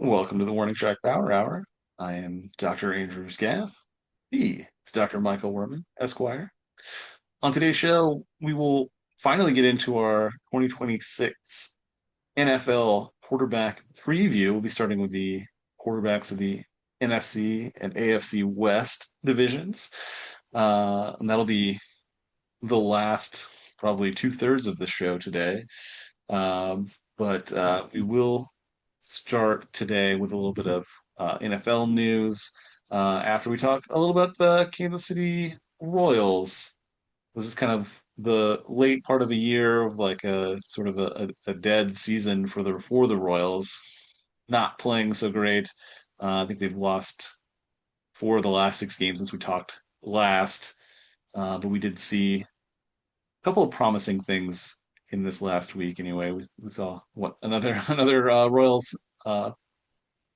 Welcome to the Warning Track Power Hour. I am Dr. Andrew Scaff. He is Dr. Michael Werman, Esquire. On today's show, we will finally get into our 2026 NFL quarterback preview. We'll be starting with the quarterbacks of the NFC and AFC West divisions. And that'll be the last, probably two-thirds of the show today. But we will start today with a little bit of NFL news after we talk a little about the Kansas City Royals. This is kind of the late part of a year of like a sort of a dead season for the Royals, not playing so great. I think they've lost four of the last six games since we talked last, but we did see a couple of promising things in this last week. Anyway, we saw what another Royals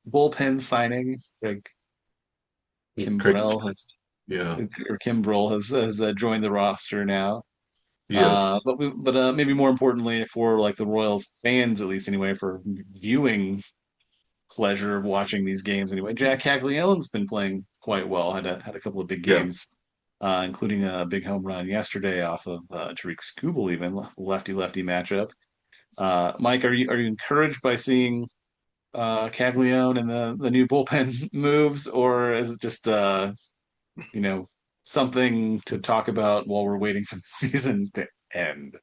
bullpen signing. Craig Craig, Kimbrel has yeah, or Kimbrel has joined the roster now. yes, But maybe more importantly for like the Royals fans, at least anyway, for viewing pleasure of watching these games anyway. Jac Caglianone's been playing quite well. Had a couple of big yeah. games, including a big home run yesterday off of Tariq Skubal, even lefty matchup. Mike, are you encouraged by seeing Caglione and the new bullpen moves, or is it just you know something to talk about while we're waiting for the season to end?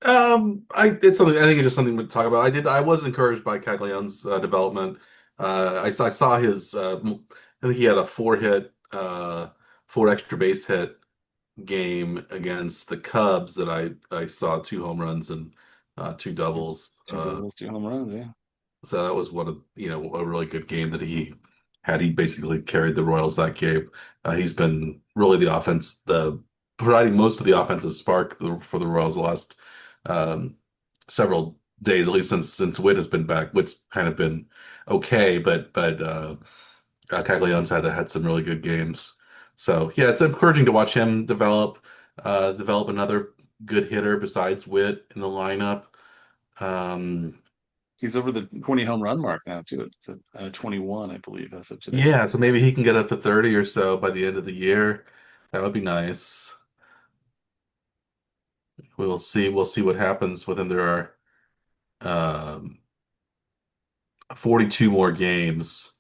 It's something. I think it's just something to talk about. I was encouraged by Caglianone's development. I saw his. I think he had a four extra base hit game against the Cubs that I saw two home runs and two doubles. Two doubles, two home runs, yeah. So that was one of, a really good game that he had. He basically carried the Royals that game. He's been really the providing most of the offensive spark for the Royals the last several days, at least since Witt has been back. Witt's kind of been okay, but Caglianone's had some really good games. So yeah, it's encouraging to watch him develop another good hitter besides Witt in the lineup. Um, He's over the 20 home run mark now too. It's at 21, I believe, as of today. Yeah, so maybe he can get up to 30 or so by the end of the year. That would be nice. We'll see. We'll see what happens with him. There are 42 more games,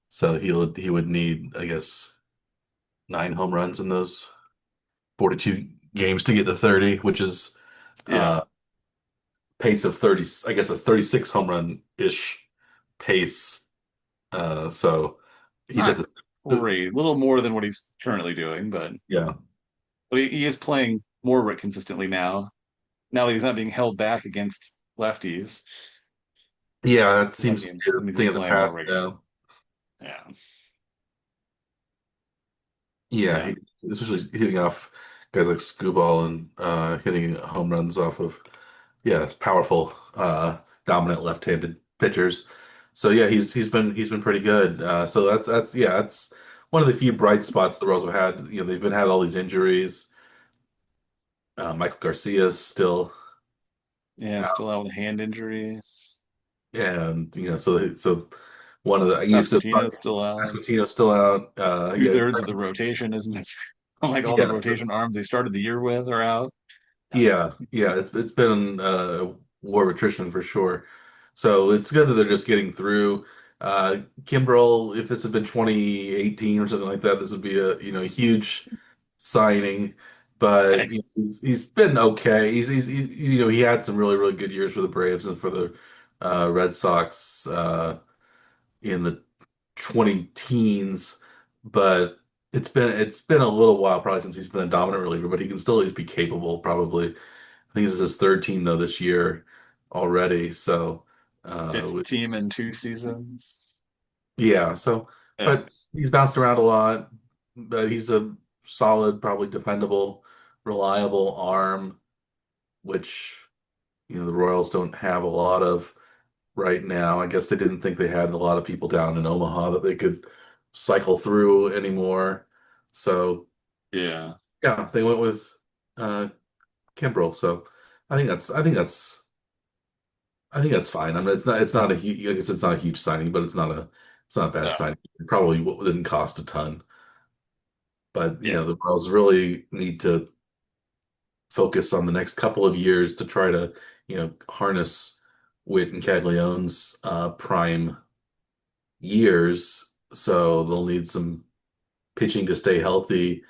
so he would need, I guess, nine home runs in those 42 games to get to 30, which is Yeah, pace of 30, I guess a 36 home run-ish pace. So he'd have not to, great. A little more than what he's currently doing, but yeah. he is playing more consistently now. Now that he's not being held back against lefties, Yeah, that that seems to means, be that the means thing he's of the playing more past regularly. now. Yeah, Yeah, yeah. especially hitting off guys like Scuball and hitting home runs off of it's powerful, dominant left-handed pitchers. So yeah, he's been pretty good. So that's one of the few bright spots the Royals have had. They've been had all these injuries. Michael Garcia's still Yeah, out, still out with a hand injury. and so one of the you still Pasquantino's still out. Pasquantino's still out. Yeah, Two-thirds of the rotation isn't like all the yes. rotation arms they started the year with are out. Yeah. It's been war of attrition for sure. So it's good that they're just getting through. Kimbrel, if this had been 2018 or something like that, this would be a huge signing. Yeah, But he's been okay. He had some really good years for the Braves and for the Red Sox in the 20 teens, but it's been a little while probably since he's been a dominant reliever, but he can still at least be capable probably. I think this is his third team though this year already. So fifth team in 2 seasons. yeah, so Yeah, but he's bounced around a lot, but he's a solid, probably dependable, reliable arm, which the Royals don't have a lot of right now. I guess they didn't think they had a lot of people down in Omaha that they could cycle through anymore. So yeah. yeah, they went with uh Kimbrel. So I think that's I think that's fine. I mean, it's not a huge, I guess it's not a huge signing, but it's not a bad No. signing. It probably didn't cost a ton, but Yeah. the Royals really need to focus on the next couple of years to try to harness Witt and Caglianone's prime years. So they'll need some pitching to stay healthy.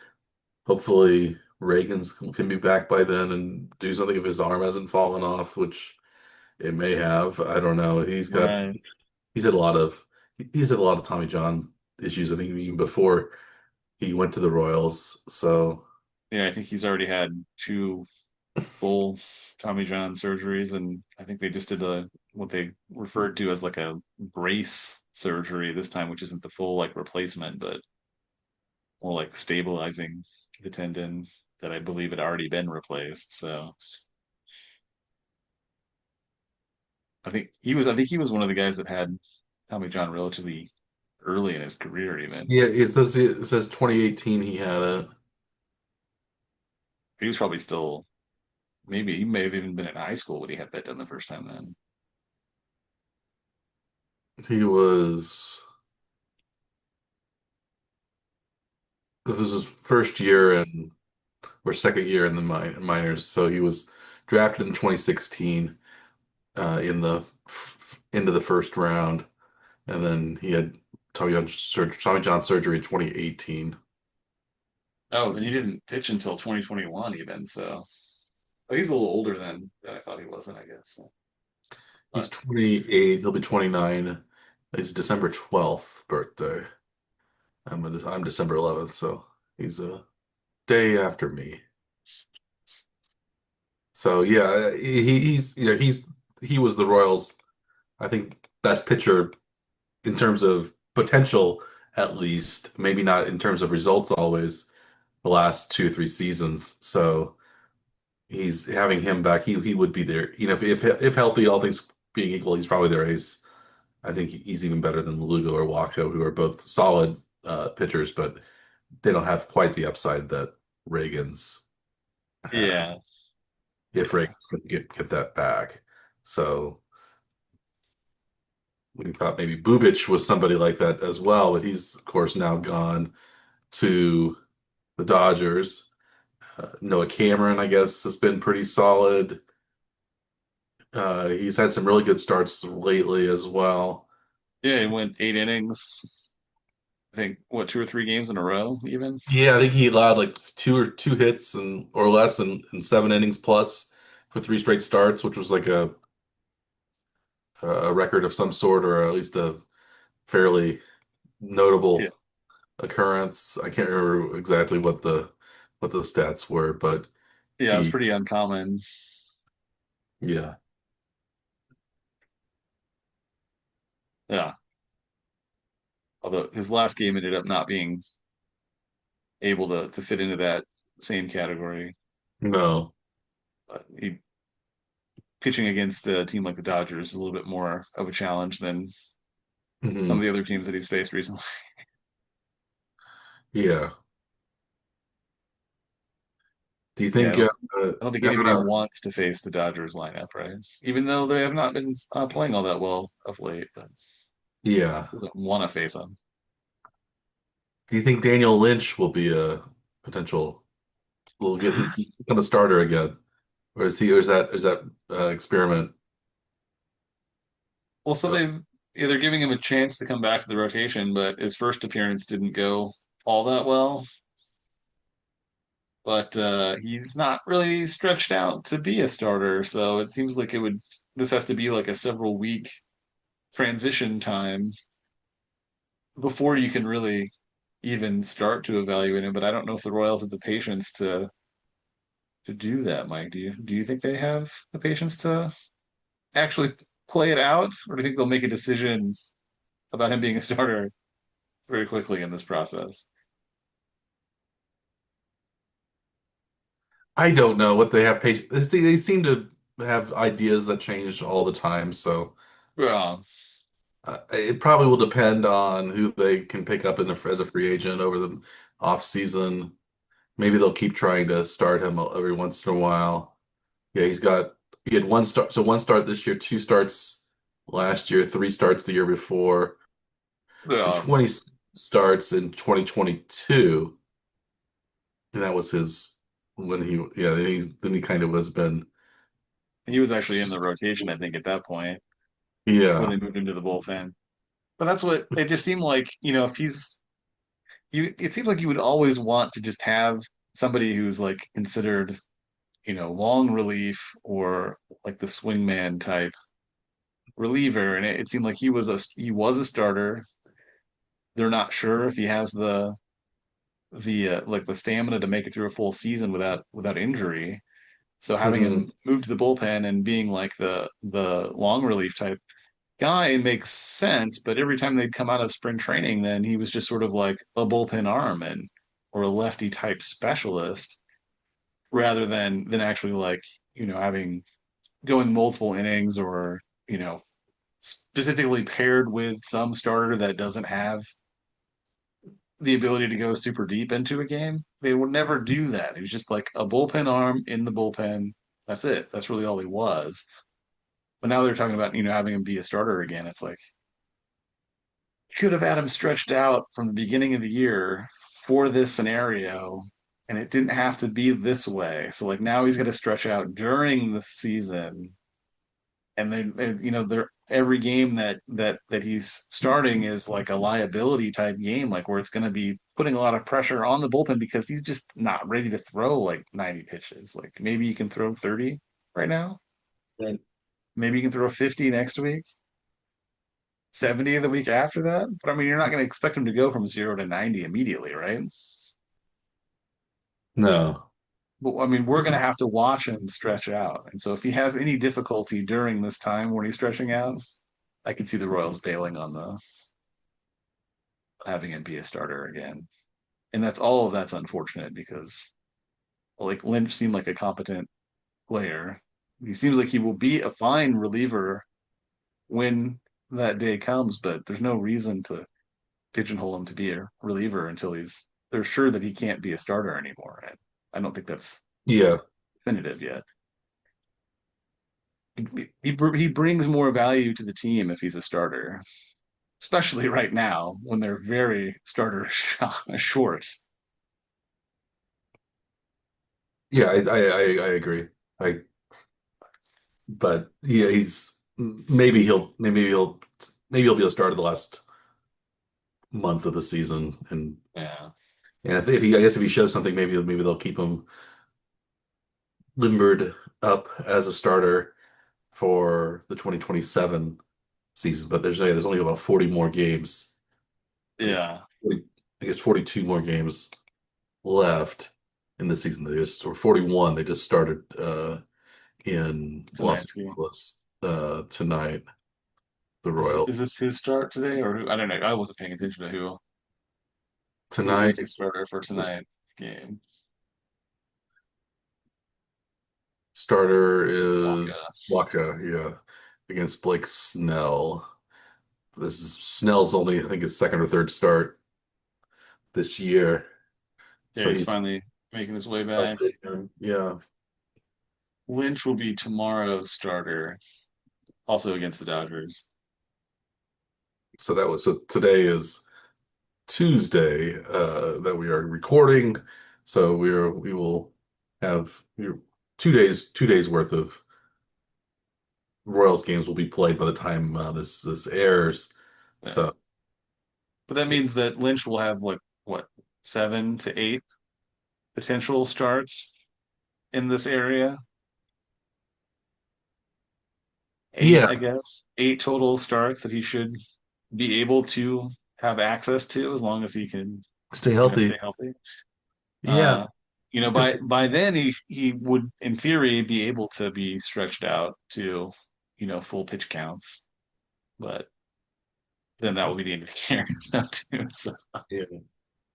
Hopefully, Reagan's can be back by then and do something if his arm hasn't fallen off, which it may have. I don't know. Right. He's had a lot of he's had a lot of Tommy John issues. I think even before he went to the Royals. So Yeah, I think he's already had two full Tommy John surgeries, and I think they just did a what they referred to as like a brace surgery this time, which isn't the full like replacement, but more like stabilizing the tendon that I believe had already been replaced. So I think he was one of the guys that had Tommy John relatively early in his career, even. yeah, it says 2018 he had a He was probably still maybe he may have even been in high school when he had that done the first time then. he was this was his first year and or second year in the minors. So he was drafted in 2016 in the into the first round, and then he had Tommy John surgery in 2018. Oh, and he didn't pitch until 2021 even, so oh, he's a little older than I thought he was then, I guess. So. He's But 28. He'll be 29. He's December 12th birthday. I'm December 11th, so he's a day after me. So yeah, he was the Royals, I think, best pitcher in terms of potential, at least. Maybe not in terms of results always the last 2 or 3 seasons. So he's having him back. He would be there. If healthy, all things being equal, he's probably their ace. I think he's even better than Lugo or Waco, who are both solid pitchers, but they don't have quite the upside that Reagan's had. yeah, If yeah. Reagan's going to get that back, so we thought maybe Bubich was somebody like that as well, but he's of course now gone to the Dodgers. Noah Cameron, I guess, has been pretty solid. He's had some really good starts lately as well. Yeah, he went 8 innings. I think what 2 or 3 games in a row, even. Yeah, I think he allowed like two hits and or less in 7 innings plus for 3 straight starts, which was like a record of some sort, or at least a fairly Yeah, notable occurrence. I can't remember exactly what the stats were, but yeah, it's he, pretty uncommon. yeah, Yeah, although his last game ended up not being able to fit into that same category. no, But he pitching against a team like the Dodgers is a little bit more of a challenge than some of hmm the other teams that he's faced recently. yeah. Do you Yeah, think? I don't think I don't anybody know. wants to face the Dodgers lineup, right? Even though they have not been playing all that well of late, but Yeah. doesn't want to face them. Do you think Daniel Lynch will be a potential? Will become a starter again, or is he? Or is that experiment? Well, so they're giving him a chance to come back to the rotation, but his first appearance didn't go all that well. But he's not really stretched out to be a starter, so it seems like it would. This has to be like a several week transition time before you can really even start to evaluate him. But I don't know if the Royals have the patience to do that, Mike. Do you think they have the patience to actually play it out, or do you think they'll make a decision about him being a starter very quickly in this process? I don't know what they have patience. They seem to have ideas that change all the time, so Well, it probably will depend on who they can pick up as a free agent over the off season. Maybe they'll keep trying to start him every once in a while. Yeah, he's got he had one start, so one start this year, two starts last year, three starts the year before, and Yeah, 20 starts in 2022. And that was his when he, yeah, then he kind of has been, he was actually in the rotation, I think, at that point before yeah. they moved into the bullpen. But that's what it just seemed like. You know, if he's you, it seems like you would always want to just have somebody who's like considered, long relief or like the swingman type reliever, and it seemed like he was a starter. They're not sure if he has the stamina to make it through a full season without injury. So having Hmm. him move to the bullpen and being like the long relief type guy makes sense. But every time they'd come out of spring training, then he was just sort of like a bullpen arm and or a lefty type specialist rather than actually like having going multiple innings or specifically paired with some starter that doesn't have the ability to go super deep into a game. They would never do that. He was just like a bullpen arm in the bullpen. That's it. That's really all he was. But now they're talking about, having him be a starter again. It's like you could have had him stretched out from the beginning of the year for this scenario, and it didn't have to be this way. So like now he's going to stretch out during the season, and they're every game that he's starting is like a liability type game, like where it's going to be putting a lot of pressure on the bullpen because he's just not ready to throw like 90 pitches. Like maybe you can throw 30 right now, Right. maybe you can throw 50 next week, 70 the week after that. But I mean, you're not going to expect him to go from 0 to 90 immediately, right? No. But I mean, we're going to have to watch him stretch out. And so if he has any difficulty during this time when he's stretching out, I could see the Royals bailing on the having him be a starter again. And that's unfortunate because like Lynch seemed like a competent player. He seems like he will be a fine reliever when that day comes, but there's no reason to pigeonhole him to be a reliever until they're sure that he can't be a starter anymore. And I don't think that's Yeah. definitive yet. He brings more value to the team if he's a starter, especially right now when they're very starter short. Yeah, I agree. I but yeah, he's maybe he'll be able to start the last month of the season, Yeah, and if he I guess if he shows something, maybe they'll keep him limbered up as a starter for the 2027 season. But there's only about 40 more games, like yeah, 40, I guess 42 more games left in the season. They just or 41. They just started in Los tonight's game. Angeles tonight. The Is Royals this his start today, or who? I don't know. I wasn't paying attention to who tonight. is the starter for tonight's game. Starter Waka. is Waka, yeah, against Blake Snell. This is Snell's only, I think, his second or third start this year. Yeah, So he's he's finally making his way back. healthy. Yeah. Lynch will be tomorrow's starter, also against the Dodgers. So today is Tuesday that we are recording. So we will have 2 days worth of Royals games will be played by the time this airs. Yeah. So But that means that Lynch will have like what 7 to 8 potential starts in this area. Eight, yeah, I guess. Eight total starts that he should be able to have access to as long as he can, stay stay healthy. healthy. Yeah. Uh, by then he would in theory be able to be stretched out to, full pitch counts, but then that will be the end of the year now too. So, Yeah.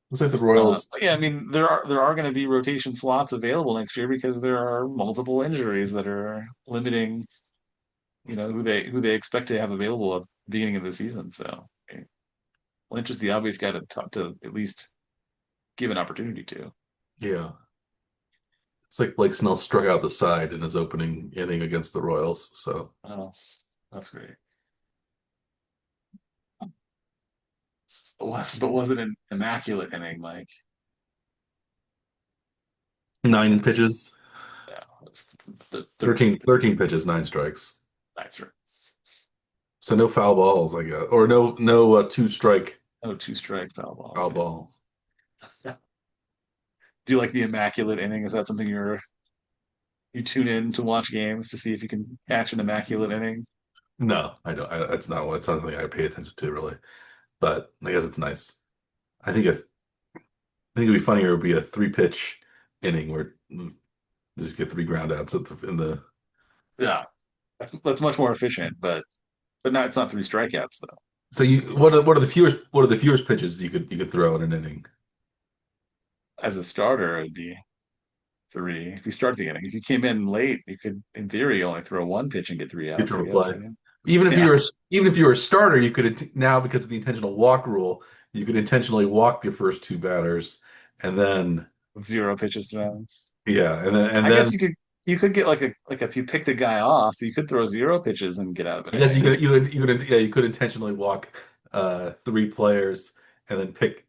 Looks like the Royals. but yeah, I mean there are going to be rotation slots available next year because there are multiple injuries that are limiting, who they expect to have available at the beginning of the season. So Lynch is the obvious guy to talk to at least give an opportunity to. Yeah. It's like Blake Snell struck out the side in his opening inning against the Royals. So Oh, that's great. But was it an immaculate inning, Mike? 9 pitches, Yeah, it was the 13th 13, pitch. 13 pitches, 9 strikes. Nice runs. So no foul balls, I guess, or no two strike Oh, two strike foul foul balls. balls. Yeah. Do you like the immaculate inning? Is that something you tune in to watch games to see if you can catch an immaculate inning? No, I don't. That's not what. It's not something I pay attention to really. But I guess it's nice. I think it'd be funnier. It would be a 3 pitch inning where you just get 3 ground outs in the. Yeah, that's much more efficient, but not it's not three strikeouts though. So what are the fewest pitches you could throw in an inning? As a starter, it'd be three. If you start the inning, if you came in late, you could, in theory, only throw one pitch and get three outs. Future I of guess, play. right? Even Yeah, if you were a starter, you could now because of the intentional walk rule, you could intentionally walk your first 2 batters, and then with zero pitches thrown. yeah, and I guess then you could get like if you picked a guy off, you could throw zero pitches and get out of I an guess inning. you could intentionally walk 3 players and then pick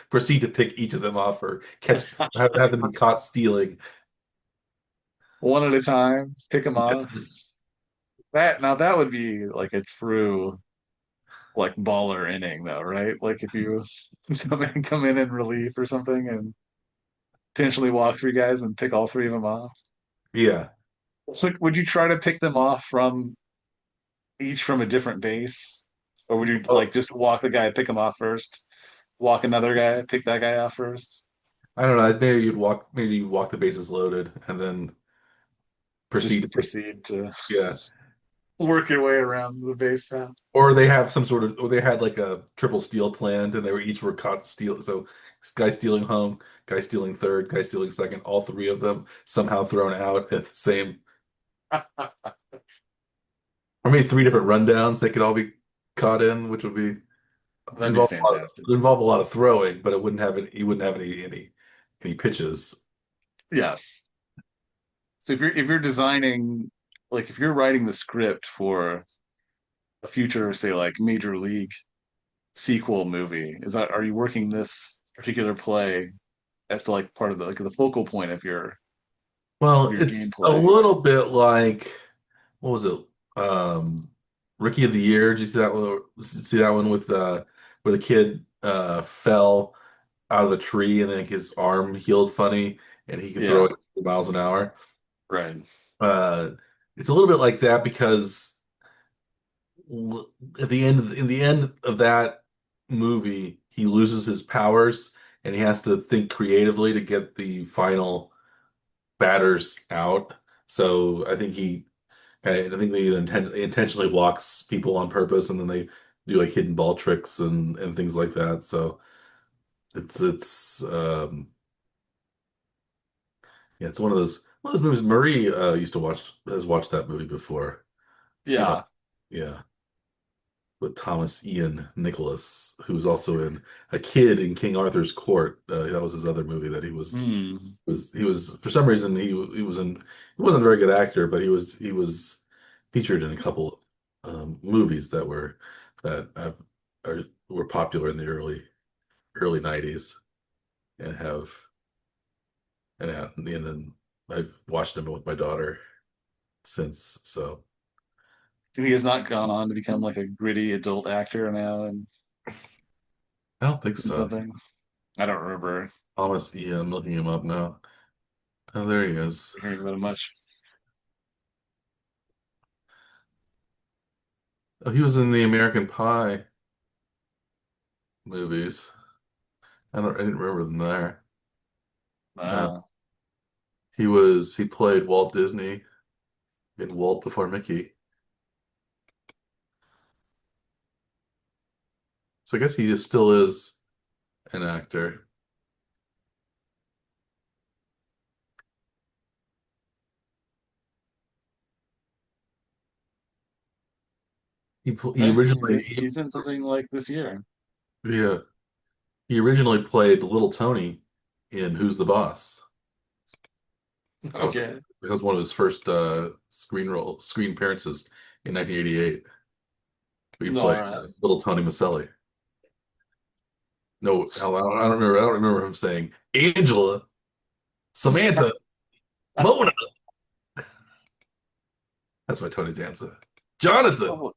proceed to pick each of them off or have them be caught stealing. One at a time, pick them off. That would be like a true like baller inning though, right? Like if you come in in relief or something and potentially walk three guys and pick all three of them off. Yeah. So would you try to pick them off from each from a different base? Or would you Oh, like just walk the guy, pick him off first, walk another guy, pick that guy off first? I don't know. Maybe you walk the bases loaded and then proceed to Just pick. proceed to Yeah. work your way around the base path. Or they have or they had like a triple steal planned and they were caught steal. So guy stealing home, guy stealing third, guy stealing second, all three of them somehow thrown out at the same, or maybe 3 different rundowns they could all be caught in, which would be That'd be fantastic. involve a lot of throwing, but you wouldn't have any pitches. Yes. So if you're designing, like if you're writing the script for a future, say like Major League sequel movie, are you working this particular play as to like part of the focal point of Well, your it's a gameplay? little bit like what was it? Um, Rookie of the Year. Did you see that one? See that one with where the kid fell out of a tree and then his arm healed funny and he could throw Yeah, it miles an hour. right. Uh, it's a little bit like that because in the end of that movie, he loses his powers and he has to think creatively to get the final batters out. So I think they intentionally walks people on purpose, and then they do like hidden ball tricks and things like that. So it's yeah, it's one of those movies. Murray used to watch has watched that movie before. She liked Yeah. yeah, with Thomas Ian Nicholas, who's also in A Kid in King Arthur's Court. That was his other movie that Hmm. he was for some reason he wasn't a very good actor, but he was featured in a couple of movies that were popular in the early 90s and then I've watched them with my daughter since. So He has not gone on to become like a gritty adult actor now and I don't think in so. something. I don't remember Thomas, yeah, I'm looking him up now. Oh, there he is. hearing about him much. Oh, he was in the American Pie movies. I didn't remember them there. Uh, Wow. he played Walt Disney in Walt Before Mickey. So I guess still is an actor. He Okay. originally He's in something like this year. yeah, he originally played Little Tony in Who's the Boss? That was Okay. that was one of his first screen appearances in 1988. We All played right. little Tony Maselli. No, I don't remember. I don't remember him saying Angela, Samantha, Mona. That's my Tony Danza. Jonathan, Hopefully,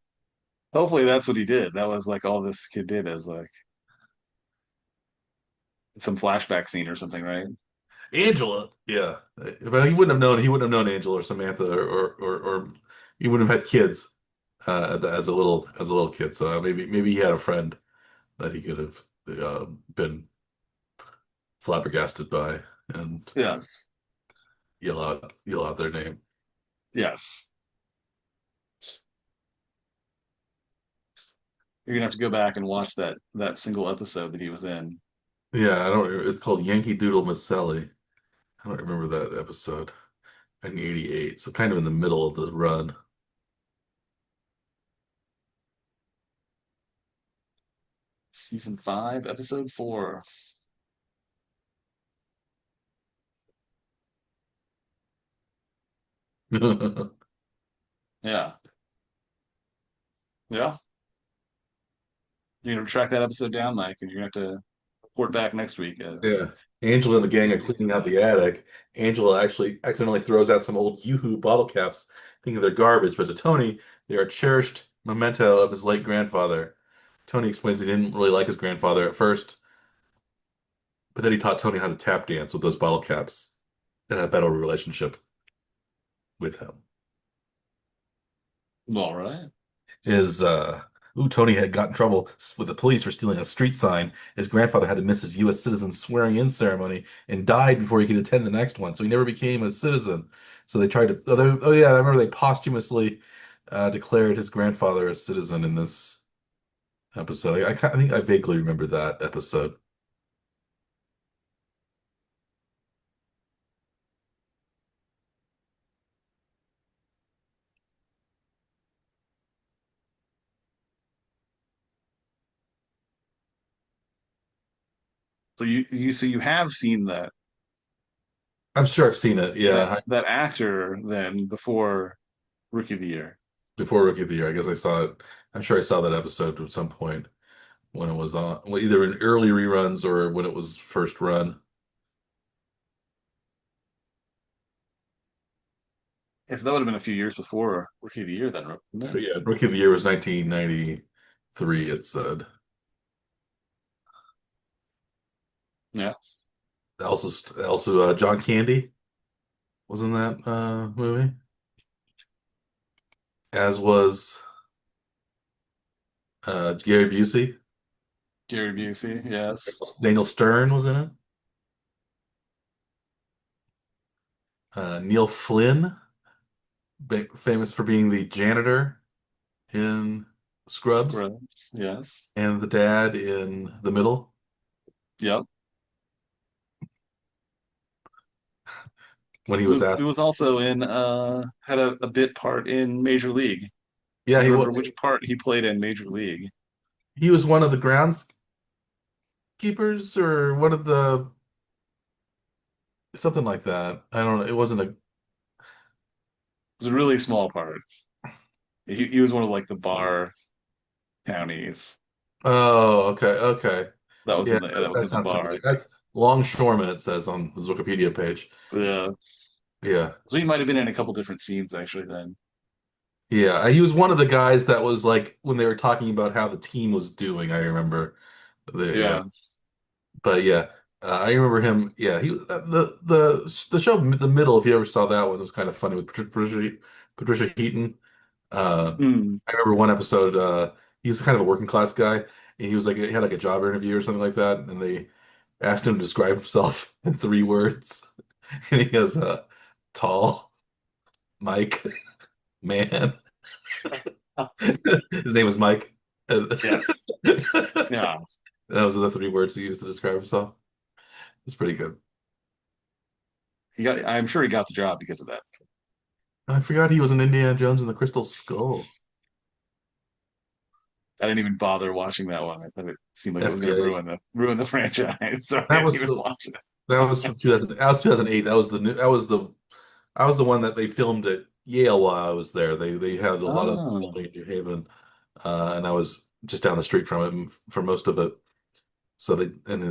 hopefully that's what he did. That was like all this kid did as like some flashback scene or something, right? Angela. Yeah, but he wouldn't have known. He wouldn't have known Angela or Samantha or he wouldn't have had kids as a little kid. So maybe he had a friend that he could have been flabbergasted by and Yes. yell out their name. Yes. You're gonna have to go back and watch that single episode that he was in. Yeah, I don't. It's called Yankee Doodle Maselli. I don't remember that episode. In '88, so kind of in the middle of the run. Season 5, episode 4. Yeah. Yeah. You're gonna track that episode down, Mike, and you're gonna have to report back next week. Yeah. Angela and the gang are cleaning out the attic. Angela actually accidentally throws out some old Yoo-Hoo bottle caps, thinking they're garbage, but to Tony, they are a cherished memento of his late grandfather. Tony explains he didn't really like his grandfather at first, but then he taught Tony how to tap dance with those bottle caps and had a better relationship with him. All right. Is Tony had got in trouble with the police for stealing a street sign. His grandfather had to miss his U.S. citizen swearing in ceremony and died before he could attend the next one, so he never became a citizen. So they tried to. Oh yeah, I remember they posthumously declared his grandfather a citizen in this episode. I think I vaguely remember that episode. So you have seen I'm sure I've seen it. Yeah, that actor then before Rookie of the Year. before Rookie of the Year, I guess I saw it. I'm sure I saw that episode at some point when it was on, well, either in early reruns or when it was first run. Yeah, so that would have been a few years before Rookie of the Year then, wouldn't But it? yeah, Rookie of the Year was 1993, it said. Yeah. Also, John Candy was in that movie, as was Gary Busey. Gary Busey, yes. Daniel Stern was in it. Neil Flynn, famous for being the janitor in Scrubs Scrubs, yes. and the dad in The Middle. Yep. When he It was was it asked, was also in had a bit part in Major League. yeah, Do you remember which part he played in Major League? he was one of the groundskeepers or one of the something like that. I don't know. It wasn't a. It was a really small part. He was one of like the bar counties. Oh, okay, okay. Yeah, That was that in the sounds bar. familiar. That's Longshoreman, it says on his Wikipedia page. Yeah. Yeah. So he might have been in a couple different scenes actually then. Yeah. He was one of the guys that was like when they were talking about how the team was doing, I remember. Yeah. Yeah. But yeah, I remember him. Yeah, he the show The Middle, if you ever saw that one, it was kind of funny with Patricia Heaton. Mm. I remember one episode, he was kind of a working class guy, and he was like he had like a job interview or something like that, and they asked him to describe himself in 3 words. And he goes, tall, Mike, man. His name was Mike. Yes. That Yeah. was the 3 words he used to describe himself. It's pretty good. I'm sure he got the job because of that. I forgot he was in Indiana Jones and the Crystal Skull. I didn't even bother watching that one. I thought it seemed like it was going to FKA. ruin the franchise, so I That didn't was even the watch it. that was from 2000. That was 2008. That was the new. That was the I was the one that they filmed at Yale while I was there. They had a lot of Oh, filming in New Haven, and I was just down the street from it for most of it. So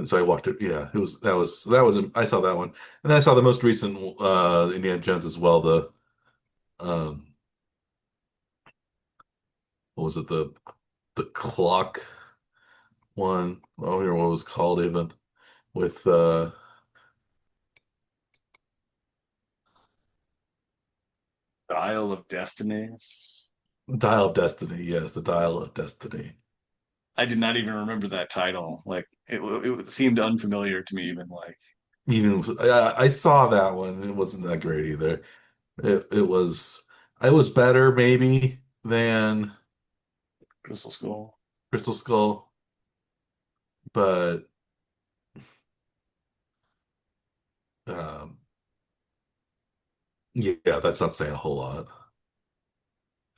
so I walked it. Yeah, it was I saw that one, and then I saw the most recent Indiana Jones as well. The um, what was it? The clock one. I don't remember what it was called even with Dial of Destiny. Dial of Destiny. Yes, the Dial of Destiny. I did not even remember that title. Like it seemed unfamiliar to me, even like Even I saw that one. It wasn't that great either. It was better maybe than Crystal Skull. Crystal Skull, but um, yeah, that's not saying a whole lot.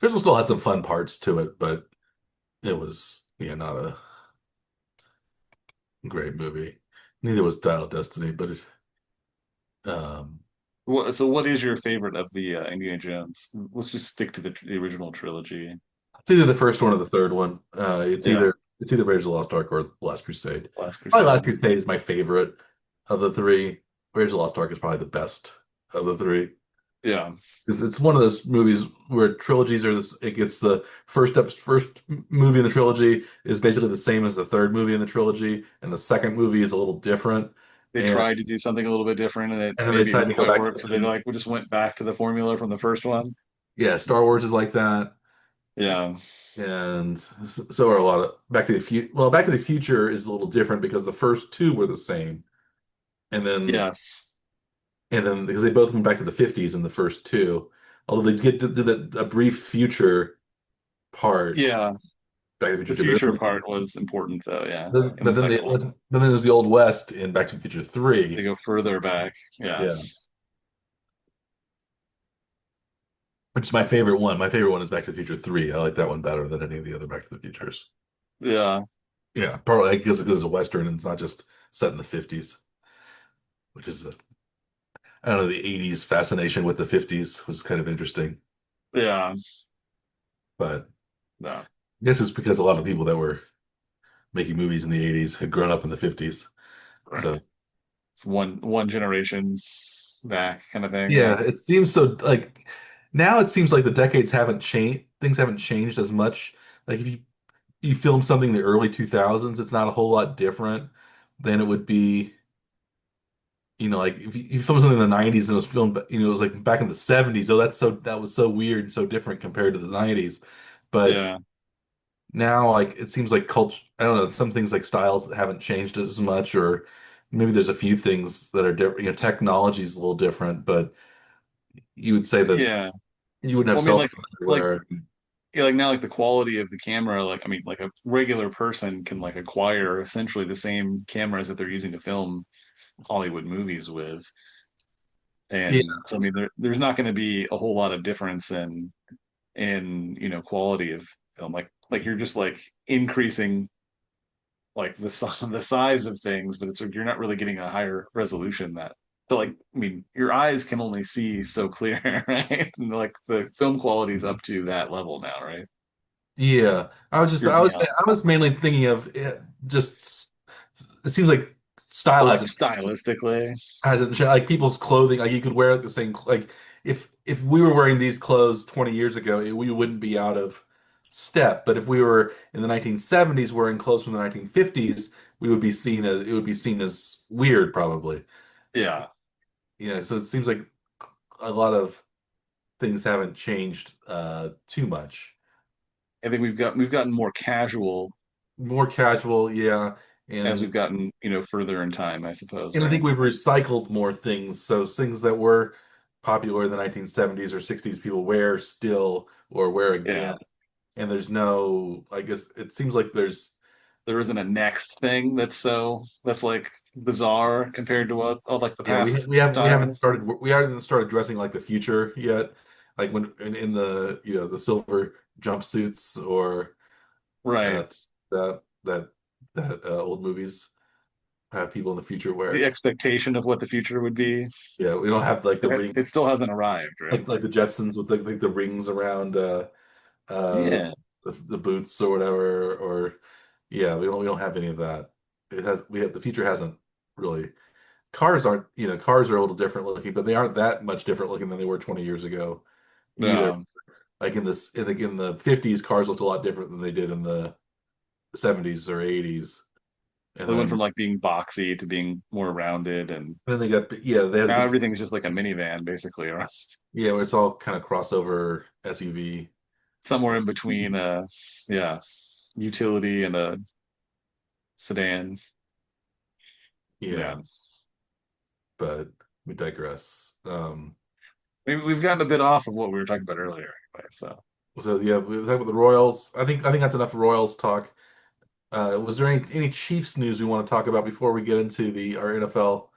Crystal Skull had some fun parts to it, but it was yeah not a great movie. Neither was Dial of Destiny, but um, What is your favorite of the Indiana Jones? Let's just stick to the original trilogy. it's either the first one or the third one. Yeah, It's either Raiders of the Lost Ark or Last Crusade. Last Probably Last Crusade. Crusade is my favorite of the three. Raiders of the Lost Ark is probably the best of the three. Yeah, It's one of those movies where trilogies are this. It gets the first movie in the trilogy is basically the same as the third movie in the trilogy, and the second movie is a little different. they And tried to do something a little bit different, and it and then they maybe decided didn't to go quite back to work. the So they same. like we just went back to the formula from the first one. Yeah, Star Wars is like that, Yeah. and so are a lot of Back to the Future. Well, Back to the Future is a little different because the first two were the same, and then Yes. because they both went back to the 50s in the first two, although they get to a brief future part. Yeah. Back to the The Future 2. future part was important, though. Yeah, in But the second one, then there's the Old West in Back to the Future they 3. go further back. Yeah. Yeah. Which is my favorite one. My favorite one is Back to the Future 3. I like that one better than any of the other Back to the Futures. Yeah. Yeah, probably because it's a Western and it's not just set in the 50s, which is I don't know, the 80s fascination with the 50s was kind of interesting. Yeah. But No. this is because a lot of the people that were making movies in the 80s had grown up in the 50s. Right. So It's one generation back kind of thing. Yeah. yeah, it seems so like now it seems like the decades haven't changed, things haven't changed as much. Like if you film something in the early 2000s, it's not a whole lot different than it would be, like if you film something in the 90s and it was filmed, it was like back in the 70s. Oh, that was so weird and so different compared to the 90s. But Yeah. now, like it seems like culture, I don't know, some things like styles that haven't changed as much, or maybe there's a few things that are different. Technology is a little different, but you would say that Yeah. you wouldn't have Well, I mean, cell like, phones like, everywhere. yeah, like now, like the quality of the camera, like, I mean, like a regular person can like acquire essentially the same cameras that they're using to film Hollywood movies with. Yeah, And so, I mean, there's not going to be a whole lot of difference in quality of film. Like you're just like increasing like the size of things, but it's like you're not really getting a higher resolution that. So like, I mean, your eyes can only see so clear, right? And like the film quality is up to that level now, right? yeah. Certainly out. I was mainly thinking of it, just it seems like style Like hasn't stylistically. like people's clothing, like you could wear the same like if we were wearing these clothes 20 years ago, we wouldn't be out of step. But if we were in the 1970s wearing clothes from the 1950s, we would be seen as it would be seen as weird probably. Yeah. Yeah, so it seems like a lot of things haven't changed too much. I think we've gotten more casual More casual, yeah. as we've And gotten, further in time, I suppose, and I right? think we've recycled more things. So things that were popular in the 1970s or 60s, people wear still or wear Yeah. again. And there's no, I guess it seems like there's, There isn't a next thing that's like bizarre compared to what all like the yeah, past styles. we haven't started dressing like the future yet. Like when in the, the silver jumpsuits or Right. uh, that, that, old movies. have people in the future the wear. expectation of what the future would be. Yeah, we don't have like the ring, It still hasn't arrived, right? like the Jetsons with like the rings around uh Yeah. the boots or whatever. Or yeah, we don't have any of that. It has we have the future hasn't really. Cars aren't, cars are a little different looking, but they aren't that much different looking than they were 20 years ago either. No. Like in the 50s, cars looked a lot different than they did in the 70s or 80s. And They went from then like being boxy to being more rounded, and then they got, yeah, they had the now big, everything's just like a minivan, basically, or yeah, where it's all kind of crossover SUV. somewhere in between yeah, utility and a sedan. Yeah, Yeah. but we digress. We've gotten a bit off of what we were talking about earlier anyway, so So yeah, we talk about the Royals. I think that's enough Royals talk. Was there any Chiefs news we want to talk about before we get into the our NFL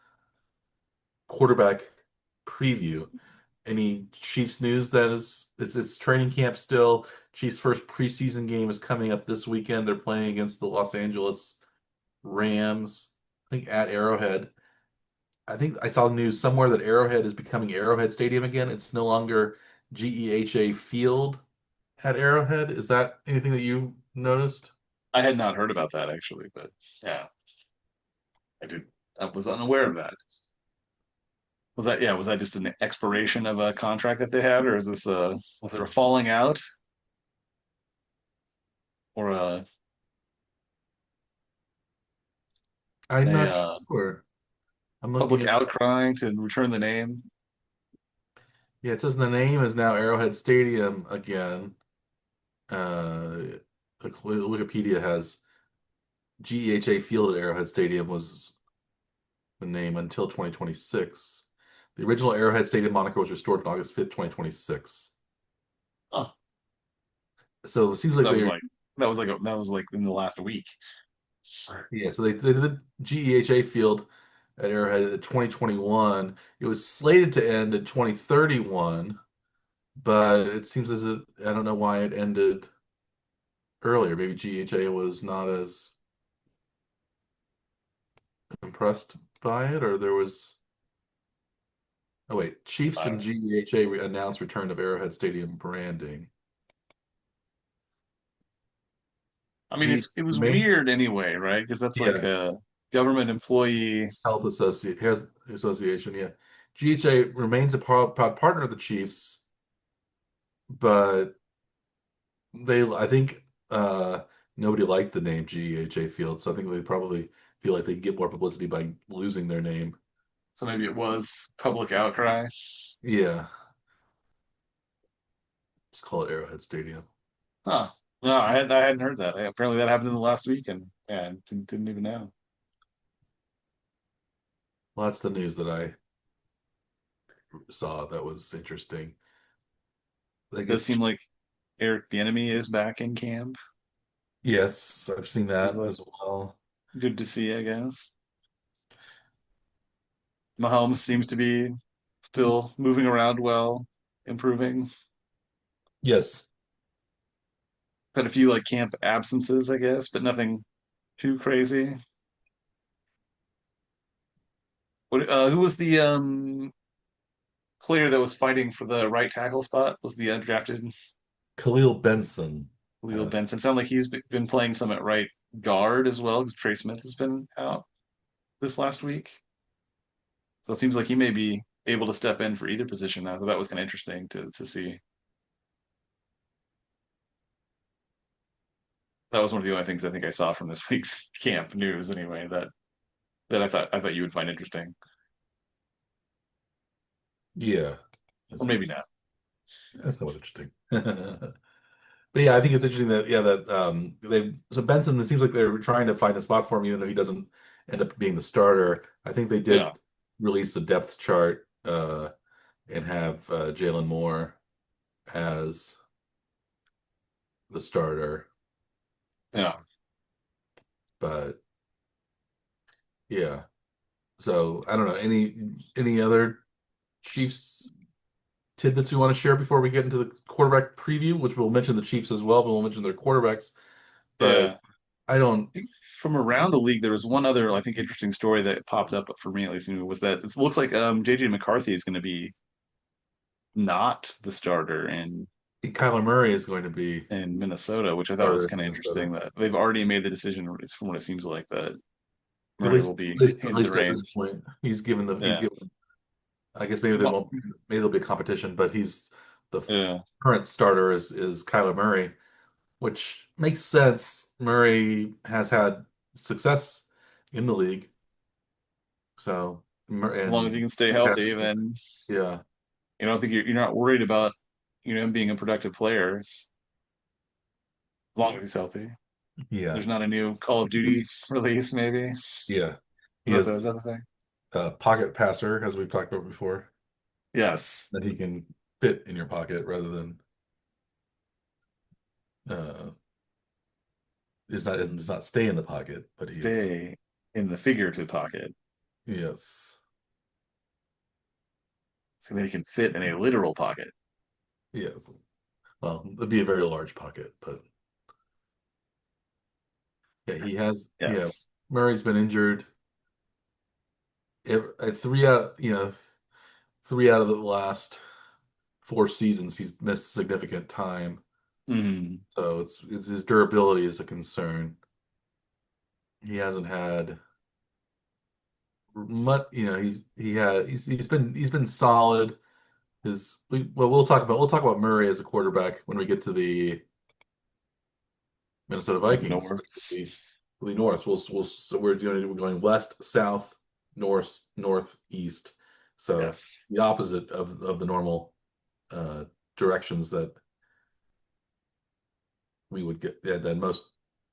quarterback preview? Any Chiefs news that is it's training camp still. Chiefs' first preseason game is coming up this weekend. They're playing against the Los Angeles Rams, I think at Arrowhead. I think I saw news somewhere that Arrowhead is becoming Arrowhead Stadium again. It's no longer GEHA Field at Arrowhead. Is that anything that you noticed? I had not heard about that actually, but yeah, I did. I was unaware of that. Was that, yeah, was that just an expiration of a contract that they had, or is this was it a falling out or I'm a not sure. I'm looking public at, outcry to return the name? yeah, it says the name is now Arrowhead Stadium again. Uh, Wikipedia has GEHA Field at Arrowhead Stadium was the name until 2026. The original Arrowhead Stadium moniker was restored on August 5th, 2026. Oh, So it seems like that was they're, like that was like in the last week. yeah, so they did the GEHA Field at Arrowhead in 2021. It was slated to end in 2031, but it seems as if I don't know why it ended earlier. Maybe GEHA was not as impressed by it, or there was. Oh wait, Chiefs I and don't know. GEHA announced return of Arrowhead Stadium branding. I mean, G it was Main weird anyway, right? Because that's like Yeah, a government employee. Association. Yeah, GHA remains a proud partner of the Chiefs, but I think nobody liked the name GHA Field, so I think they probably feel like they get more publicity by losing their name. So maybe it was public outcry. Yeah, just call it Arrowhead Stadium. Huh. No, I hadn't heard that. Apparently that happened in the last week, and yeah, I didn't even know. Well, that's the news that I saw that was interesting. I Does guess seem like Eric Bieniemy is back in camp, yes, I've seen which is that like as well. good to see, I guess. Mahomes seems to be still moving around well, improving. Yes, Had a few like camp absences, I guess, but nothing too crazy. Who was the player that was fighting for the right tackle spot? Was the undrafted Khalil Benson. Leo Uh, Benson? Sound like he's been playing some at right guard as well, because Trey Smith has been out this last week. So it seems like he may be able to step in for either position now. But that was kind of interesting to see. That was one of the only things I think I saw from this week's camp news, anyway. That I thought you would find interesting, yeah, or that's maybe interesting. not. That's somewhat interesting. But yeah, I think it's interesting that they so Benson. It seems like they're trying to find a spot for him, even though he doesn't end up being the starter. I think they Yeah, did release the depth chart and have Jalen Moore as the starter. yeah, But yeah, so I don't know any other Chiefs tidbits we want to share before we get into the quarterback preview, which we'll mention the Chiefs as well, but we'll mention their quarterbacks. But yeah. I don't. think from around the league, there was one other, I think, interesting story that popped up for me at least, was that it looks like JJ McCarthy is going to be not the starter Kyler Murray is going to be in Minnesota, which I thought was starter kind in of Minnesota. interesting that they've already made the decision, from what it seems like, that At Murray will least, be at handed the least at this reins. point, he's Yeah. given. I guess maybe there Well, won't. Maybe there'll be a competition, but he's the yeah. current starter is Kyler Murray, which makes sense. Murray has had success in the league, so As long as he and can stay the past healthy, few- then yeah, you don't think you're not worried about him being a productive player as long as he's healthy. yeah, There's not a new Call of Duty release, maybe. yeah. He Is is that the thing? a pocket passer, as we've talked about before, Yes. that he can fit in your pocket rather than uh does not stay in the pocket, but he is. Stay in the figurative pocket Yes. so that he can fit in a literal pocket. Yes. Well, it'd be a very large pocket, but yeah, he has. Yeah, Yes. Murray's been injured. Three out, 3 out of the last 4 seasons, he's missed significant time. Hmm. So it's his durability is a concern. He hasn't had much. He's been solid. We'll talk about Murray as a quarterback when we get to the Minnesota Vikings, which Norths. will be north. So we're going west, south, north, northeast. So Yes. the opposite of the normal uh, directions that we would get, yeah, that most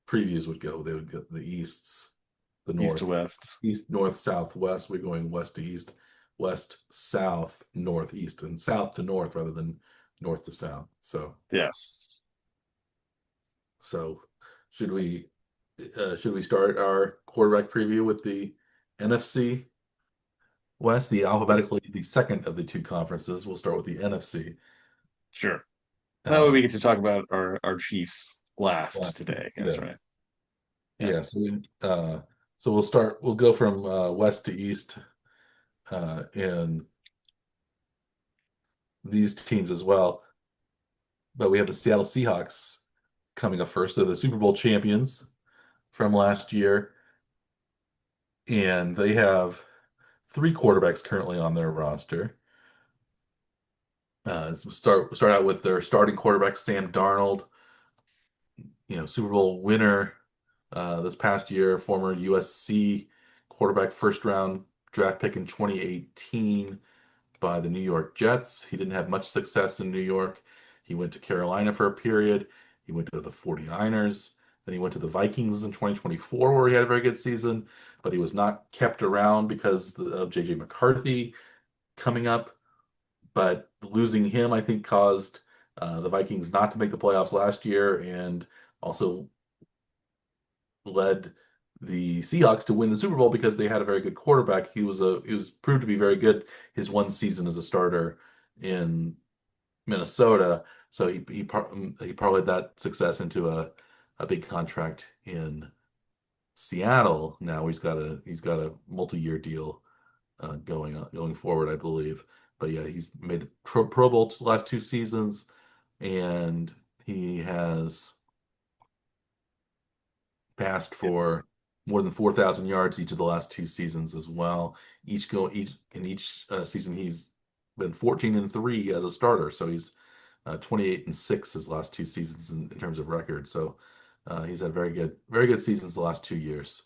previews would go. They would get the easts, the East to north, west. east, north, south, west. We're going west to east, west, south, northeast, and south to north rather than north to south. Yes. So should we start our quarterback preview with the NFC West, the alphabetically the second of the two conferences? We'll start with the NFC. Sure. That way Uh, we get to talk about our Chiefs last last, today, I guess, yeah, right? Yeah. yeah. So we'll start. We'll go from west to east in these teams as well. But we have the Seattle Seahawks coming up first. They're the Super Bowl champions from last year, and they have 3 quarterbacks currently on their roster. So we'll start out with their starting quarterback, Sam Darnold, Super Bowl winner this past year, former USC quarterback, first round draft pick in 2018 by the New York Jets. He didn't have much success in New York. He went to Carolina for a period. He went to the 49ers. Then he went to the Vikings in 2024, where he had a very good season, but he was not kept around because of JJ McCarthy coming up. But losing him, I think, caused the Vikings not to make the playoffs last year, and also led the Seahawks to win the Super Bowl because they had a very good quarterback. He was proved to be very good his one season as a starter in Minnesota. So he parlayed that success into a big contract in Seattle. Now he's got a multi-year deal going forward, I believe. But yeah, he's made the Pro Bowl the last 2 seasons, and he has passed Yeah. for more than 4,000 yards each of the last 2 seasons as well. Each season he's been 14-3 as a starter, so he's 28-6 his last 2 seasons in terms of record. So he's had very good seasons the last 2 years.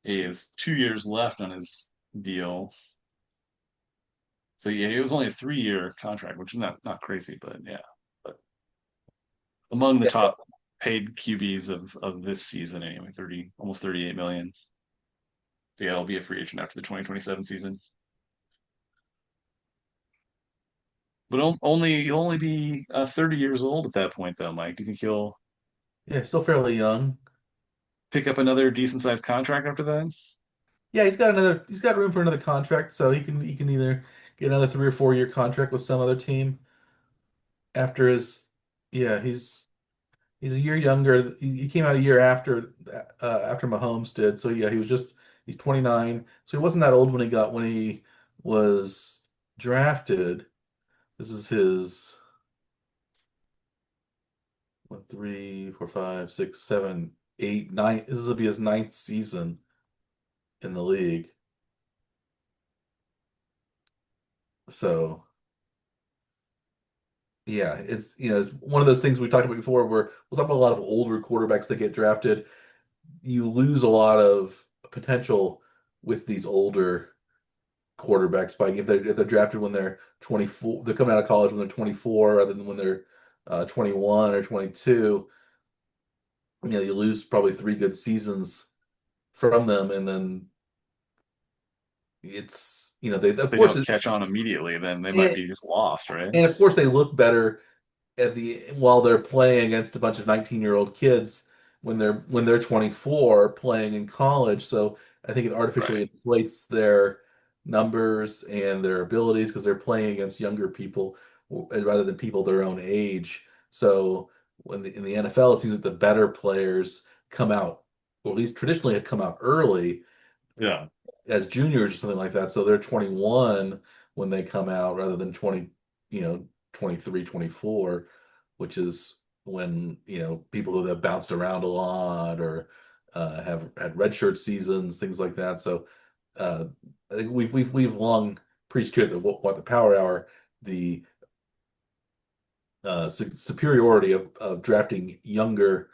He has 2 years left on his deal. So yeah, it was only a 3-year contract, which is not crazy, but yeah. But among the top paid QBs of this season anyway, 30 almost 38 million. So yeah, I'll be a free agent after the 2027 season. But he'll only be 30 years old at that point, though, Mike. Do you think he'll Yeah, still fairly young. pick up another decent sized contract after that? Yeah, he's got room for another contract, so he can either get another 3 or 4 year contract with some other team after his yeah, He's a year younger. He came out a year after Mahomes did. So yeah, he's 29. So he wasn't that old when he was drafted. This is his one, three, four, five, six, seven, eight, nine. This will be his ninth season in the league. So yeah, it's one of those things we talked about before where we'll talk about a lot of older quarterbacks that get drafted. You lose a lot of potential with these older quarterbacks by if they're drafted when they're 24, they're coming out of college when they're 24 rather than when they're 21 or 22. You lose probably three good seasons from them, and then they If of they course don't catch on immediately, then they might and, be just lost, right? and of course they look better while they're playing against a bunch of 19-year-old kids when they're 24 playing in college. So I think it Right. artificially inflates their numbers and their abilities because they're playing against younger people rather than people their own age. So in the NFL, it seems like the better players come out, or at least traditionally have come out early Yeah. as juniors or something like that. So they're 21 when they come out rather than 20, 23, 24, which is when, people who have bounced around a lot or have had redshirt seasons, things like that. So uh, I think we've long preached here that what the power hour, the superiority of drafting younger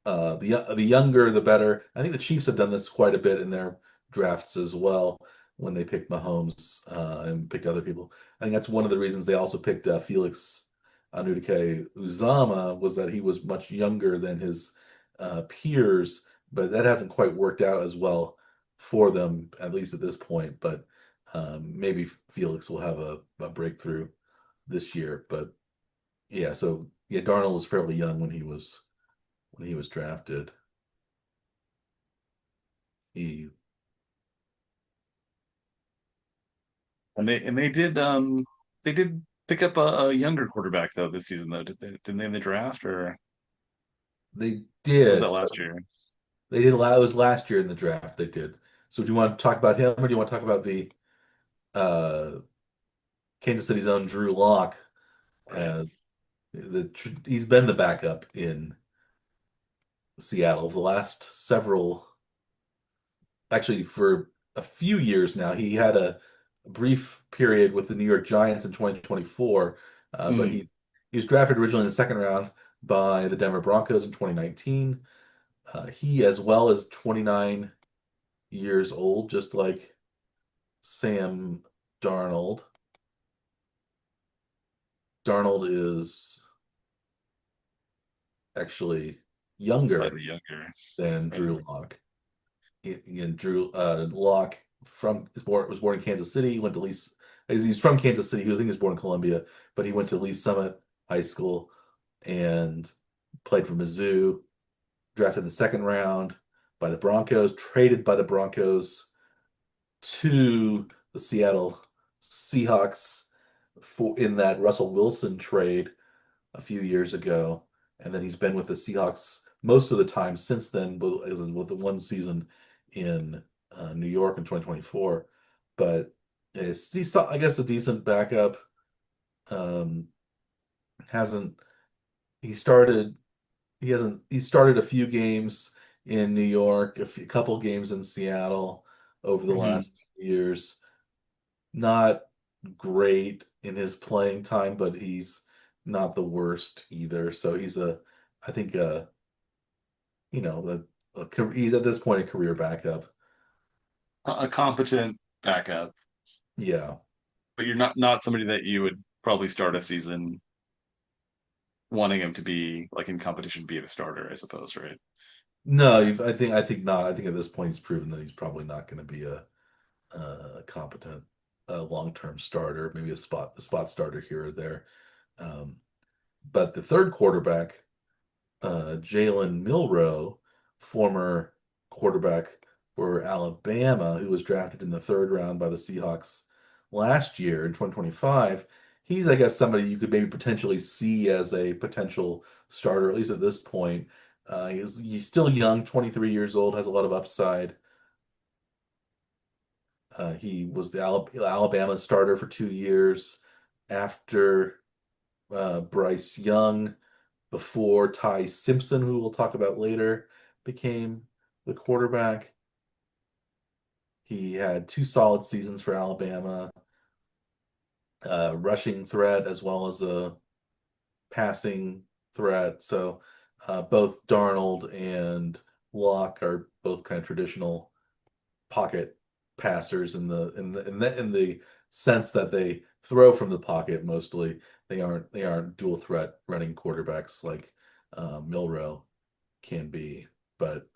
the younger, the better. I think the Chiefs have done this quite a bit in their drafts as well when they picked Mahomes and picked other people. I think that's one of the reasons they also picked Felix Anudike-Uzama was that he was much younger than his peers, but that hasn't quite worked out as well for them, at least at this point. But maybe Felix will have a breakthrough this year. But yeah, so yeah, Darnold was fairly young when he was drafted. He And they did pick up a younger quarterback though this season though. Didn't they in the draft or they was that did. So last year? they did. It was last year in the draft. They did. So do you want to talk about him, or do you want to talk about the uh, Kansas City's own Drew Lock? Right. Uh, he's been the backup in Seattle the last several, actually for a few years now. He had a brief period with the New York Giants in 2024, but Hmm. he was drafted originally in the second round by the Denver Broncos in 2019. He, as well as 29 years old, just like Sam Darnold. Darnold is actually younger Slightly younger. than Right. Drew Lock. Drew Lock was born in Kansas City. He went to Lee's. He's from Kansas City. I think he was born in Columbia, but he went to Lee Summit High School and played for Mizzou. Drafted in the second round by the Broncos. Traded by the Broncos to the Seattle Seahawks in that Russell Wilson trade a few years ago, and then he's been with the Seahawks most of the time since then, with the one season in New York in 2024. But he's, I guess, a decent backup. Um, hasn't he started? He started a few games in New York, a couple games in Seattle over the Hmm. last years. Not great in his playing time, but he's not the worst either. So I think, he's at this point a career backup. A competent backup, Yeah. but you're not somebody that you would probably start a season wanting him to be like in competition to be the starter, I suppose, right? No, I think not. I think at this point he's proven that he's probably not going to be a competent long-term starter, maybe a spot starter here or there. Um, but the third quarterback, Jalen Milroe, former quarterback for Alabama, who was drafted in the third round by the Seahawks last year in 2025. he's, I guess, somebody you could maybe potentially see as a potential starter, at least at this point. He's still young, 23 years old, has a lot of upside. He was the Alabama starter for 2 years after Bryce Young, before Ty Simpson, who we'll talk about later, became the quarterback. He had two solid seasons for Alabama, rushing threat as well as a passing threat. So both Darnold and Locke are both kind of traditional pocket passers in the sense that they throw from the pocket mostly. They aren't dual threat running quarterbacks like Milrow can be. But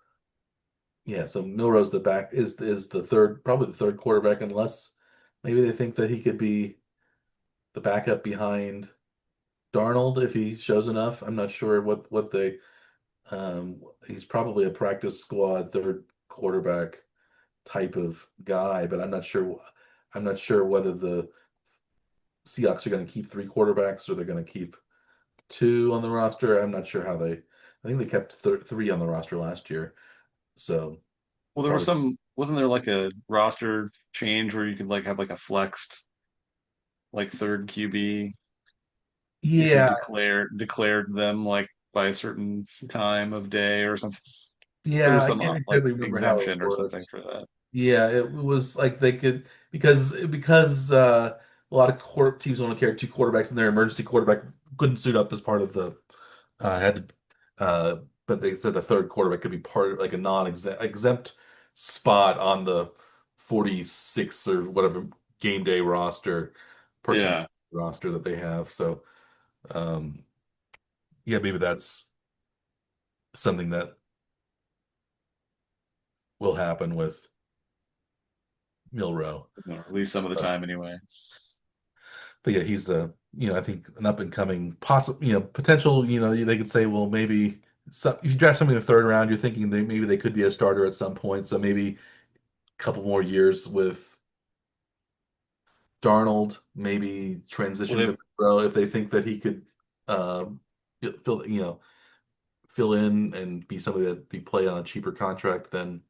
yeah, so Milrow's the back is the third, probably the third quarterback, unless maybe they think that he could be the backup behind Darnold if he shows enough. I'm not sure what they he's probably a practice squad third quarterback type of guy, but I'm not sure whether the Seahawks are going to keep three quarterbacks or they're going to keep two on the roster. I'm not sure how they. I think they kept three on the roster last year, so Well, there was probably. wasn't there like a roster change where you could like have like a flexed like third QB if you Yeah, declared them like by a certain time of day or something. There yeah, was I some can't like exactly remember how it exemption or worked. something for that. Yeah, it was like they could because a lot of teams want to carry two quarterbacks and their emergency quarterback couldn't suit up as part of the had but they said the third quarterback could be part of like a non-exempt spot on the 46 or whatever game day person Yeah. roster that they have. So um yeah, maybe that's something that will happen with Milrow. At least some of the time anyway. But yeah, he's I think an up and coming possible, potential, they could say, well, maybe if you draft somebody in the third round, you're thinking maybe they could be a starter at some point. So maybe a couple more years with Darnold, maybe Well, transition they to Burrow if they think that he could um, fill, fill in and be somebody that be play on a cheaper contract than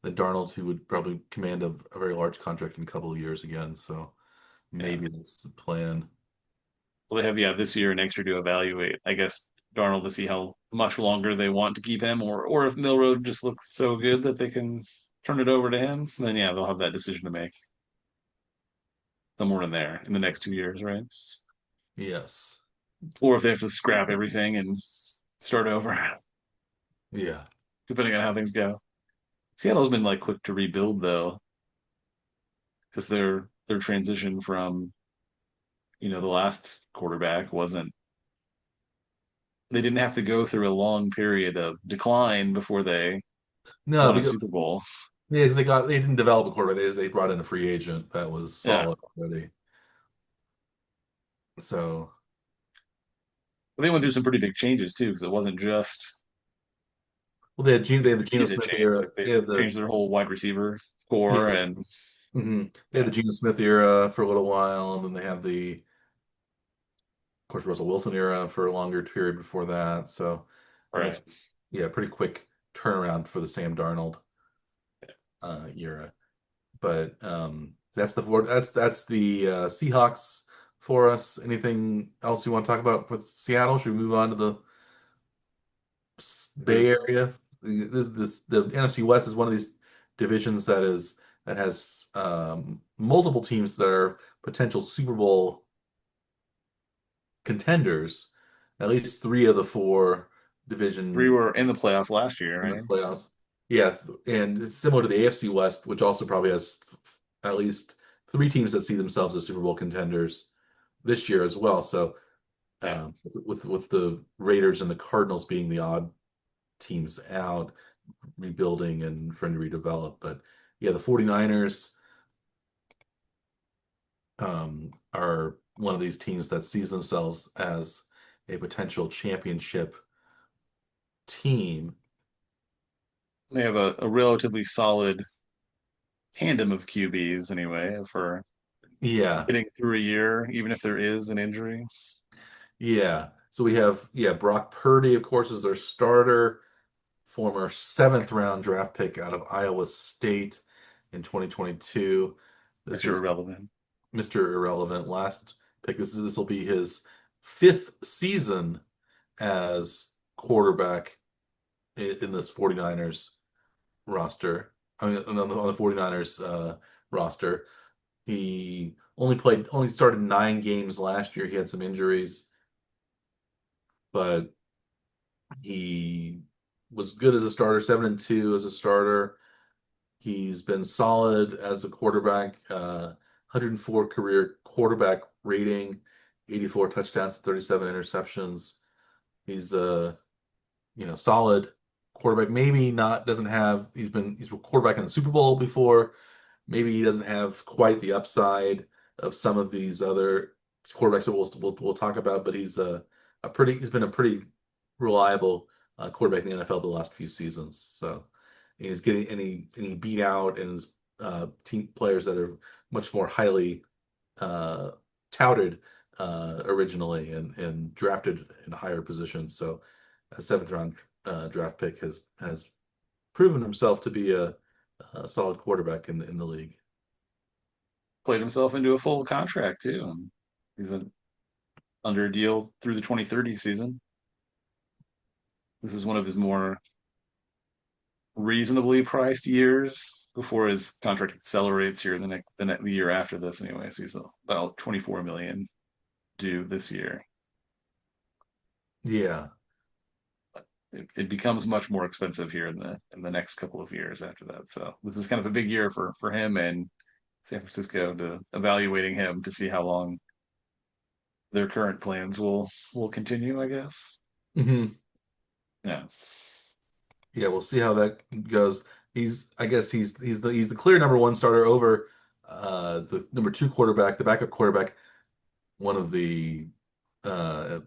Darnold, who would probably command a very large contract in a couple of years again. So yeah. maybe that's the plan. Well, they have this year and next year to evaluate. I guess Darnold to see how much longer they want to keep him, or if Milroad just looks so good that they can turn it over to him. Then yeah, they'll have that decision to make somewhere in there in the next 2 years, right? Yes. Or if they have to scrap everything and start over, Yeah. depending on how things go. Seattle's been like quick to rebuild though, because their transition from the last quarterback wasn't. They didn't have to go through a long period of decline before they No, won a because Super Bowl. yeah, 'cause they didn't develop a quarterback. They brought in a free agent that was Yeah, solid already. So but they went through some pretty big changes too, because it wasn't just well, they had the they Geno needed to Smith change. era. Like they changed their whole wide receiver Yeah, core, and they had yeah, the Geno Smith era for a little while, and then they had of course, Russell Wilson era for a longer period before that. So, and right. this, yeah, pretty quick turnaround for the Sam Darnold era. But that's the Seahawks for us. Anything else you want to talk about with Seattle? Should we move on to the Bay Area? The NFC West is one of these divisions that has multiple teams that are potential Super Bowl contenders. At least three of the four Three division were in the playoffs last year, in the right? playoffs. Yeah, and it's similar to the AFC West, which also probably has at least three teams that see themselves as Super Bowl contenders this year as well. So Yeah, with the Raiders and the Cardinals being the odd teams out, rebuilding and trying to redevelop. But yeah, the 49ers are one of these teams that sees themselves as a potential championship team. they have a relatively solid tandem of QBs anyway. For Yeah, getting through a year, even if there is an injury. yeah. So we have, yeah, Brock Purdy, of course, is their starter, former seventh round draft pick out of Iowa State in 2022. This Mr. is Irrelevant. Mr. Irrelevant last pick. This will be his fifth season as quarterback in this 49ers roster. I mean, on the 49ers roster. Only started 9 games last year. He had some injuries, but he was good as a starter, 7-2 as a starter. He's been solid as a quarterback, 104 career quarterback rating, 84 touchdowns, 37 interceptions. He's solid quarterback. Maybe not doesn't have he's a quarterback in the Super Bowl before. Maybe he doesn't have quite the upside of some of these other quarterbacks that we'll talk about, but he's been a pretty reliable quarterback in the NFL the last few seasons. So he's getting any beat out and his team players that are much more highly uh, touted originally and drafted in higher positions. So a seventh round draft pick has proven himself to be a solid quarterback in the league. Played himself into a full contract too. He's under a deal through the 2030 season. This is one of his more reasonably priced years before his contract accelerates here the year after this anyway. So he's about 24 million due this year. Yeah, It becomes much more expensive here in the next couple of years after that. So this is kind of a big year for him and San Francisco to evaluating him to see how long their current plans will continue, I guess. hmm Yeah. yeah. We'll see how that goes. I guess he's the clear number one starter over the number two quarterback, the backup quarterback, one of the uh,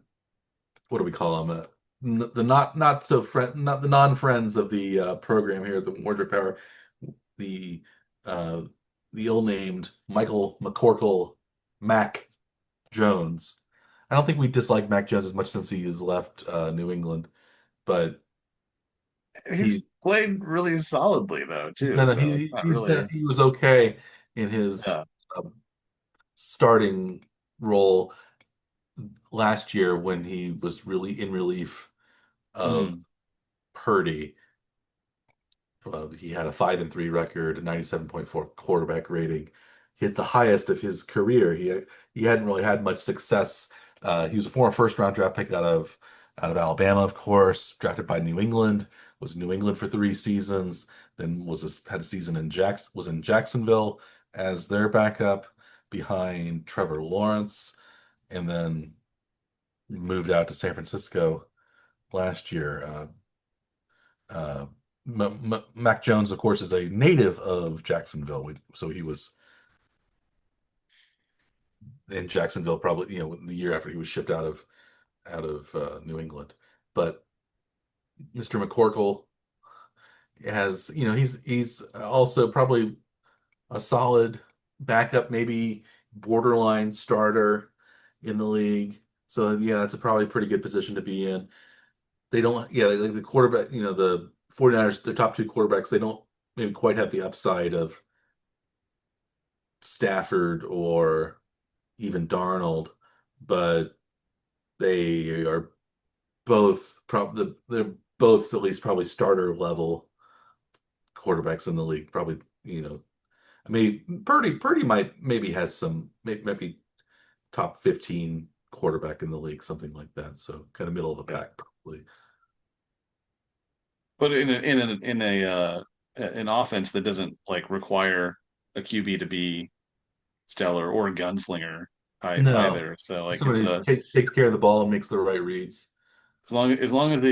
what do we call them? The not so friend, not the non-friends of the program here, the Wardrobe Power, the uh, the ill-named Michael McCorkle Mac Jones. I don't think we dislike Mac Jones as much since he has left New England, but He's he played really solidly though, he's too. been So it's not really he was okay in his uh, uh, starting role last year when he was really in relief of mhm. Purdy. He had a 5-3 record, a 97.4 quarterback rating. Hit the highest of his career. He hadn't really had much success. He was a former first round draft pick out of Alabama, of course, drafted by New England. Was in New England for 3 seasons. Then had a season was in Jacksonville as their backup behind Trevor Lawrence, and then moved out to San Francisco last year. Mac Jones, of course, is a native of Jacksonville, so he was in Jacksonville probably, the year after he was shipped out of New England. But Mr. McCorkle has, he's also probably a solid backup, maybe borderline starter in the league. So yeah, that's probably a pretty good position to be in. They don't, yeah, like the quarterback, the 49ers, their top two quarterbacks, they don't maybe quite have the upside of Stafford or even Darnold, but they are both probably they're both at least probably starter level quarterbacks in the league. Probably, I mean, Purdy might maybe has some maybe top 15 quarterback in the league, something like that. So kind of middle of the Yeah. pack, probably. But in an offense that doesn't like require a QB to be stellar or a gunslinger type No, either. So like it's somebody who a takes care of the ball and makes the right reads. as long as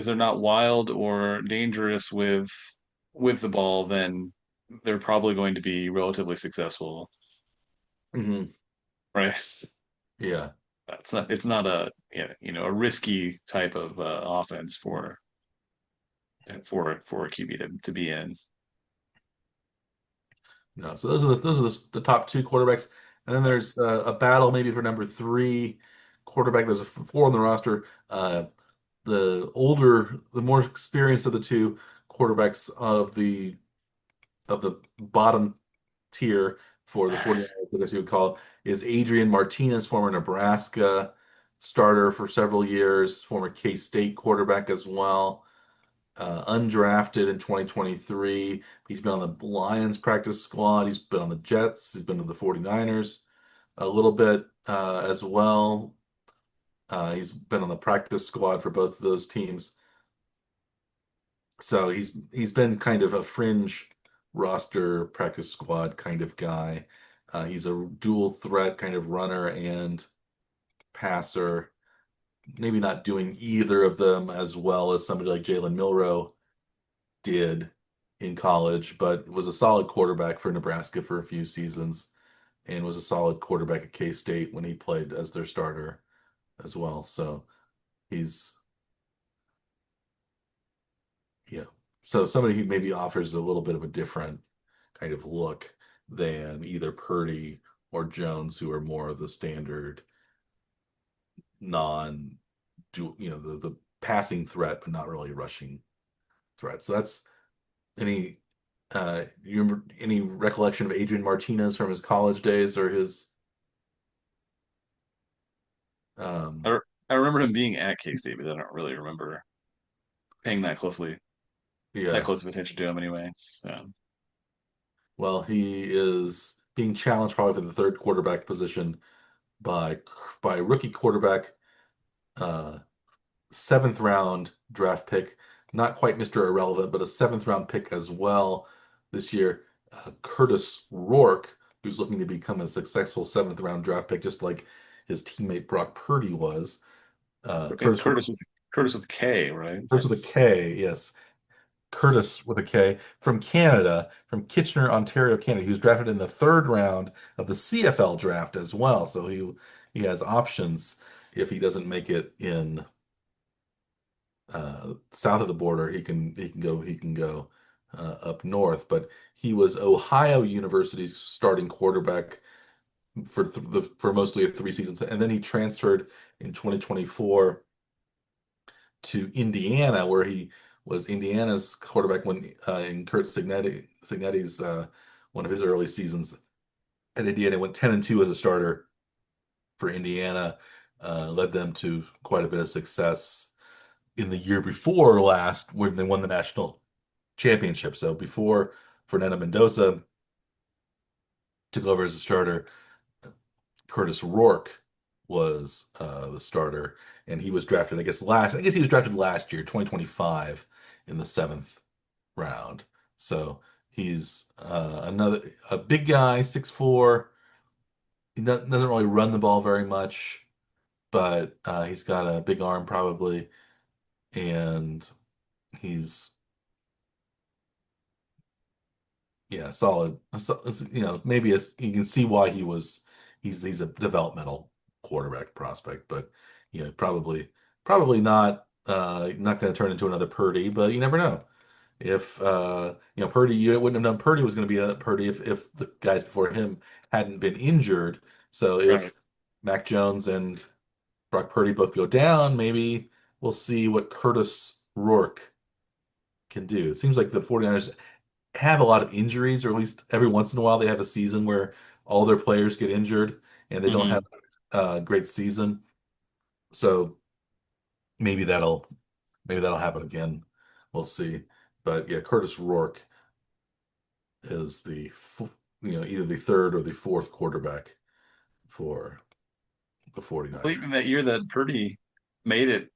they're not wild or dangerous with the ball, then they're probably going to be relatively successful, hmm right? Yeah. It's not a a risky type of offense for a QB to be in. No, so those are the top two quarterbacks. And then there's a battle maybe for number three quarterback. There's four on the roster. The more experienced of the two quarterbacks of the bottom tier for the 49ers, I guess you would call it, is Adrian Martinez, former Nebraska starter for several years, former K-State quarterback as well, undrafted in 2023. He's been on the Lions practice squad. He's been on the Jets. He's been to the 49ers a little bit as well. He's been on the practice squad for both of those teams. So he's been kind of a fringe roster practice squad kind of guy. He's a dual threat kind of runner and passer. Maybe not doing either of them as well as somebody like Jalen Milroe did in college, but was a solid quarterback for Nebraska for a few seasons and was a solid quarterback at K-State when he played as their starter as well. So he's, you know, so somebody who maybe offers a little bit of a different kind of look than either Purdy or Jones, who are more of the standard non, the passing threat, but not really rushing threat. So that's any you remember any recollection of Adrian Martinez from his college days or his um I, I remember him being at K-State, but I don't really remember paying that yeah. close of attention to him anyway. Well, he is being challenged probably for the third quarterback position by rookie quarterback, uh, seventh round draft pick, not quite Mr. Irrelevant, but a seventh round pick as well this year. Curtis Rourke, who's looking to become a successful seventh round draft pick, just like his teammate Brock Purdy was. And Curtis Rourke, Curtis with K, right? Curtis with a K, yes. Curtis with a K from Canada, from Kitchener, Ontario, Canada. He was drafted in the third round of the CFL draft as well. So he has options if he doesn't make it in south of the border. He can go up north. But he was Ohio University's starting quarterback for mostly of three seasons, and then he transferred in 2024 to Indiana, where he was Indiana's quarterback when in Cignetti's one of his early seasons at Indiana. Went 10-2 as a starter for Indiana, led them to quite a bit of success in the year before last when they won the national championship. So before Fernando Mendoza took over as a starter, Curtis Rourke was the starter, and he was drafted, I guess he was drafted last year, 2025, in the seventh round. So he's another a big guy, 6'4". He doesn't really run the ball very much, but he's got a big arm probably, and he's yeah, solid. Maybe you can see why he's a developmental quarterback prospect, but probably not going to turn into another Purdy, but you never know. If Purdy, you wouldn't have known Purdy was going to be a Purdy if the guys before him hadn't been injured. So Right. if Mac Jones and Brock Purdy both go down, maybe we'll see what Curtis Rourke can do. It seems like the 49ers have a lot of injuries, or at least every once in a while they have a season where all their players get injured and they don't Hmm. have a great season. So maybe that'll maybe that'll happen again. We'll see. But yeah, Curtis Rourke is either the third or the fourth quarterback for the I believe 49ers. in that year that Purdy made it,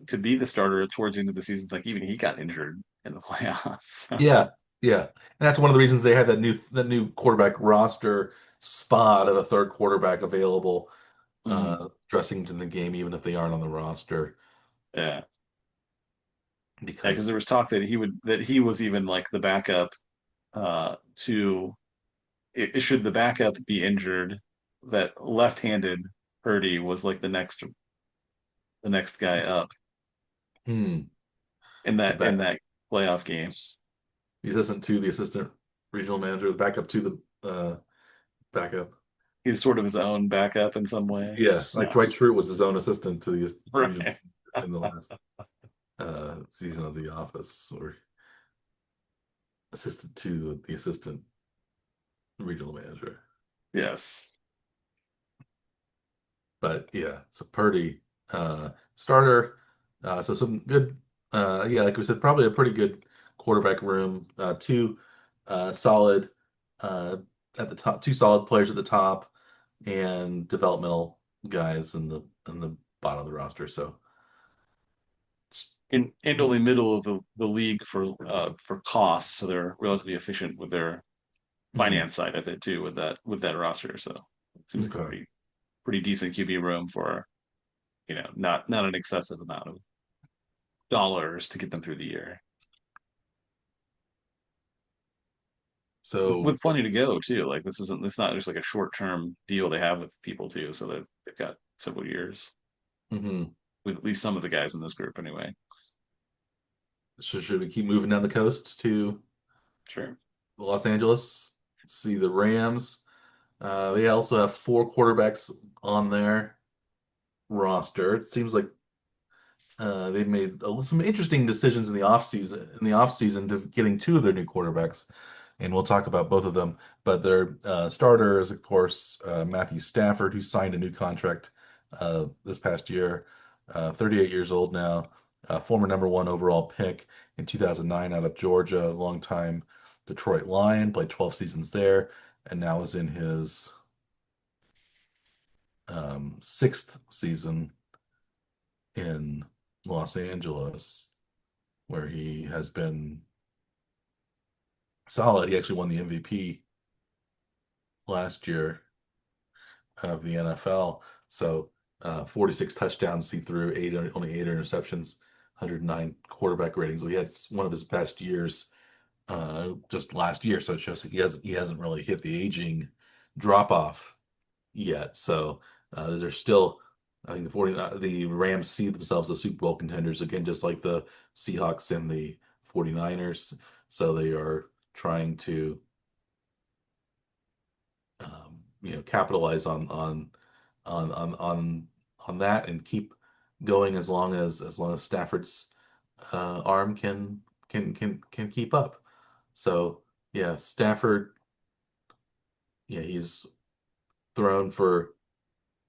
to be the starter towards the end of the season, like even he got injured in the playoffs. Yeah, yeah. And that's one of the reasons they have that new quarterback roster spot of a third quarterback available Mhm. dressing into the game, even if they aren't on the roster, Yeah. Yeah, because there because was talk that he was even like the backup to should the backup be injured, that left-handed Purdy was like the next guy up hmm, in the that in back, that playoff games. the assistant regional manager, the backup to the backup. He's sort of his own backup in some way. Yeah, like Yeah. Dwight Schrute was his own assistant to the regional Right. in the last season of The Office, or assistant to the assistant regional manager. Yes. But yeah, it's a Purdy starter. So some good, yeah, like we said, probably a pretty good quarterback room. Two solid uh, at the top, two solid players at the top, and developmental guys in the bottom of the roster. So it's, And only middle of the league for costs, so they're relatively efficient with their mhm. finance side of it too with that roster. So it seems like a Okay. pretty decent QB room for, not an excessive amount of dollars to get them through the year. So With plenty to go too. Like it's not just like a short term deal they have with people too, so that they've got several years mhm. with at least some of the guys in this group anyway. So should we keep moving down the coast to Sure. Los Angeles? See the Rams. They also have four quarterbacks on their roster. It seems like they've made some interesting decisions in the offseason to getting two of their new quarterbacks, and we'll talk about both of them. But their starter is, of course, Matthew Stafford, who signed a new contract this past year, 38 years old now, former number one overall pick in 2009 out of Georgia, longtime Detroit Lion, played 12 seasons there, and now is in his sixth season in Los Angeles, where he has been solid. He actually won the MVP last year of the NFL. So 46 touchdowns he threw, only eight interceptions, 109 quarterback ratings. So he had one of his best years just last year. So it shows that he hasn't really hit the aging drop off yet. So there's still, I think the Rams see themselves as Super Bowl contenders again, just like the Seahawks and the 49ers. So they are trying to capitalize on that and keep going as long as Stafford's arm can keep up. So yeah, Stafford, yeah, he's thrown for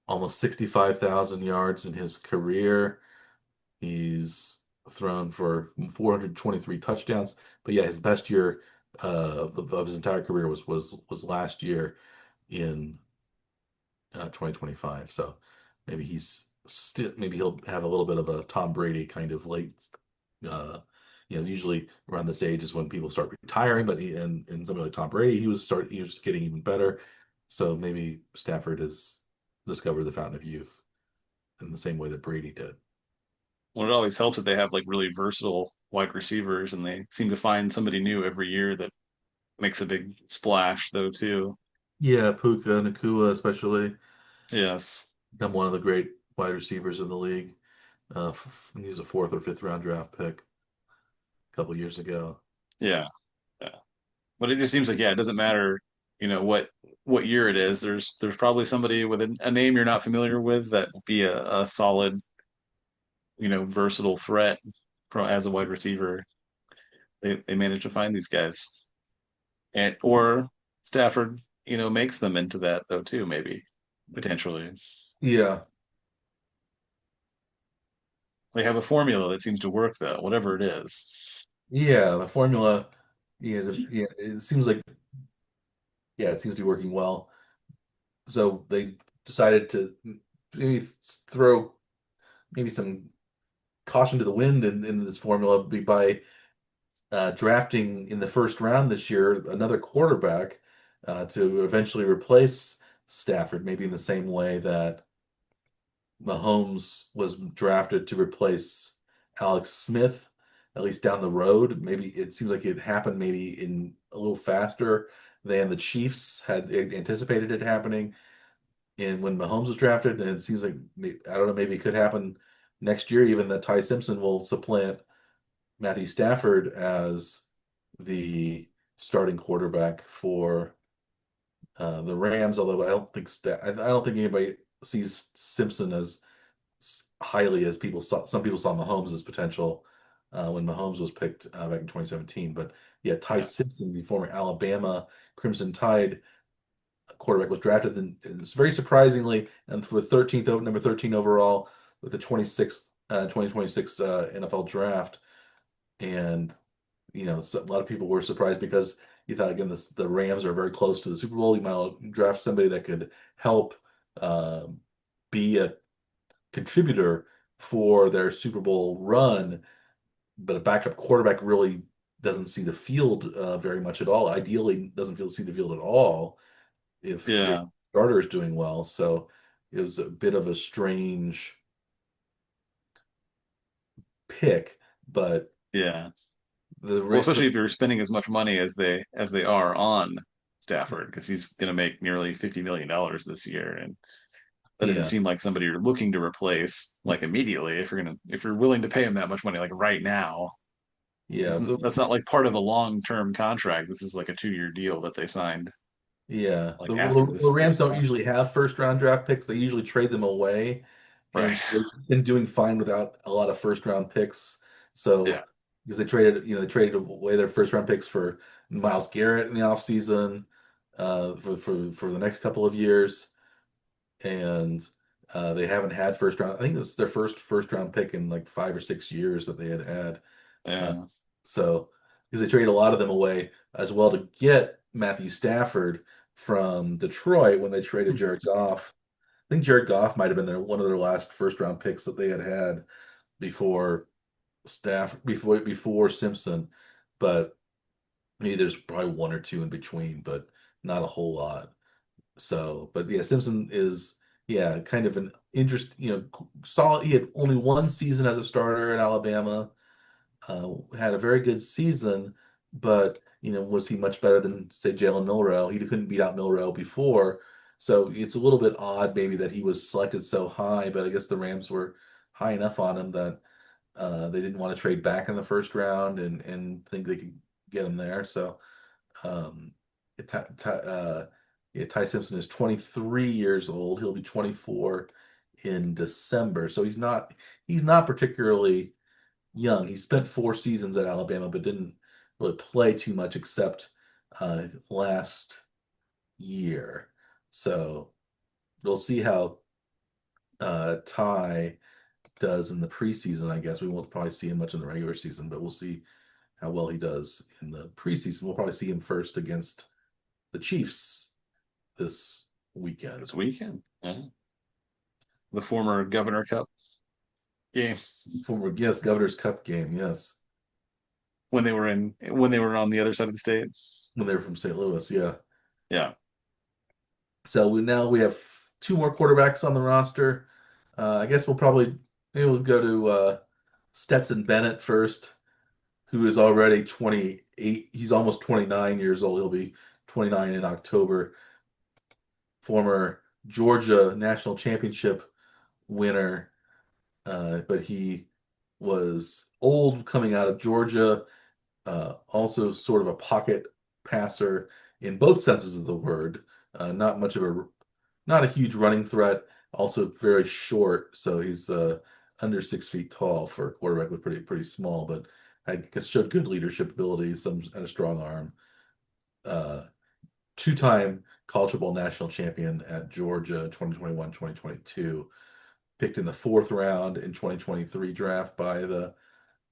almost 65,000 yards in his career. He's thrown for 423 touchdowns. But yeah, his best year of his entire career was last year in 2025. So maybe he'll have a little bit of a Tom Brady kind of late. Uh, usually around this age is when people start retiring. But and somebody like Tom Brady, he was getting even better. So maybe Stafford has discovered the fountain of youth in the same way that Brady did. Well, it always helps that they have like really versatile wide receivers, and they seem to find somebody new every year that makes a big splash, though, too. Yeah, Puka Nakua especially Yes. become one of the great wide receivers in the league. He was a fourth or fifth round draft pick a couple years ago. Yeah. Yeah. But it just seems like, yeah, it doesn't matter, what year it is. There's probably somebody with a name you're not familiar with that will be a solid, versatile threat as a wide receiver. They manage to find these guys, and or Stafford, makes them into that though too, maybe potentially. Yeah, They have a formula that seems to work though, whatever it is. yeah, the formula, yeah, yeah, it seems to be working well. So they decided to maybe throw maybe some caution to the wind in this formula by drafting in the first round this year another quarterback to eventually replace Stafford, maybe in the same way that Mahomes was drafted to replace Alex Smith, at least down the road. Maybe it seems like it happened maybe in a little faster than the Chiefs had anticipated it happening. And when Mahomes was drafted, and it seems like I don't know, maybe it could happen next year, even that Ty Simpson will supplant Matthew Stafford as the starting quarterback for The Rams, although I don't think anybody sees Simpson as highly as people saw. Some people saw Mahomes' as potential when Mahomes was picked back in 2017. But yeah, Ty Yeah, Simpson, the former Alabama Crimson Tide quarterback, was drafted very surprisingly and for 13th, number 13 overall with the 2026 NFL draft. And a lot of people were surprised because you thought again the Rams are very close to the Super Bowl. You might draft somebody that could help uh, be a contributor for their Super Bowl run, but a backup quarterback really doesn't see the field very much at all. Ideally, doesn't see the field at all if your yeah, starter is doing well. So it was a bit of a strange pick, but yeah. Well, the especially if you're spending as much money as they are on Stafford, because he's going to make nearly $50 million this year, and that doesn't yeah seem like somebody you're looking to replace like immediately. If you're willing to pay him that much money like right now, yeah the, that's not like part of a long-term contract. This is like a 2-year deal that they signed Yeah, like the, after the this Rams don't past. usually have first round draft picks. They usually trade them away, and Right. so they've been doing fine without a lot of first round picks. Yeah. So because they traded away their first round picks for Miles Garrett in the offseason for the next couple of years, and they haven't had first round. I think this is their first round pick in like 5 or 6 years that they had. Uh, Yeah. so, because they traded a lot of them away as well to get Matthew Stafford from Detroit when they traded Jared Goff. I think Jared Goff might have been one of their last first round picks that they had before before Simpson, but maybe there's probably one or two in between, but not a whole lot. So, but yeah, Simpson is kind of an interest. Solid. He had only one season as a starter at Alabama, had a very good season, but was he much better than say Jalen Milroe? He couldn't beat out Milroe before, so it's a little bit odd maybe that he was selected so high. But I guess the Rams were high enough on him that they didn't want to trade back in the first round and think they could get him there. So um, Ty, Ty, yeah, Ty Simpson is 23 years old. He'll be 24 in December, so he's not particularly young. He spent 4 seasons at Alabama, but didn't really play too much except last year. So we'll see how Ty does in the preseason. I guess we won't probably see him much in the regular season, but we'll see how well he does in the preseason. We'll probably see him first against the Chiefs this weekend. This weekend. Yeah. The former Governor Cup game Former, yes, Governor's Cup game, yes, when they were on the other side of the state. when they were from St. Louis, yeah. Yeah. So we have two more quarterbacks on the roster. I guess maybe we'll go to Stetson Bennett first, who is already 28. He's almost 29 years old. He'll be 29 in October. Former Georgia national championship winner, but he was old coming out of Georgia. Also, sort of a pocket passer in both senses of the word. Not much of not a huge running threat. Also, very short, so he's under 6 feet tall for a quarterback with pretty small, but I guess showed good leadership ability, and a strong arm. Uh, Two-time college football national champion at Georgia, 2021, 2022. Picked in the fourth round in 2023 draft by the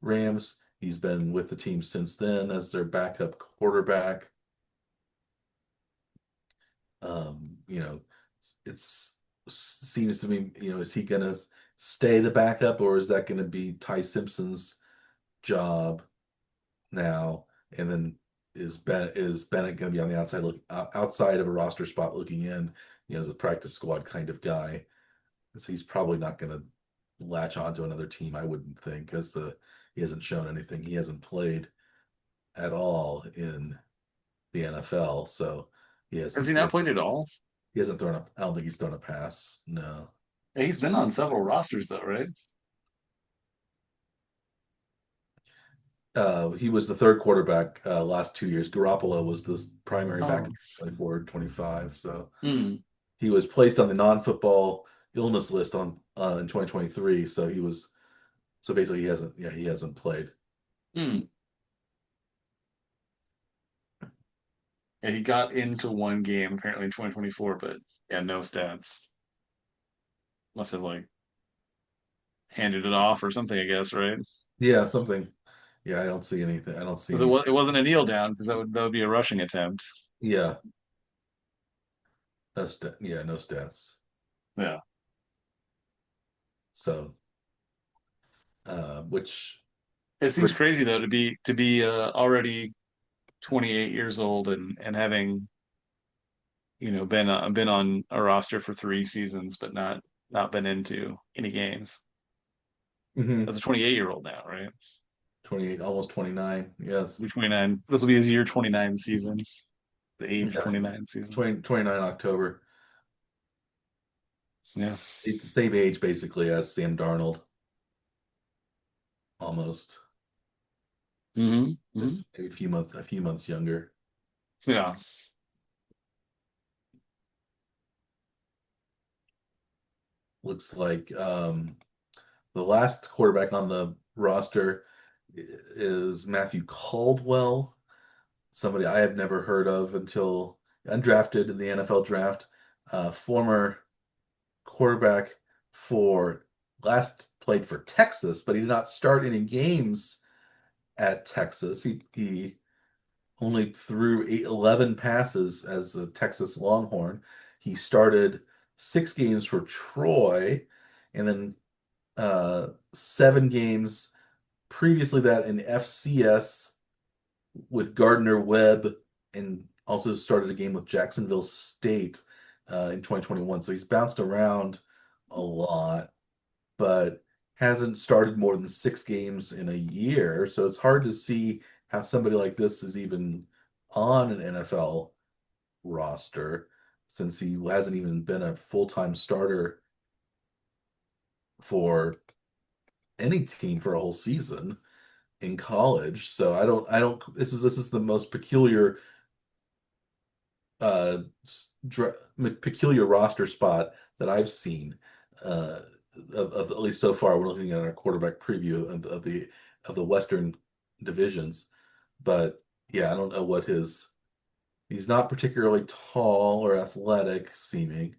Rams. He's been with the team since then as their backup quarterback. You know, it's seems to me, is he gonna stay the backup or is that gonna be Ty Simpson's job now? And then is Bennett gonna be on the outside of a roster spot looking in, as a practice squad kind of guy? So he's probably not gonna latch on to another team, I wouldn't think, because he hasn't shown anything. He hasn't played at all in the NFL, so he Has hasn't he he, not played at all? he hasn't thrown up. I don't think he's thrown a pass. No. Yeah, he's been on several rosters though, right? He was the third quarterback last 2 years. Garoppolo was the primary back in Oh. 24, 25. So Hmm. he was placed on the non-football illness list on in 2023. So basically he hasn't played. Hmm. Yeah, he got into one game apparently in 2024, but yeah, no stats. Must have like handed it off or something, I guess, right? Yeah, something. Yeah, I don't see anything. I don't see Because any. it wasn't a kneel down because that would be a rushing attempt. Yeah, no stats. Yeah. So, which It for seems crazy though to be already 28 years old and having been on a roster for 3 seasons but not been into any games mhm, as a 28-year-old now, right? 28, almost 29. Yes. He'll be 29. This will be his year 29 season, the age Yeah, 29 season. 29 October. Yeah. It's the same age basically as Sam Darnold, almost. Hmm. Hmm. Just maybe a few months younger. Yeah. Looks like the last quarterback on the roster is Matthew Caldwell, somebody I have never heard of until undrafted in the NFL draft. Former quarterback for last played for Texas, but he did not start any games at Texas. He only threw 11 passes as a Texas Longhorn. He started 6 games for Troy, and then 7 games previously that in FCS with Gardner Webb, and also started a game with Jacksonville State in 2021. So he's bounced around a lot, but hasn't started more than 6 games in a year. So it's hard to see how somebody like this is even on an NFL roster since he hasn't even been a full-time starter for any team for a whole season in college. So I don't this is the most uh peculiar roster spot that I've seen uh of at least so far. We're looking at our quarterback preview of the Western divisions. But yeah, I don't know what he's not particularly tall or athletic seeming.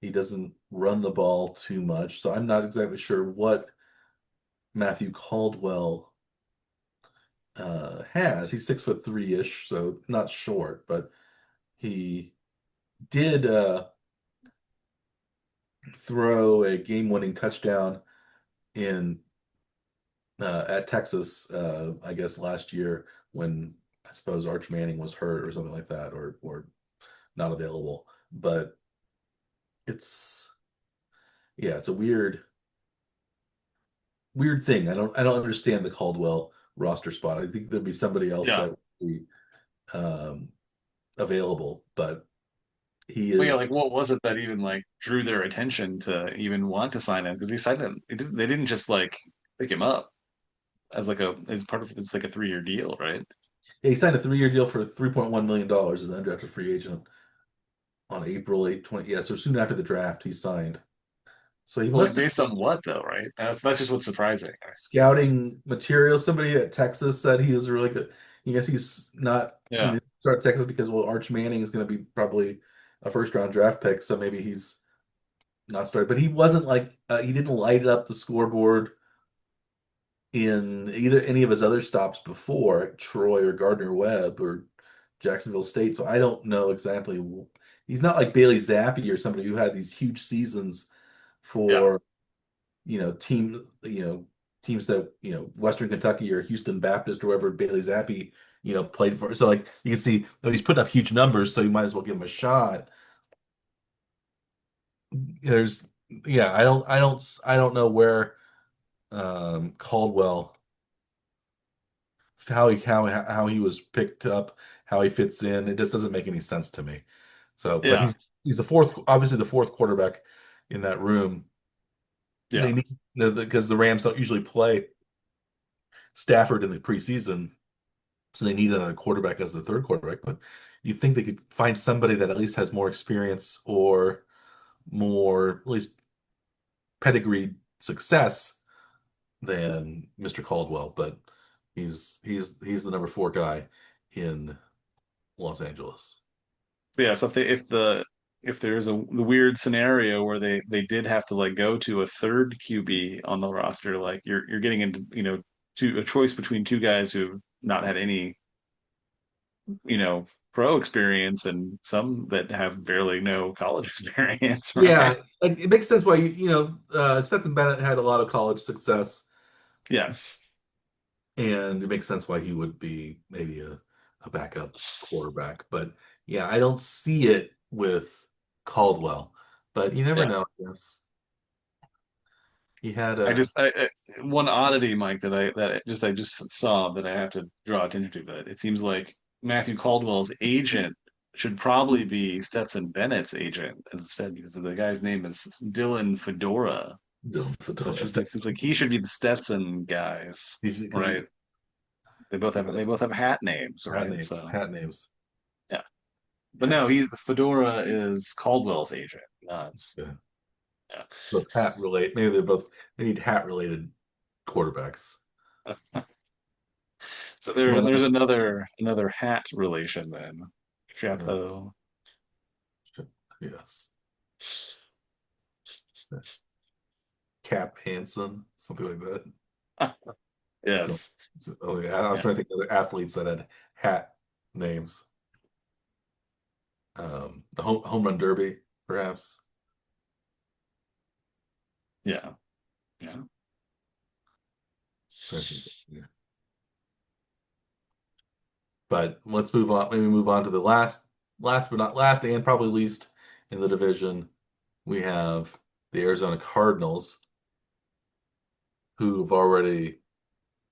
He doesn't run the ball too much, so I'm not exactly sure what Matthew Caldwell has. He's 6'3" ish, so not short, but he did throw a game-winning touchdown in at Texas, I guess last year when I suppose Arch Manning was hurt or something like that, or not available. But it's yeah, it's a weird thing. I don't understand the Caldwell roster spot. I think there'd be somebody else Yeah. that would be um, available, but he Well, yeah, like is. what was it that even like drew their attention to even want to sign him? Because he signed him. They didn't just like pick him up as part of it's like a 3-year deal, right? Yeah, he signed a 3-year deal for $3.1 million as an undrafted free agent on April 8th, 20. Yeah, so soon after the draft, he signed. So he But like must have based on what though, right? That's just what's surprising. scouting material. Somebody at Texas said he was really good. I guess he's not. He Yeah. didn't start Texas because Arch Manning is going to be probably a first round draft pick, so maybe he's not started. But he wasn't like he didn't light up the scoreboard in either any of his other stops before Troy or Gardner Webb or Jacksonville State. So I don't know exactly. He's not like Bailey Zappi or somebody who had these huge seasons Yeah. for teams that Western Kentucky or Houston Baptist or whoever Bailey Zappi played for. So like you can see he's putting up huge numbers, so you might as well give him a shot. There's yeah, I don't know where Caldwell how he was picked up, how he fits in. It just doesn't make any sense to me. So, but Yeah. he's the fourth, obviously the fourth quarterback in that room. They Yeah. need because the Rams don't usually play Stafford in the preseason, so they need another quarterback as the third quarterback. But you think they could find somebody that at least has more experience or more, at least pedigree success than Mr. Caldwell, but he's the number four guy in Los Angeles. Yeah, so if there's the weird scenario where they did have to like go to a third QB on the roster, like you're getting into, a choice between two guys who've not had any, pro experience and some that have barely no college experience, right? Yeah, like it makes sense why Stetson Bennett had a lot of college success, Yes. and it makes sense why he would be maybe a backup quarterback. But yeah, I don't see it with Caldwell. But you never Yeah. know, I guess. He had I a just one oddity, Mike, I just saw that I have to draw attention to, but it seems like Matthew Caldwell's agent should probably be Stetson Bennett's agent instead, because the guy's name is Dylan Fedora. Dylan So Fedora. it seems like he should be the Stetson guys, Because right? They both have hat names, right? So hat names. yeah. But Yeah, no, he Fedora is Caldwell's agent, not yeah. yeah. Both hat relate. Maybe they need hat related quarterbacks. So there's Well, another hat relation then. uh, Chapeau. yes. Cap Hansen, something like that. So, Yes. oh yeah, I was Yeah. trying to think of other athletes that had hat names. The home run derby, perhaps. Yeah. Yeah. Yeah. But let's move on. Maybe move on to the last but not last, and probably least in the division. We have the Arizona Cardinals, who've already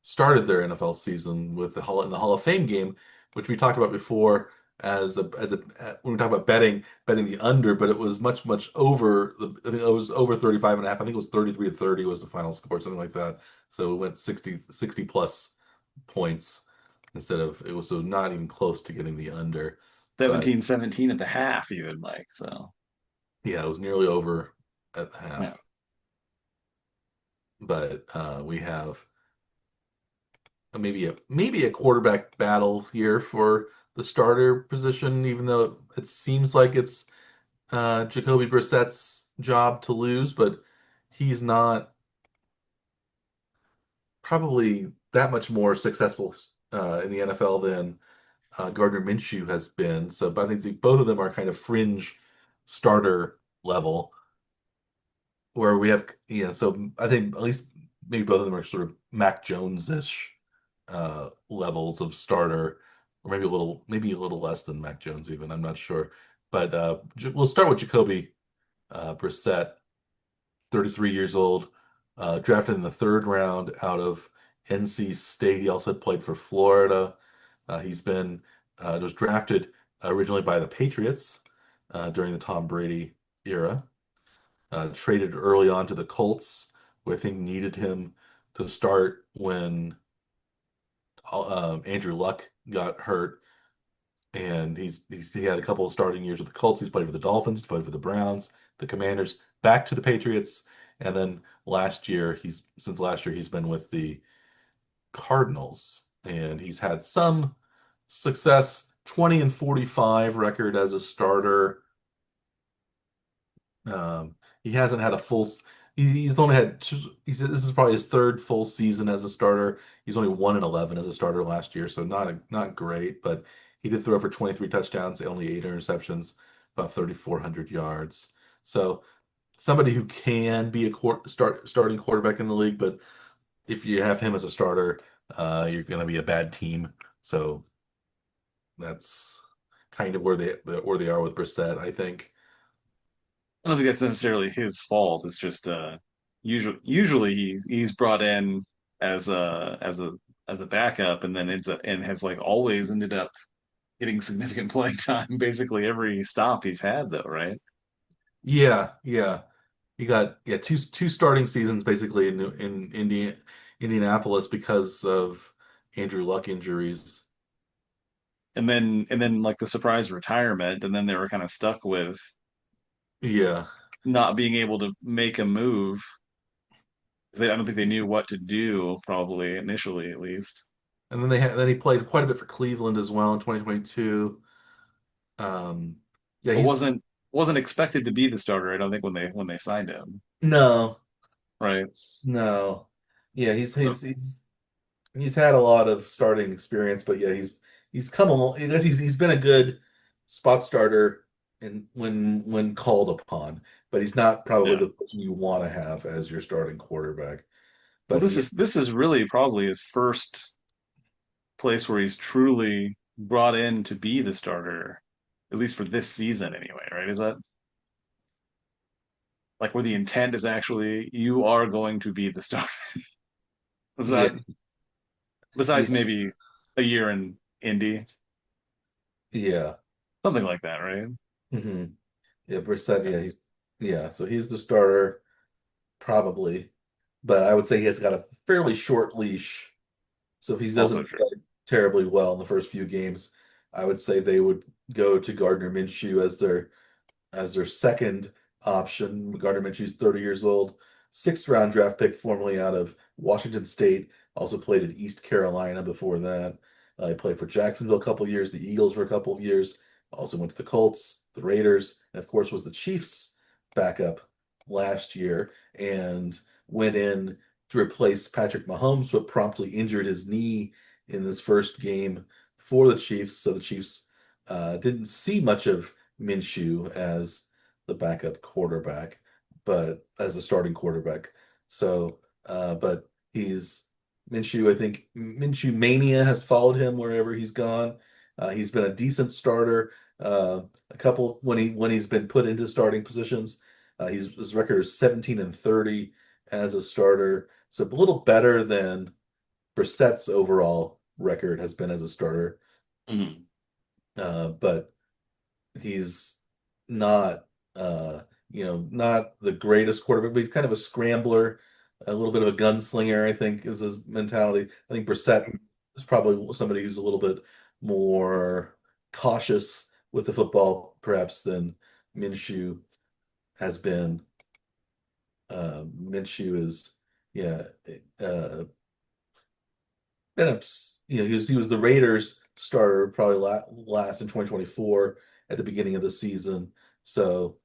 started their NFL season with in the Hall of Fame game, which we talked about before as a when we talk about betting the under, but it was much over I think it was over 35 and a half. I think it was 33 to 30 was the final score, something like that. So it went 60 plus points instead of it was so not even close to getting the under. But 17-17 at the half even, Mike. So yeah, it was nearly over at the yeah. half. But we have maybe a quarterback battle here for the starter position, even though it seems like it's Jacoby Brissett's job to lose, but he's not probably that much more successful in the NFL than Gardner Minshew has been. So, but I think both of them are kind of fringe starter level, where we have, so I think at least maybe both of them are sort of Mac Jones-ish levels of starter, or maybe a little less than Mac Jones even. I'm not sure, but we'll start with Jacoby Brissett, 33 years old, drafted in the third round out of NC State. He also had played for Florida. He's been was drafted originally by the Patriots during the Tom Brady era. Traded early on to the Colts, who I think needed him to start when Andrew Luck got hurt, and he had a couple of starting years with the Colts. He's played for the Dolphins, played for the Browns, the Commanders, back to the Patriots, and then since last year he's been with the Cardinals, and he's had some success. 20 and 45 record as a starter. He hasn't had a full. He's only had two. This is probably his third full season as a starter. He's only 1 and 11 as a starter last year, so not great. But he did throw for 23 touchdowns, only 8 interceptions, about 3,400 yards. So somebody who can be a starting quarterback in the league, but if you have him as a starter, you're going to be a bad team. So that's kind of where they are with Brissett, I think. I don't think that's necessarily his fault. It's just usually he's brought in as a backup and then and has like always ended up getting significant playing time basically every stop he's had though, right? Yeah, yeah. He got two starting seasons basically in Indiana. Indianapolis because of Andrew Luck injuries. And then like the surprise retirement, and then they were kind of stuck with Yeah. not being able to make a move. 'Cause I don't think they knew what to do, probably initially at least. And then he played quite a bit for Cleveland as well in 2022. Um, yeah, But he's wasn't expected to be the starter, I don't think, when they signed him, no, right? no. Yeah, So he's had a lot of starting experience, but yeah, he's come along. He's been a good spot starter and when called upon, but he's not probably yeah. the person you want to have as your starting quarterback. Well, But he this is really probably his first place where he's truly brought in to be the starter, at least for this season anyway, right? Is that like where the intent is actually you are going to be the starter? Is yeah, that besides yeah, maybe a year in Indy, yeah. something like that, right? hmm Yeah, Brissett, Yeah. so he's the starter probably, but I would say he has got a fairly short leash. So if he Also doesn't true. play terribly well in the first few games, I would say they would go to Gardner Minshew as their second option. Gardner Minshew's 30 years old, sixth round draft pick, formerly out of Washington State. Also played at East Carolina before that. He played for Jacksonville a couple of years, the Eagles for a couple of years. Also went to the Colts, the Raiders, and of course was the Chiefs backup last year and went in to replace Patrick Mahomes, but promptly injured his knee in this first game for the Chiefs. So the Chiefs didn't see much of Minshew as the backup quarterback, but as the starting quarterback. So, but he's Minshew. I think Minshew mania has followed him wherever he's gone. He's been a decent starter. A couple when he's been put into starting positions. His record is 17-30 as a starter, so a little better than Brissett's overall record has been as a starter. Mhm. But he's not not the greatest quarterback, but he's kind of a scrambler, a little bit of a gunslinger, I think, is his mentality. I think Brissett is probably somebody who's a little bit more cautious with the football, perhaps, than Minshew has been. Minshew is, yeah, uh, been a, he was the Raiders starter probably last in 2024 at the beginning of the season. So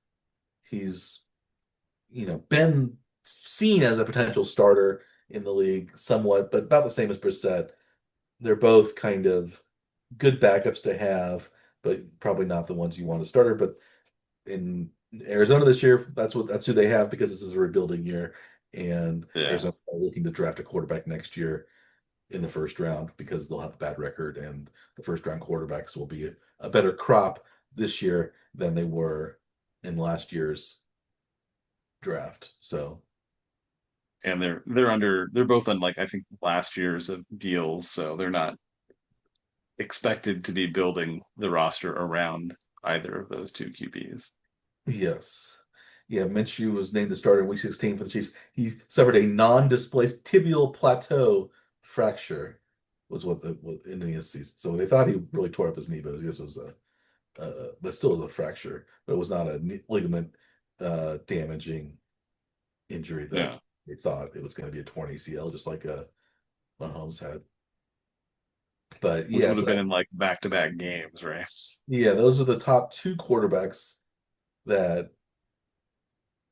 he's been seen as a potential starter in the league somewhat, but about the same as Brissett. They're both kind of good backups to have, but probably not the ones you want to starter. But in Arizona this year, that's who they have because this is a rebuilding year, and Yeah. Arizona looking to draft a quarterback next year in the first round because they'll have a bad record, and the first round quarterbacks will be a better crop this year than they were in last year's draft. So And they're both on like I think last year's of deals, so they're not expected to be building the roster around either of those two QBs. yes. Yeah, Minshew was named the starter in Week 16 for the Chiefs. He suffered a non-displaced tibial plateau fracture, was what ending his season. So they thought he really tore up his knee, but I guess it was but still was a fracture. But it was not a ligament damaging injury that Yeah. they thought it was going to be a torn ACL, just like Mahomes had. But Which yeah, would have so been in that's like back-to-back games, right? yeah, those are the top two quarterbacks that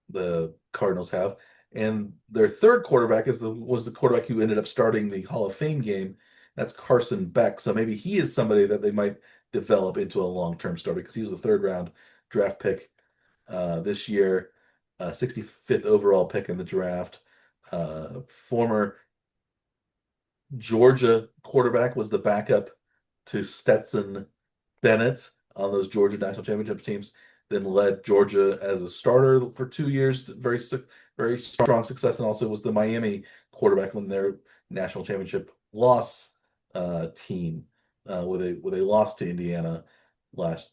the Cardinals have. And their third quarterback was the quarterback who ended up starting the Hall of Fame game. That's Carson Beck. So maybe he is somebody that they might develop into a long-term starter because he was the third round draft pick this year, 65th overall pick in the draft. Former Georgia quarterback was the backup to Stetson Bennett on those Georgia national championship teams. Then led Georgia as a starter for 2 years, very strong success, and also was the Miami quarterback when their national championship loss team, where they lost to Indiana last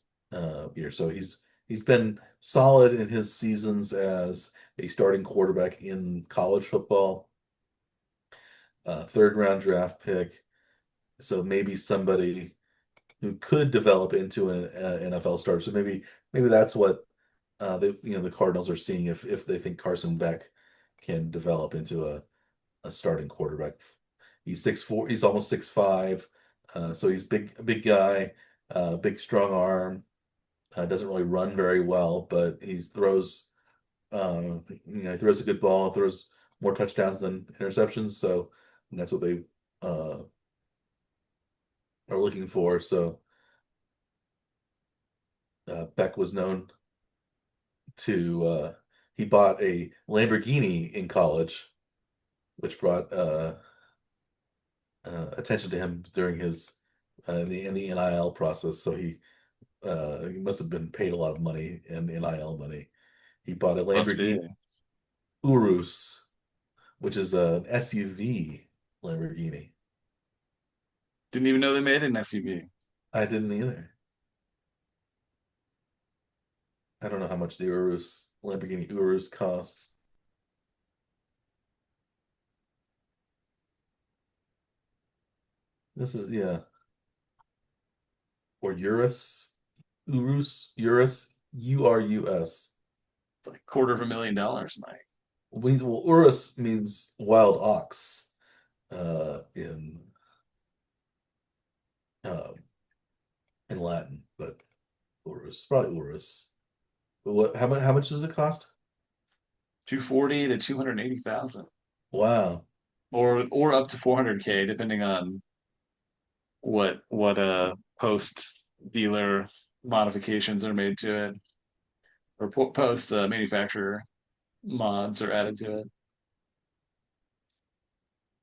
year. So he's been solid in his seasons as a starting quarterback in college football. third round draft pick. So maybe somebody who could develop into an NFL starter. So maybe that's what the Cardinals are seeing if they think Carson Beck can develop into a starting quarterback. He's 6'4", he's almost 6'5", so he's a big guy, big strong arm. Doesn't really run very well, but he throws he throws a good ball, throws more touchdowns than interceptions, so that's what they uh, are looking for. So Beck was known to he bought a Lamborghini in college, which brought attention to him during his in the NIL process. So he must have been paid a lot of money in NIL money. He bought a Must be. Lamborghini Urus, which is an SUV Lamborghini. Didn't even know they made an SUV. I didn't either. I don't know how much the Urus Lamborghini Urus costs. This is or Urus, Urus. It's like $250,000, Mike. Well, Urus means wild ox in uh, in Latin, but Urus, probably Urus. But how much does it cost? 240 to 280,000, Wow. or up to 400K, depending on what post dealer modifications are made to it, or post manufacturer mods are added to it.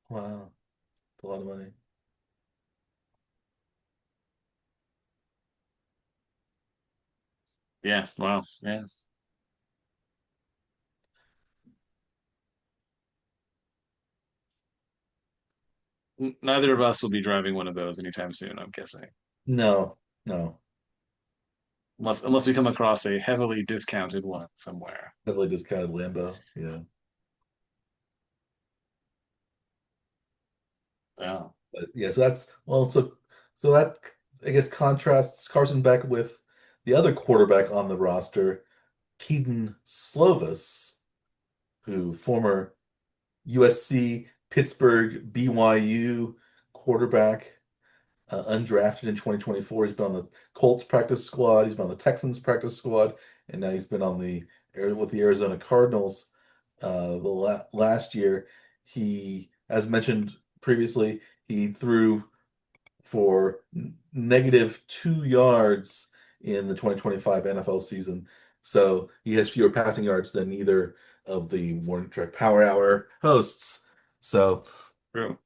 Wow. That's a lot of money. Yeah, wow, yeah. Neither of us will be driving one of those anytime soon, I'm guessing. No, no. Unless we come across a heavily discounted one somewhere. Heavily discounted Lambo. Yeah. Yeah. But yeah, so that's well, so that I guess contrasts Carson Beck with the other quarterback on the roster, Keaton Slovis, who former USC, Pittsburgh, BYU quarterback, undrafted in 2024. He's been on the Colts practice squad, he's been on the Texans practice squad, and now he's been on with the Arizona Cardinals. Last year, as mentioned previously, he threw for -2 yards in the 2025 NFL season. So he has fewer passing yards than either of the Morning Trek Power Hour hosts. So True.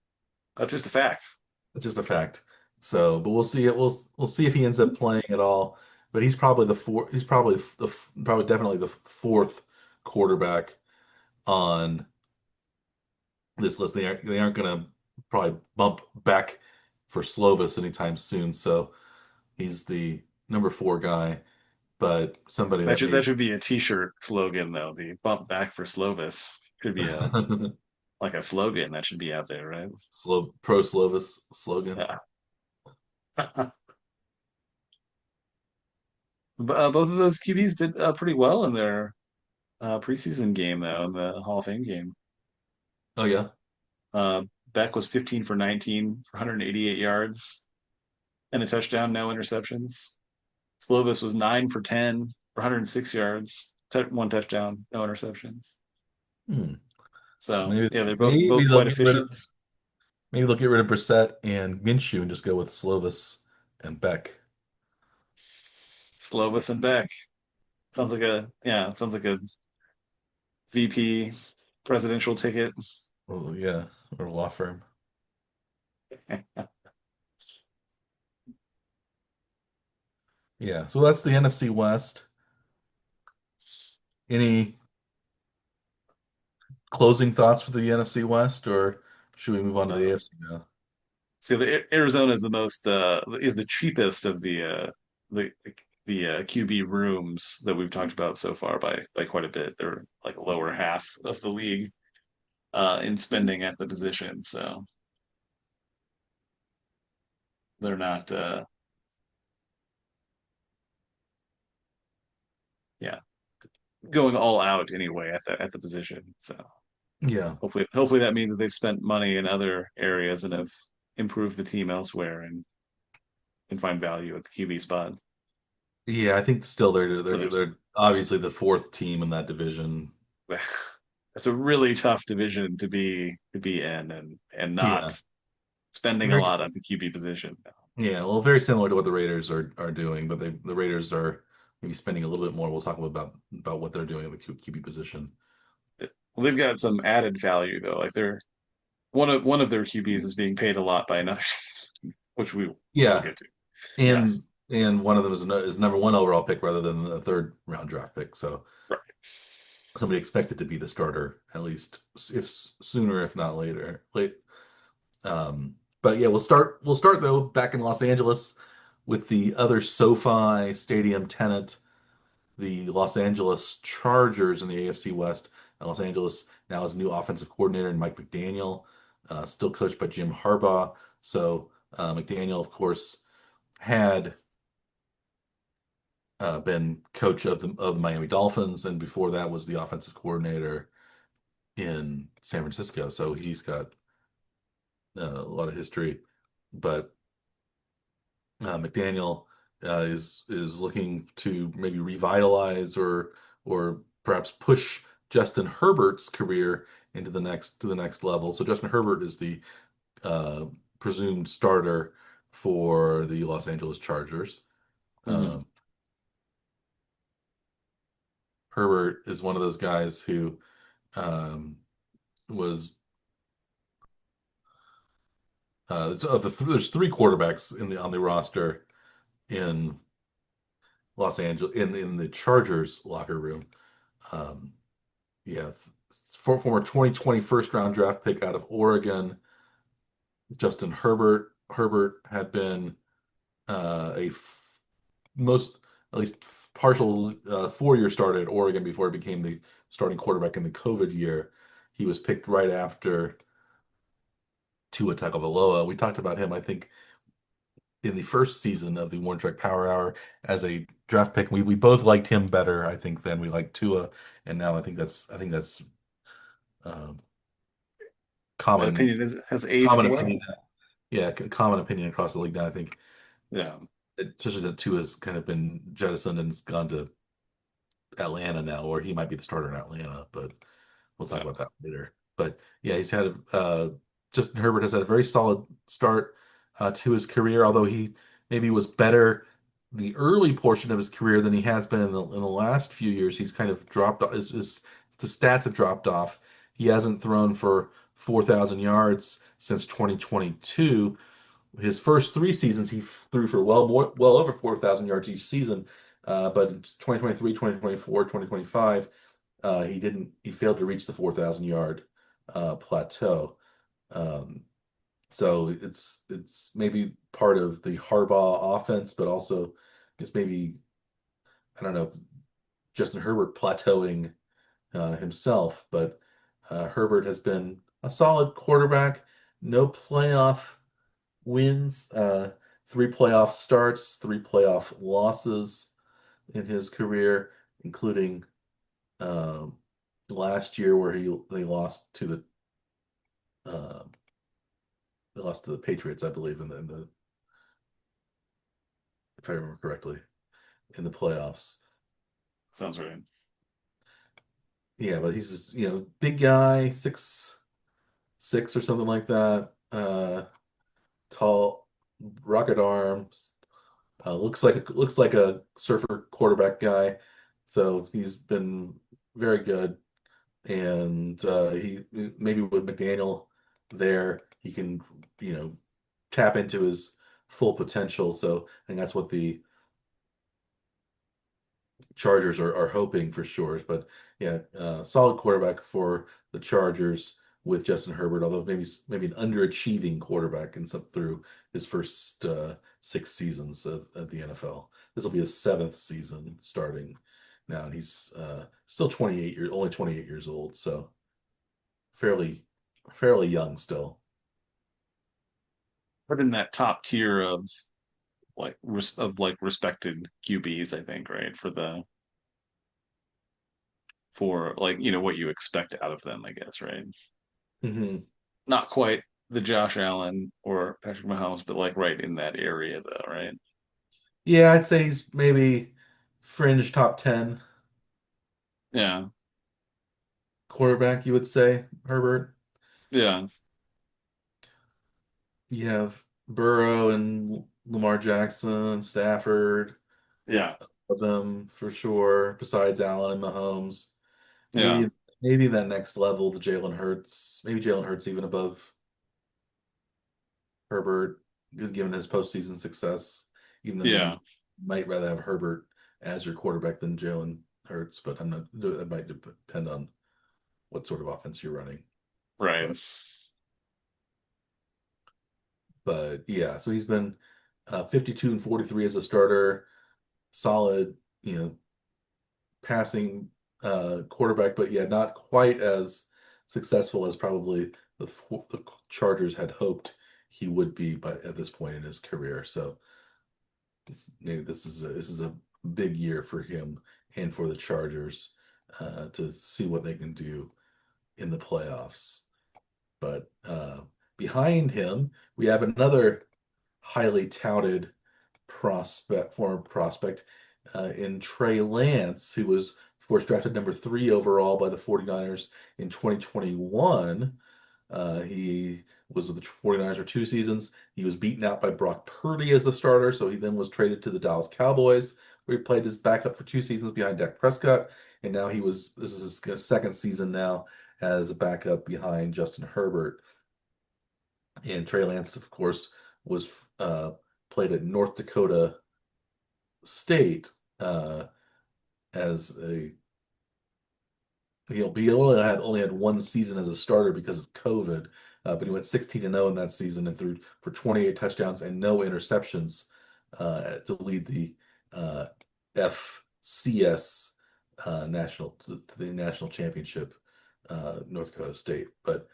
That's just a fact. it's just a fact. So, but we'll see it. We'll see if he ends up playing at all. But he's probably the four. He's probably probably definitely the fourth quarterback on this list. They aren't going to probably bump back for Slovis anytime soon. So he's the number four guy, but somebody That that should maybe that should be a t-shirt slogan though. The bump back for Slovis could be a like a slogan that should be out there, right? Pro Slovis slogan. Yeah. Both of those QBs did pretty well in their preseason game though, in the Hall of Fame game. Oh yeah. Uh, Beck was 15 for 19 for 188 yards and a touchdown, no interceptions. Slovis was 9 for 10 for 106 yards, one touchdown, no interceptions. Hmm. So Maybe yeah, they're both maybe both they'll quite get rid of efficient. maybe they'll get rid of Brissett and Minshew and just go with Slovis and Beck. Slovis and Beck. It sounds like a VP presidential ticket. Oh yeah, or law firm. Yeah. So that's the NFC West. Any closing thoughts for the NFC West, or should we move on to the Uh, AFC now? so the Arizona is the cheapest of the QB rooms that we've talked about so far by quite a bit. They're like lower half of the league. in spending at the position. So they're not, yeah, going all out anyway at the position. So Yeah. hopefully that means that they've spent money in other areas and have improved the team elsewhere and can find value at the QB spot Yeah, I think still for they're obviously the fourth team in that division. It's a really tough division to be in and Yeah. not spending a Very, lot on the QB position. yeah, well, very similar to what the Raiders are doing, but the Raiders are maybe spending a little bit more. We'll talk about what they're doing at the QB position. Well, they've got some added value though. Like they're one of their QBs is being paid a lot by another, which we will Yeah, get to. Yeah, and one of them is number one overall pick rather than a third round draft pick. So right. somebody expected to be the starter at least, if sooner, if not later. But yeah, we'll start though back in Los Angeles with the other SoFi Stadium tenant, the Los Angeles Chargers in the AFC West. Los Angeles now has a new offensive coordinator in Mike McDaniel, still coached by Jim Harbaugh. So McDaniel, of course, had been coach of the Miami Dolphins, and before that was the offensive coordinator in San Francisco. So he's got a lot of history. But McDaniel is looking to maybe revitalize or perhaps push Justin Herbert's career into the next level. So Justin Herbert is the uh, presumed starter for the Los Angeles Chargers. Hmm. Um, Herbert is one of those guys who um, was there's three quarterbacks on the roster in Los Angeles in the Chargers locker room. Um, yeah, former 2020 first round draft pick out of Oregon, Justin Herbert. Herbert had been a most at least partial 4-year starter at Oregon before he became the starting quarterback in the COVID year. He was picked right after Tua Tagovailoa. We talked about him, I think, in the first season of the One Track Power Hour as a draft pick. We both liked him better, I think, than we liked Tua, and now I think that's um, That common opinion has aged common opinion. well. Yeah, common opinion across the league now. I think, Yeah, especially that Tua has kind of been jettisoned and has gone to Atlanta now, or he might be the starter in Atlanta, but we'll talk yeah. about that later. But yeah, Justin Herbert has had a very solid start to his career, although he maybe was better the early portion of his career than he has been in the last few years. He's kind of dropped off. The stats have dropped off. He hasn't thrown for 4,000 yards since 2022. His first three seasons, he threw for well over 4,000 yards each season. But in 2023, 2024, 2025, he failed to reach the 4,000 yard plateau. Um, so it's maybe part of the Harbaugh offense, but also it's maybe, I don't know, Justin Herbert plateauing himself. But Herbert has been a solid quarterback, no playoff wins, three playoff starts, three playoff losses in his career, including um, last year where he uh, they lost to the Patriots, I believe, in the if I remember correctly, in the playoffs. Sounds right. Yeah, but he's just, big guy, 6'6" or something like that. Tall, rocket arms. Looks like a surfer quarterback guy. So he's been very good. And he maybe with McDaniel there, he can, you know, tap into his full potential. So I think that's what the Chargers are hoping for sure. But yeah, solid quarterback for the Chargers with Justin Herbert, although maybe an underachieving quarterback through his first 6 seasons at the NFL. This will be his seventh season starting now, and he's still only 28 years old, so fairly fairly young still. But in that top tier of respected QBs, I think, right? For like, what you expect out of them, I guess, right? Hmm. Not quite the Josh Allen or Patrick Mahomes, but like right in that area though, right? Yeah, I'd say he's maybe fringe top 10 Yeah. quarterback, you would say, Herbert. Yeah. You have Burrow and Lamar Jackson, Stafford, Yeah. of them for sure, besides Allen and Mahomes. Yeah. Maybe that next level, the Jalen Hurts, maybe Jalen Hurts even above Herbert, given his postseason success, even though maybe Yeah. you might rather have Herbert as your quarterback than Jalen Hurts, but I'm not, that might depend on what sort of offense you're running. Right. But but yeah, so he's been 52 and 43 as a starter, solid, passing quarterback, but yeah, not quite as successful as probably the Chargers had hoped he would be by at this point in his career. So maybe this is a big year for him and for the Chargers to see what they can do in the playoffs. But behind him, we have another highly touted former prospect in Trey Lance, who was, of course, drafted number 3 overall by the 49ers in 2021. He was with the 49ers for 2 seasons. He was beaten out by Brock Purdy as the starter, so he then was traded to the Dallas Cowboys, where he played as backup for 2 seasons behind Dak Prescott. And now this is his second season now as a backup behind Justin Herbert. And Trey Lance, of course, was played at North Dakota State as a he only had 1 season as a starter because of COVID, but he went 16-0 in that season and threw for 28 touchdowns and no interceptions to lead the uh, FCS to the national championship, North Dakota State. But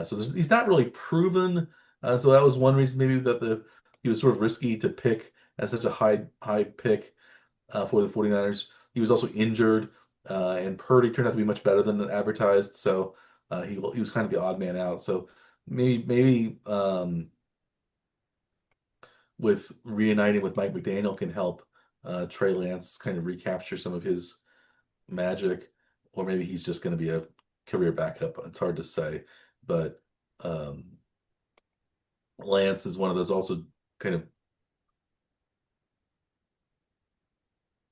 so he's not really proven. So that was one reason maybe that the he was sort of risky to pick as such a high pick for the 49ers. He was also injured, and Purdy turned out to be much better than advertised. So he was kind of the odd man out. So maybe with reuniting with Mike McDaniel can help Trey Lance kind of recapture some of his magic, or maybe he's just going to be a career backup. It's hard to say, but um, Lance is one of those also kind of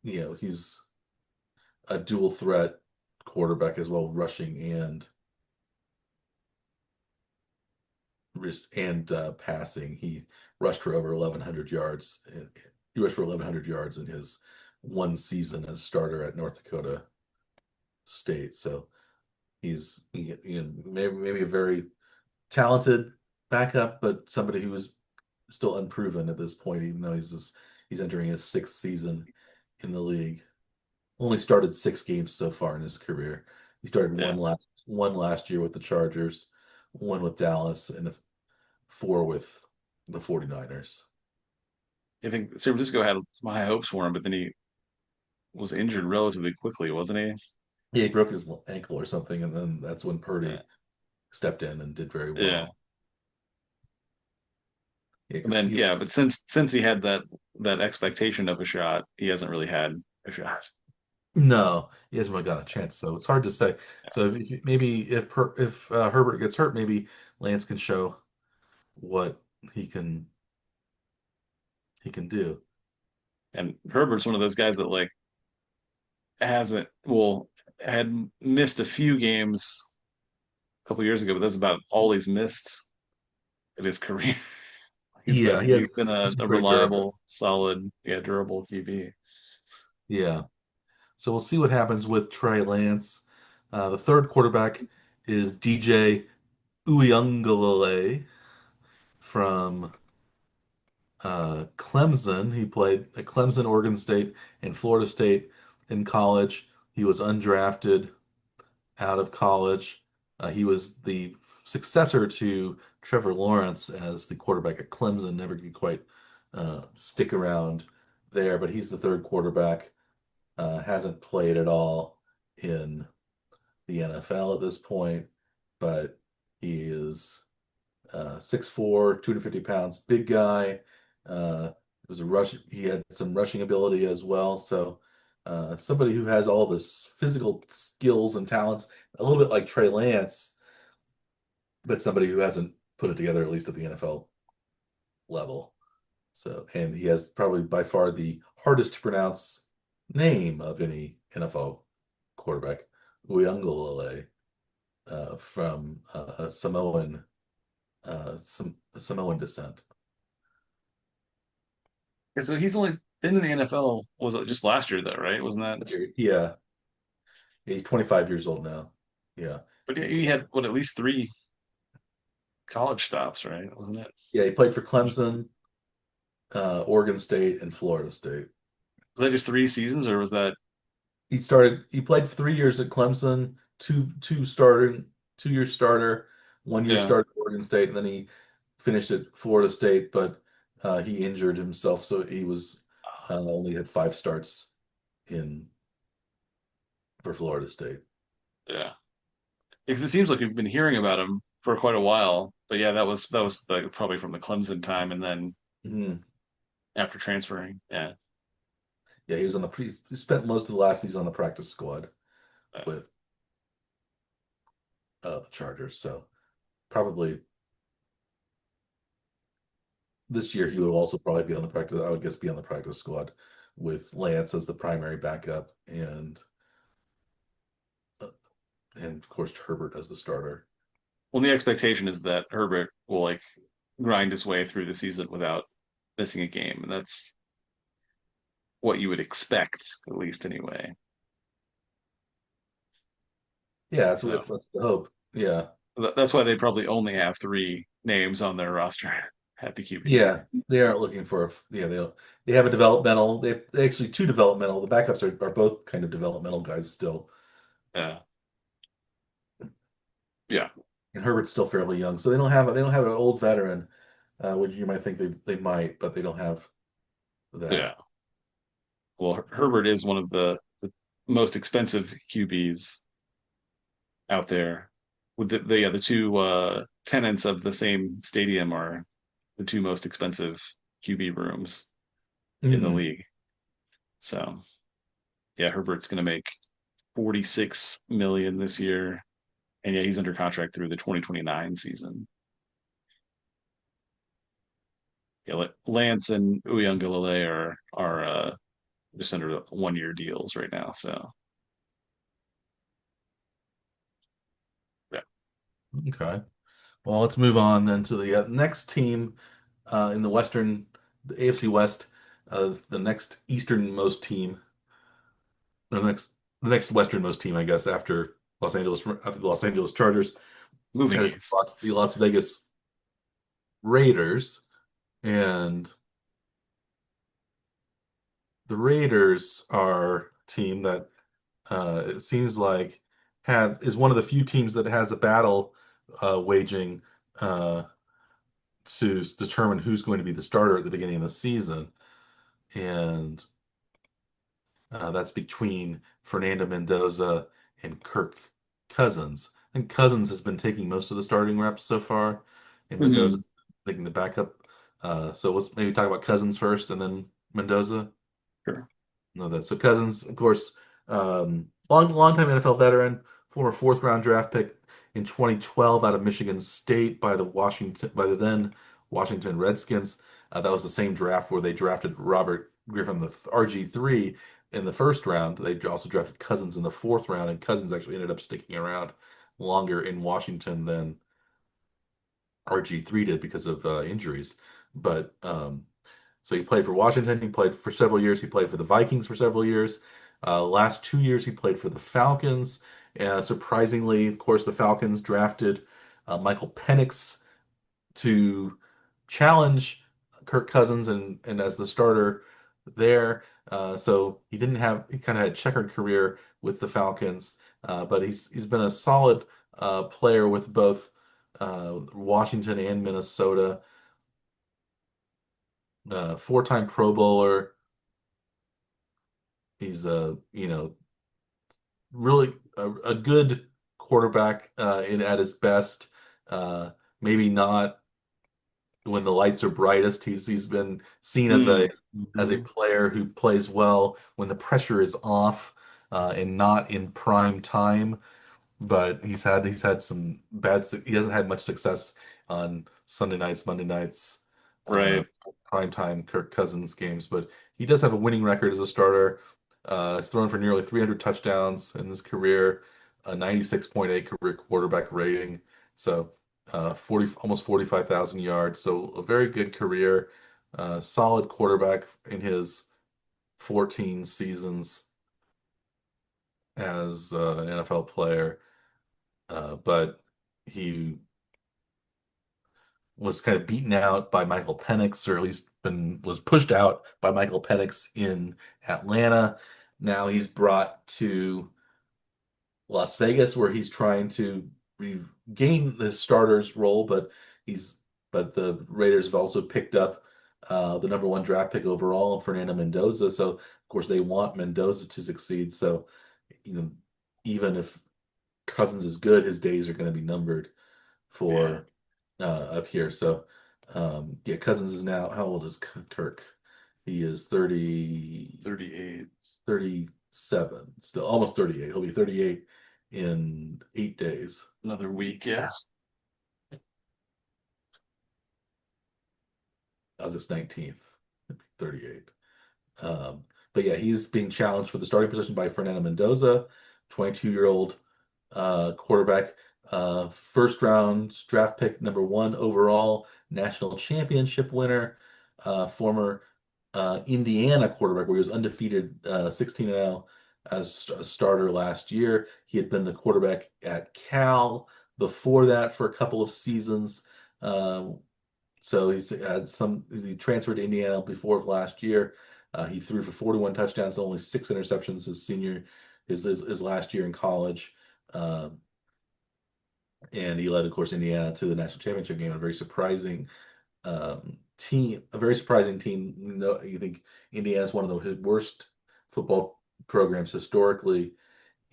he's a dual threat quarterback as well, rushing and passing. He rushed for over 1,100 yards. He rushed for 1,100 yards in his 1 season as starter at North Dakota State. So maybe a very talented backup, but somebody who is still unproven at this point, even though he's entering his 6th season in the league. Only started 6 games so far in his career. He started Yeah. one last year with the Chargers, one with Dallas, and 4 with the 49ers. I think San Francisco had some high hopes for him, but then he was injured relatively quickly, wasn't he? Yeah, he broke his ankle or something, and then that's when Yeah. Purdy stepped in and did very Yeah. well. Yeah, And because then yeah, but since he had that expectation of a shot, he hasn't really had a shot. no, he hasn't really got a chance, so it's hard to say. So maybe if Herbert gets hurt, maybe Lance can show what he can he can do. And Herbert's one of those guys that like hasn't well had missed a few games a couple years ago, but that's about all he's missed in his career. He's Yeah, been he's been he's been a very durable. reliable, solid, yeah, durable QB. Yeah. So we'll see what happens with Trey Lance. The third quarterback is DJ Uyunglele from Clemson. He played at Clemson, Oregon State, and Florida State in college. He was undrafted out of college. He was the successor to Trevor Lawrence as the quarterback at Clemson. Never could quite stick around there, but he's the third quarterback. Hasn't played at all in the NFL at this point, but he is 6'4", 250 pounds, big guy. Was a rush. He had some rushing ability as well. So somebody who has all this physical skills and talents, a little bit like Trey Lance, but somebody who hasn't put it together at least at the NFL level. So, and he has probably by far the hardest to pronounce name of any NFL quarterback, Uyunglele, from Samoan descent. Yeah, so he's only been in the NFL, was it just last year though, right? Wasn't that? Yeah, he's 25 years old now. Yeah. But yeah, he had what, at least three college stops, right? Wasn't it? Yeah, he played for Clemson, Oregon State, and Florida State. Was that just 3 seasons, or was that? He played 3 years at Clemson, two starting, 2 year starter, 1 year Yeah. starter at Oregon State, and then he finished at Florida State, but he injured himself, so he was only had 5 starts in for Florida State. Yeah. Because it seems like we've been hearing about him for quite a while. But yeah, that was like probably from the Clemson time, and then Mhm. after transferring. Yeah. Yeah, he was on he spent most of the last season on the practice squad Uh, with the Chargers, so probably this year he will also probably be on the practice. I would guess be on the practice squad with Lance as the primary backup uh, and of course Herbert as the starter. well, the expectation is that Herbert will like grind his way through the season without missing a game, and that's what you would expect, at least anyway. Yeah, So that's the hope. Yeah, that's why they probably only have three names on their roster at the QB. yeah, they aren't looking for yeah they don't, they have a developmental. They actually two developmental. The backups are both kind of developmental guys still, Yeah. Yeah. and Herbert's still fairly young, so they don't have an old veteran, which you might think they might, but they don't have Yeah. that. Well, Herbert is one of the most expensive QBs out there. With the two tenants of the same stadium are the two most expensive QB rooms in the Hmm. league. So yeah, Herbert's going to make 46 million this year, and yeah, he's under contract through the 2029 season. Yeah, Lance and Uyangalele are just under 1 year deals right now. So yeah. Okay. Well, let's move on then to the next team in the AFC West, the next easternmost team, the next westernmost team, I guess, after the Los Angeles Chargers. Moving That is east. The Las Vegas Raiders, and the Raiders are a team that it seems like have is one of the few teams that has a battle waging uh, to determine who's going to be the starter at the beginning of the season, and that's between Fernando Mendoza and Kirk Cousins. I think Cousins has been taking most of the starting reps so far, and Mendoza Mhm. taking the backup. So let's maybe talk about Cousins first, and then Mendoza. Sure. No, that so Cousins, of course, long time NFL veteran, former fourth round draft pick in 2012 out of Michigan State by the then Washington Redskins. That was the same draft where they drafted Robert Griffin, the RG3, in the first round. They also drafted Cousins in the fourth round, and Cousins actually ended up sticking around longer in Washington than RG3 did because of injuries. But so he played for Washington. He played for several years. He played for the Vikings for several years. Last 2 years, he played for the Falcons. Surprisingly, of course, the Falcons drafted Michael Penix to challenge Kirk Cousins and as the starter there. So he kind of had a checkered career with the Falcons, but he's been a solid player with both. Washington and Minnesota, four-time Pro Bowler. He's really a good quarterback in at his best. Uh, Maybe not when the lights are brightest. He's been seen Mm, as a mhm. player who plays well when the pressure is off and not in prime time. But he's had some he hasn't had much success on Sunday nights, Monday nights, uh, Right. primetime Kirk Cousins games. But he does have a winning record as a starter. He's thrown for nearly 300 touchdowns in his career, a 96.8 career quarterback rating. So 40 almost 45,000 yards. So a very good career, solid quarterback in his 14 seasons as an NFL player. But he was kind of beaten out by Michael Penix, or at least was pushed out by Michael Penix in Atlanta. Now he's brought to Las Vegas, where he's trying to regain the starter's role, he's but the Raiders have also picked up the number one draft pick overall, Fernando Mendoza. So of course they want Mendoza to succeed. So you know, even if Cousins is good, his days are going to be numbered Yeah. for up here. So yeah, Cousins is now, how old is Kirk? He is 38. 37, still almost 38. He'll be 38 in 8 days, Another week. Yeah. August 19th, 38. Um, but yeah, he's being challenged for the starting position by Fernando Mendoza, 22-year-old quarterback, first round draft pick, number one overall, national championship winner, former Indiana quarterback where he was undefeated 16-0 as a starter last year. He had been the quarterback at Cal before that for a couple of seasons. Uh, so he transferred to Indiana before of last year. He threw for 41 touchdowns, only six interceptions his last year in college. Uh, and he led, of course, Indiana to the national championship game. A very surprising team. You think Indiana's one of the worst football programs historically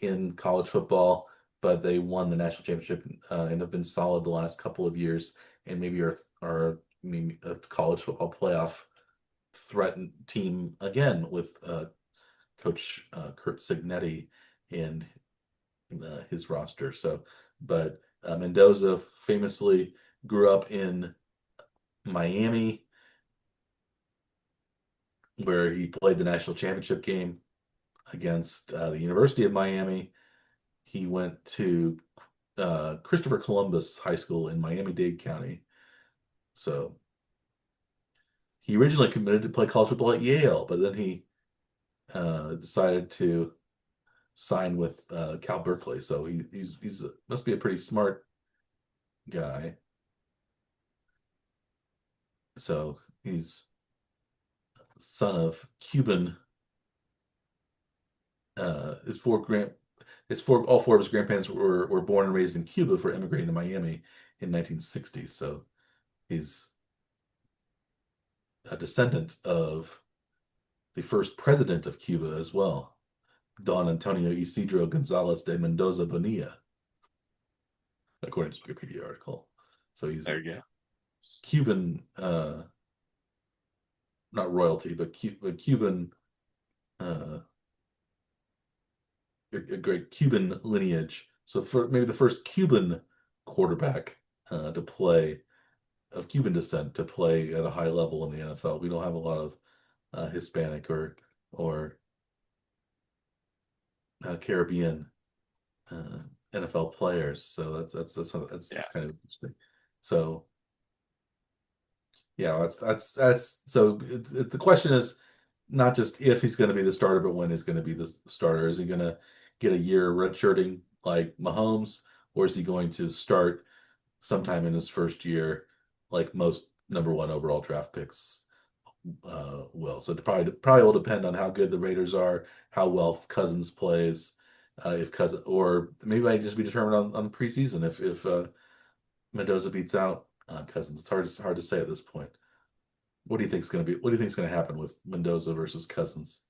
in college football, but they won the national championship and have been solid the last couple of years, and maybe are maybe a college football playoff threatened team again with Coach Kurt Signetti and his roster. So, but Mendoza famously grew up in Miami, where he played the national championship game against the University of Miami. He went to Christopher Columbus High School in Miami-Dade County. So he originally committed to play college football at Yale, but then he decided to sign with Cal Berkeley. So he's must be a pretty smart guy. So he's son of Cuban. His all four of his grandparents were born and raised in Cuba before immigrating to Miami in 1960. So he's a descendant of the first president of Cuba as well, Don Antonio Isidro Gonzalez de Mendoza Bonilla, according to the Wikipedia article. So he's There you go. Cuban, not royalty, but Cuban, uh, a great Cuban lineage. So for maybe the first Cuban quarterback to play of Cuban descent to play at a high level in the NFL. We don't have a lot of Hispanic or Caribbean uh, NFL players. So that's Yeah. kind of interesting. So yeah, that's so the question is not just if he's going to be the starter, but when he's going to be the starter. Is he going to get a year redshirting like Mahomes, or is he going to start sometime in his first year, like most number one overall draft picks will? So it probably will depend on how good the Raiders are, how well Cousins plays, if Cousins, or maybe I just be determined on preseason if Mendoza beats out Cousins. It's hard to say at this point. What do you think's going to be? What do you think's going to happen with Mendoza versus Cousins?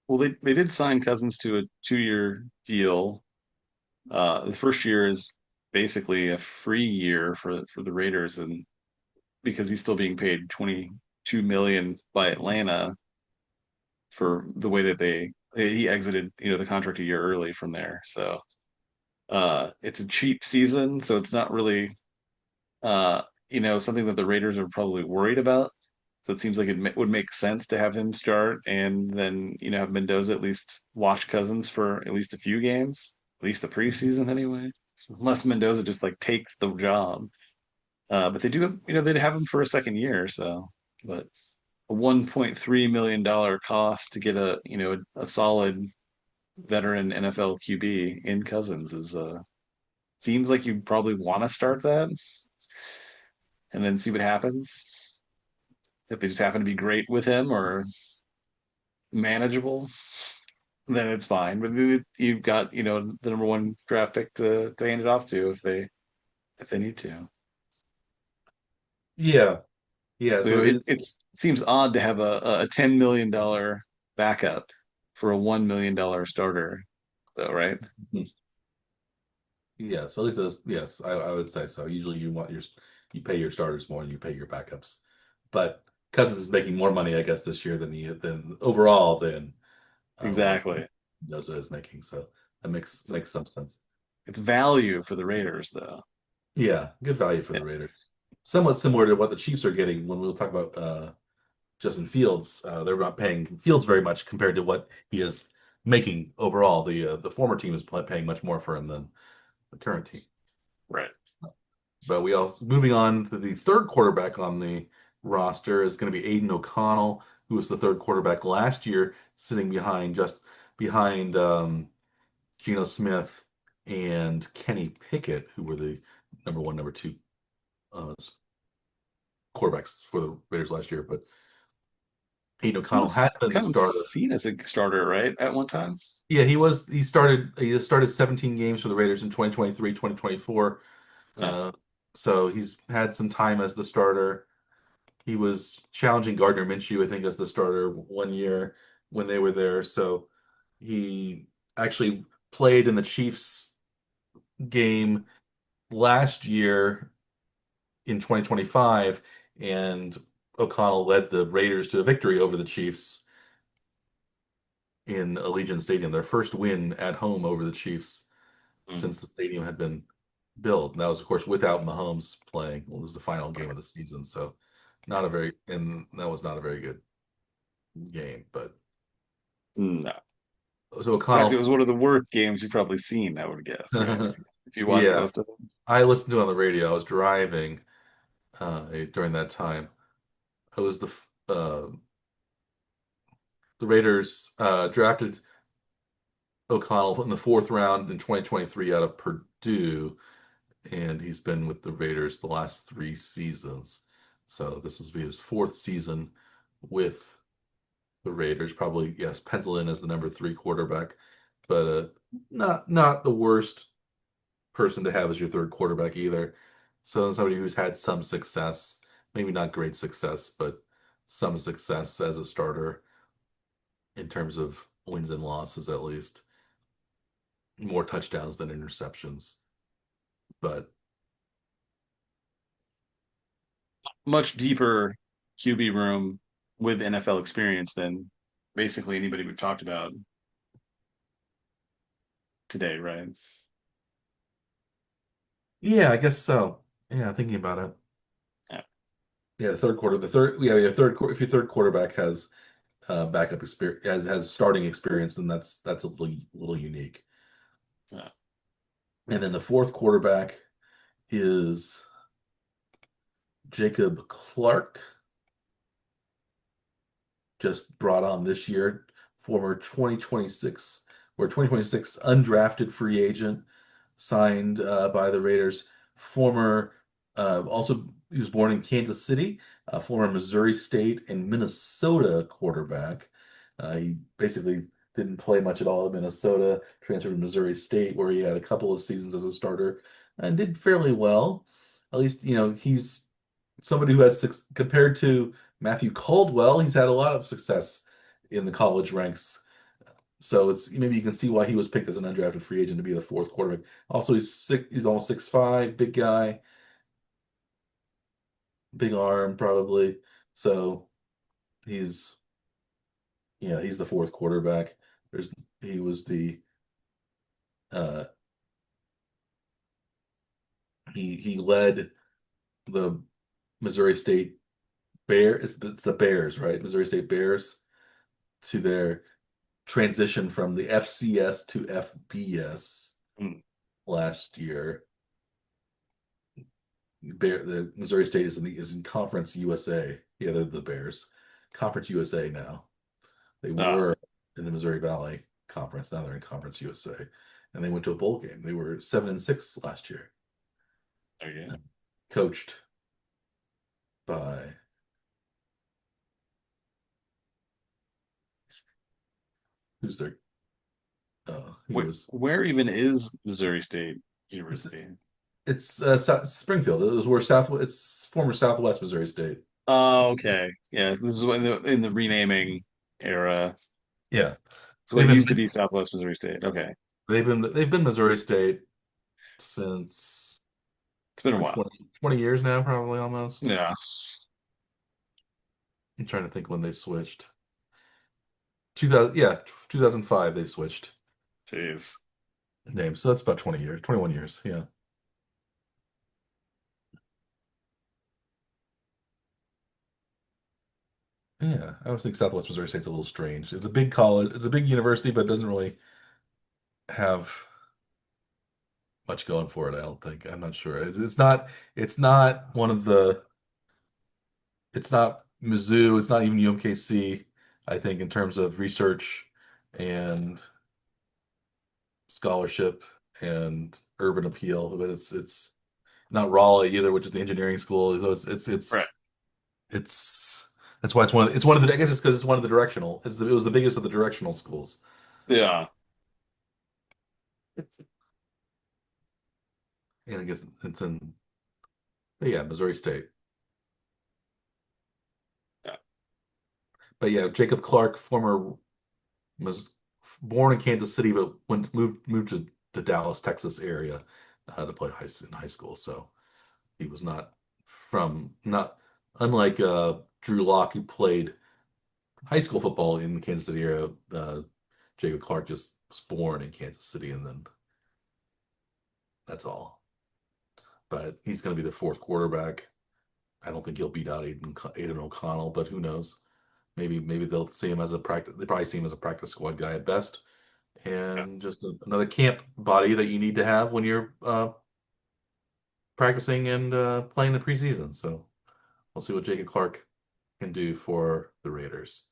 Well, they did sign Cousins to a 2-year deal. The first year is basically a free year for the Raiders, and because he's still being paid 22 million by Atlanta for the way that he exited, the contract a year early from there. So it's a cheap season, so it's not really uh, something that the Raiders are probably worried about. So it seems like it would make sense to have him start and then, have Mendoza at least watch Cousins for at least a few games, at least the preseason anyway. Unless Mendoza just like takes the job. But they do have, they'd have him for a second year. So, but a $1.3 million cost to get a solid veteran NFL QB in Cousins is seems like you probably want to start that and then see what happens. If they just happen to be great with him or manageable, then it's fine. But you've got, the number one draft pick to hand it off to if they need to. Yeah, yeah. So So it seems odd to have a $10 million backup for a $1 million starter, though, right? yes, at least yes, I would say so. Usually you pay your starters more than you pay your backups, but Cousins is making more money, I guess, this year than overall than what Exactly. Mendoza is making. So that makes some sense. It's value for the Raiders, though. Yeah, good value for Yeah, the Raiders. Somewhat similar to what the Chiefs are getting when we'll talk about Justin Fields. They're not paying Fields very much compared to what he is making overall. The former team is paying much more for him than the current team. right. But we also moving on to the third quarterback on the roster is going to be Aiden O'Connell, who was the third quarterback last year, sitting behind Geno Smith and Kenny Pickett, who were the number one, number two uh, quarterbacks for the Raiders last year. But Aiden He O'Connell was has been the kind of starter. seen as a starter, right, at one time. Yeah, he started 17 games for the Raiders in 2023, 2024. Yeah. Uh, so he's had some time as the starter. He was challenging Gardner Minshew, I think, as the starter one year when they were there. So he actually played in the Chiefs game last year in 2025, and O'Connell led the Raiders to a victory over the Chiefs in Allegiant Stadium, their first win at home over the Chiefs Mm, since the stadium had been built. And that was, of course, without Mahomes playing. Well, it was the final game right. of the season, so that was not a very good game. But No. so In fact, it O'Connell, was one of the worst games you've probably seen, I would guess, right? If you watched yeah, most of them. I listened to it on the radio. I was driving during that time. It was the Raiders drafted O'Connell in the fourth round in 2023 out of Purdue, and he's been with the Raiders the last three seasons. So this will be his fourth season with the Raiders. Probably, yes, pencil in as the number three quarterback, but not the worst person to have as your third quarterback either. So somebody who's had some success, maybe not great success, but some success as a starter in terms of wins and losses at least. More touchdowns than interceptions. But Much deeper QB room with NFL experience than basically anybody we've talked about today, right? yeah, I guess so. Yeah, thinking about it. Yeah. Yeah, if your third quarterback has backup experience, has starting experience, then that's a little unique. Yeah. And then the fourth quarterback is Jacob Clark, just brought on this year, former 2026 or 2026 undrafted free agent, signed by the Raiders. Former, also he was born in Kansas City, former Missouri State and Minnesota quarterback. He basically didn't play much at all at Minnesota, transferred to Missouri State, where he had a couple of seasons as a starter and did fairly well. at least he's somebody who has compared to Matthew Caldwell, he's had a lot of success in the college ranks. So it's maybe you can see why he was picked as an undrafted free agent to be the fourth quarterback. Also, he's almost 6'5", big guy, big arm probably. So he's he's the fourth quarterback. There's he was the uh he led the Missouri State it's the Bears, right? Missouri State Bears to their transition from the FCS to FBS Mm. last year. The Missouri State is in Conference USA. Yeah, they're the Bears. Conference USA now. They Oh, were in the Missouri Valley Conference. Now they're in Conference USA, and they went to a bowl game. They were 7-6 last year. there you go. Coached by who's their? He was. Where even is Missouri State It's, University? it's Springfield. It was where It's former Southwest Missouri State. Oh, okay. Yeah, this is in the renaming era. Yeah, So they've what been used to be Southwest Missouri State. Okay. they've been Missouri State since It's been a probably while. 20 years now, probably almost. Yeah. I'm trying to think when they switched. 2000, yeah, 2005 they switched Jeez. names. So that's about 20 years, 21 years. Yeah. Yeah. I always think Southwest Missouri State's a little strange. It's a big college, it's a big university, but it doesn't really have much going for it, I don't think. I'm not sure. It's not one of the it's not Mizzou, it's not even UMKC, I think, in terms of research and scholarship and urban appeal, but it's not Raleigh either, which is the engineering school. So Right. it's that's why it's one of the I guess it's because it's one of the directional. It was the biggest of the directional schools. Yeah. And I guess it's in yeah, Missouri State. Yeah. But yeah, Jacob Clark, former was born in Kansas City, but moved to the Dallas, Texas area to play in high school. So he was not unlike Drew Lock, who played high school football in the Kansas City area. Jacob Clark just was born in Kansas City, and then that's all. But he's going to be the fourth quarterback. I don't think he'll beat out Aiden O'Connell, but who knows? Maybe they'll see him as a practice. They probably see him as a practice squad guy at best, Yeah. and just another camp body that you need to have when you're practicing and playing the preseason. So we'll see what Jacob Clark can do for the Raiders.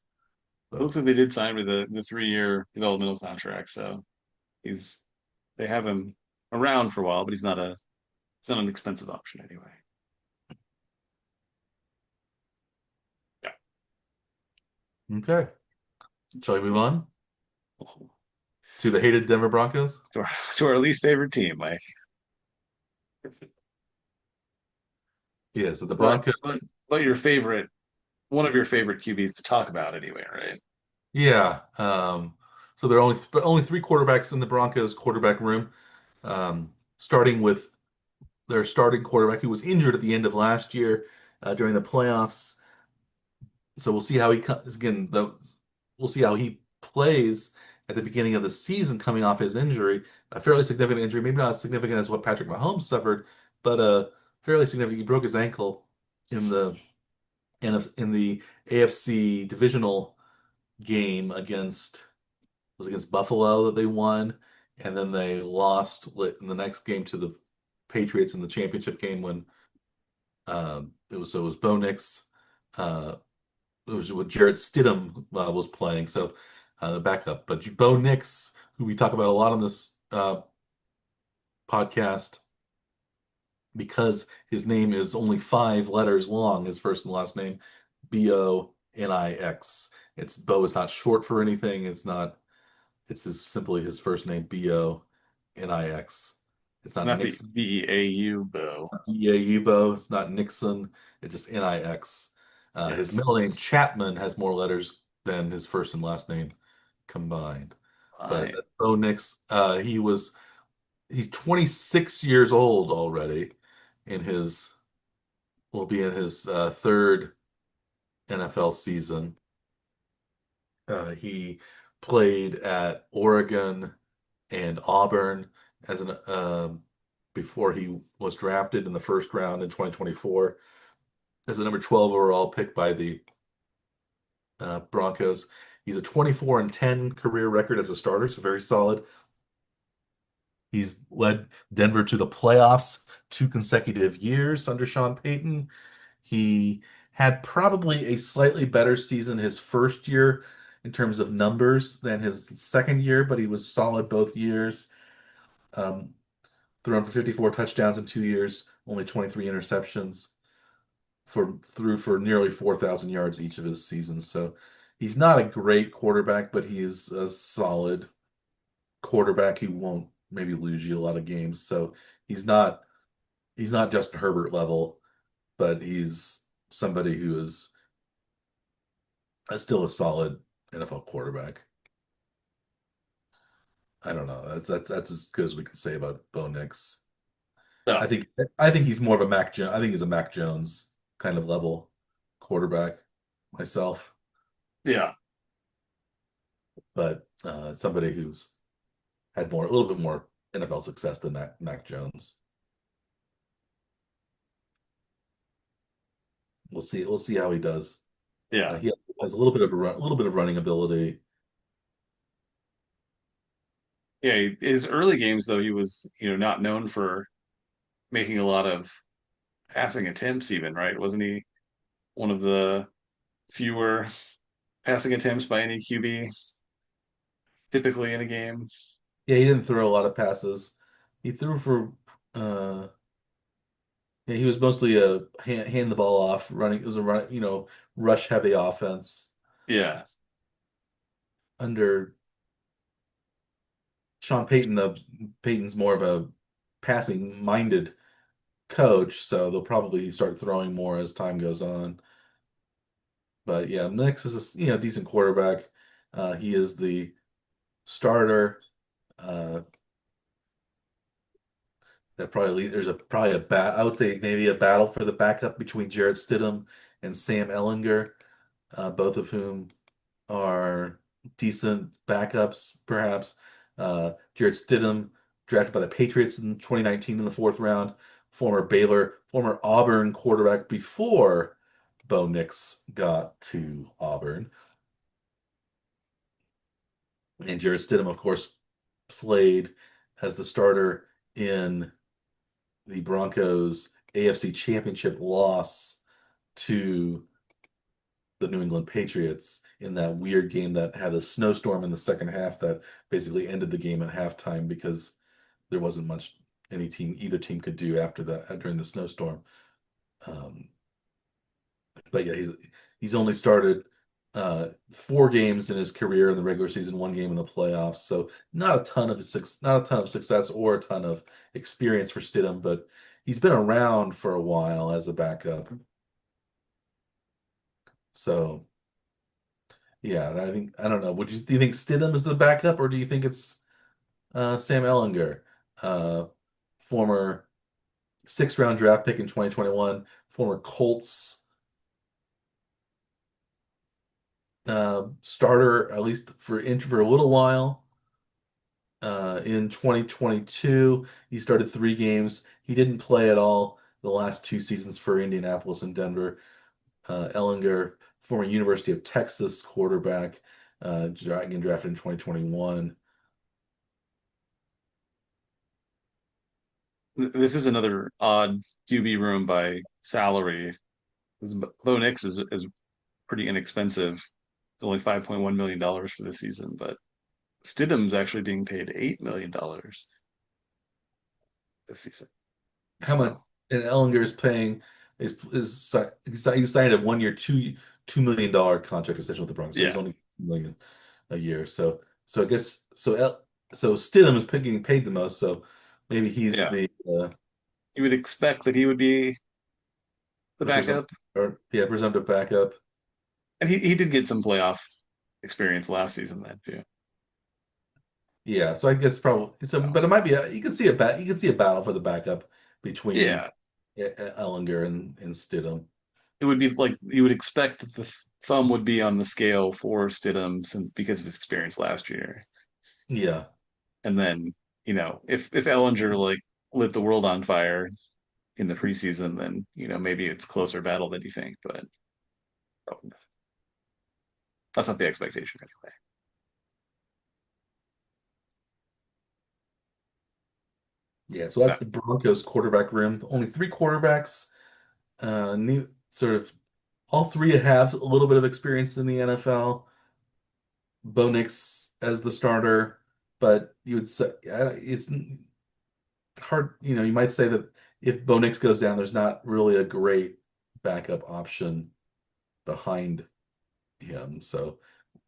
It looks So like they did sign with the 3-year developmental contract, so he's they have him around for a while, but he's not an expensive option anyway. Yeah. okay, shall we move on to the hated Denver Broncos? To our least favorite team, Mike. Yeah, so the But Broncos. but your favorite one of your favorite QBs to talk about anyway, right? Yeah. So there are only three quarterbacks in the Broncos quarterback room. Starting with their starting quarterback who was injured at the end of last year during the playoffs. So we'll see how he comes again. We'll see how he plays at the beginning of the season, coming off his injury, a fairly significant injury, maybe not as significant as what Patrick Mahomes suffered, but fairly significant. He broke his ankle in the AFC divisional game against Buffalo that they won, and then they lost in the next game to the Patriots in the championship game when it was Bo Nix. Uh, it was what Jarrett Stidham was playing, so the backup. But Bo Nix, who we talk about a lot on this podcast, because his name is only 5 letters long, his first and last name, Bonix. It's Bo is not short for anything. It's not. Simply his first name, Bonix. It's not Not the Nixon. Beau, Bo. Yeah, Yubo. It's not Nixon. It's just Nix. His Yes. middle name Chapman has more letters than his first and last name combined. But Fine. that's Bo Nix. He's 26 years old already. In his Will be in his third NFL season. He played at Oregon and Auburn as an before he was drafted in the first round in 2024 as the number 12 overall pick by the Broncos. He's a 24-10 career record as a starter, so very solid. He's led Denver to the playoffs 2 consecutive years under Sean Payton. He had probably a slightly better season his first year in terms of numbers than his second year, but he was solid both years. Um, Thrown for 54 touchdowns in 2 years, only 23 interceptions threw for nearly 4,000 yards each of his seasons. So he's not a great quarterback, but he is a solid quarterback who won't maybe lose you a lot of games. So he's not he's not Justin Herbert level, but he's somebody who is still a solid NFL quarterback. I don't know. That's as good as we can say about Bo Nix. I No. think I think he's more of a Mac Jones. I think he's a Mac Jones kind of level quarterback myself, Yeah. but somebody who's had a little bit more NFL success than Mac Jones. We'll see how he does. Yeah. He has a little bit of a little bit of running ability. Yeah. His early games, though, he was, not known for making a lot of passing attempts, even, right? Wasn't he one of the fewer passing attempts by any QB typically in a game? Yeah, he didn't throw a lot of passes. He threw for uh yeah, he was mostly a hand the ball off, running. It was a rush heavy offense Yeah. under Sean Payton. Payton's more of a passing minded coach, so they'll probably start throwing more as time goes on. But yeah, Nix is a decent quarterback. He is the starter. Uh, there's probably a I would say maybe a battle for the backup between Jarrett Stidham and Sam Ellinger, both of whom are decent backups, perhaps. Jarrett Stidham, drafted by the Patriots in 2019 in the fourth round, former Auburn quarterback before Bo Nix got to Auburn. And Jarrett Stidham, of course, played as the starter in the Broncos' AFC Championship loss to the New England Patriots in that weird game that had a snowstorm in the second half that basically ended the game at halftime because there wasn't much either team could do after that during the snowstorm. Um, but yeah, he's only started 4 games in his career in the regular season, 1 game in the playoffs. So not a ton of success or a ton of experience for Stidham, but he's been around for a while as a backup. So yeah, I don't know. Do you think Stidham is the backup, or do you think it's Sam Ellinger, uh, former sixth round draft pick in 2021, former Colts starter at least for a little while. In 2022, he started 3 games. He didn't play at all the last 2 seasons for Indianapolis and Denver. Ellinger, former University of Texas quarterback, again drafted in 2021. This is another odd QB room by salary. Bo Nix is pretty inexpensive, only $5.1 million for this season, but Stidham's actually being paid $8 million this season. How much? So And Ellinger is paying he signed a 1 year, $2 million contract extension with the Broncos, so he's yeah, only 2 million a year. So I guess so Stidham is getting paid the most. So maybe he's Yeah, the you would expect that he would be the the presumptive backup, or yeah presumptive backup. and he did get some playoff experience last season then too. Yeah, so I guess probably it's a, So, but it might be a, you can see a battle for the backup between yeah, Ellinger and Stidham. it would be like you would expect that the thumb would be on the scale for Stidham because of his experience last year. Yeah, And then, if Ellinger like lit the world on fire in the preseason, then maybe it's closer battle than you think, but that's not the expectation anyway. yeah. So that's No. the Broncos quarterback room. Only three quarterbacks. Sort of all three have a little bit of experience in the NFL. Bo Nix as the starter, but you would say it's hard. You might say that if Bo Nix goes down, there's not really a great backup option behind him. So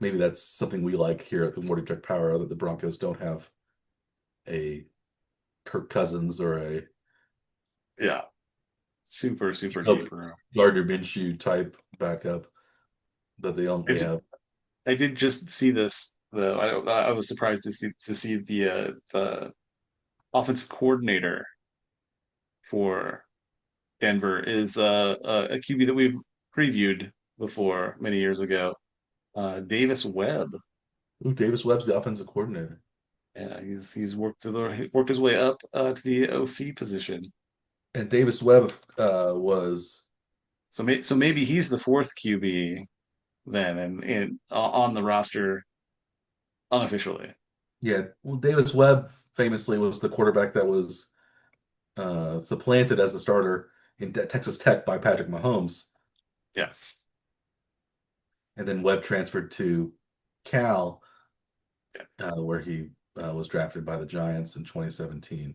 maybe that's something we like here at the Morning Tech Power that the Broncos don't have a Kirk Cousins or a Yeah, super super oh, deep room. Gardner Minshew type backup, but I they did, have. I did just see this though. I was surprised to see the offensive coordinator for Denver is a QB that we've previewed before many years ago. Davis Webb. Ooh, Davis Webb's the offensive coordinator. Yeah, he's worked his way up to the OC position. And Davis Webb was, So maybe he's the fourth QB then, and on the roster unofficially. yeah, well, Davis Webb famously was the quarterback that was supplanted as the starter in Texas Tech by Patrick Mahomes. Yes. And then Webb transferred to Cal, Yeah. where he was drafted by the Giants in 2017,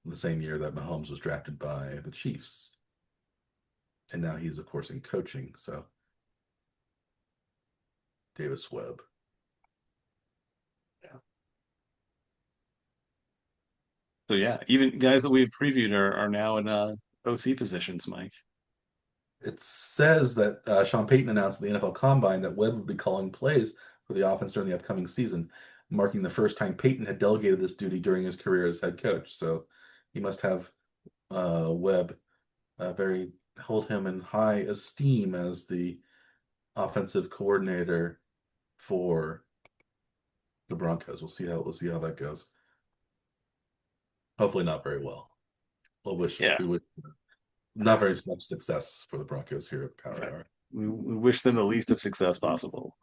the same year that Mahomes was drafted by the Chiefs. And now he's, of course, in coaching. So Davis Webb. Yeah. So yeah, even guys that we've previewed are now in OC positions, Mike. It says that Sean Payton announced at the NFL Combine that Webb would be calling plays for the offense during the upcoming season, marking the first time Payton had delegated this duty during his career as head coach. So he must have Webb very hold him in high esteem as the offensive coordinator for the Broncos. We'll see how that goes. Hopefully not very well. Yeah, We wish not very much success for the Broncos here at Power exactly. Hour. We wish them the least of success possible.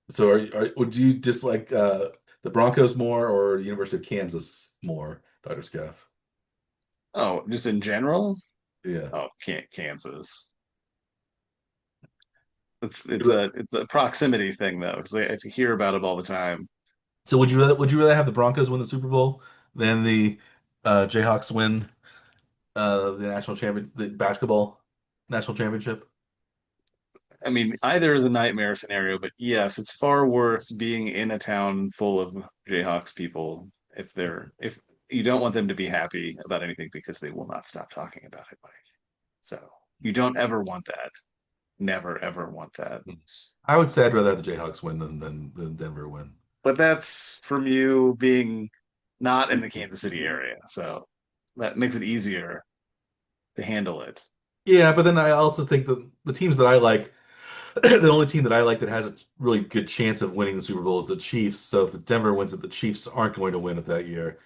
So, would you dislike the Broncos more or the University of Kansas more, Dr. Scaff? Oh, just in general? Yeah. Oh, can't Kansas. It's a proximity thing though, because I have to hear about it all the time. So, would you rather have the Broncos win the Super Bowl than the Jayhawks win the the basketball national championship? I mean, either is a nightmare scenario, but yes, it's far worse being in a town full of Jayhawks people if you don't want them to be happy about anything because they will not stop talking about it, Mike. So you don't ever want that. Never ever want that. I would say I'd rather have the Jayhawks win than Denver win. But that's from you being not in the Kansas City area, so that makes it easier to handle it. Yeah, but then I also think that the teams that I like, the only team that I like that has a really good chance of winning the Super Bowl is the Chiefs. So if the Denver wins it, the Chiefs aren't going to win it that year.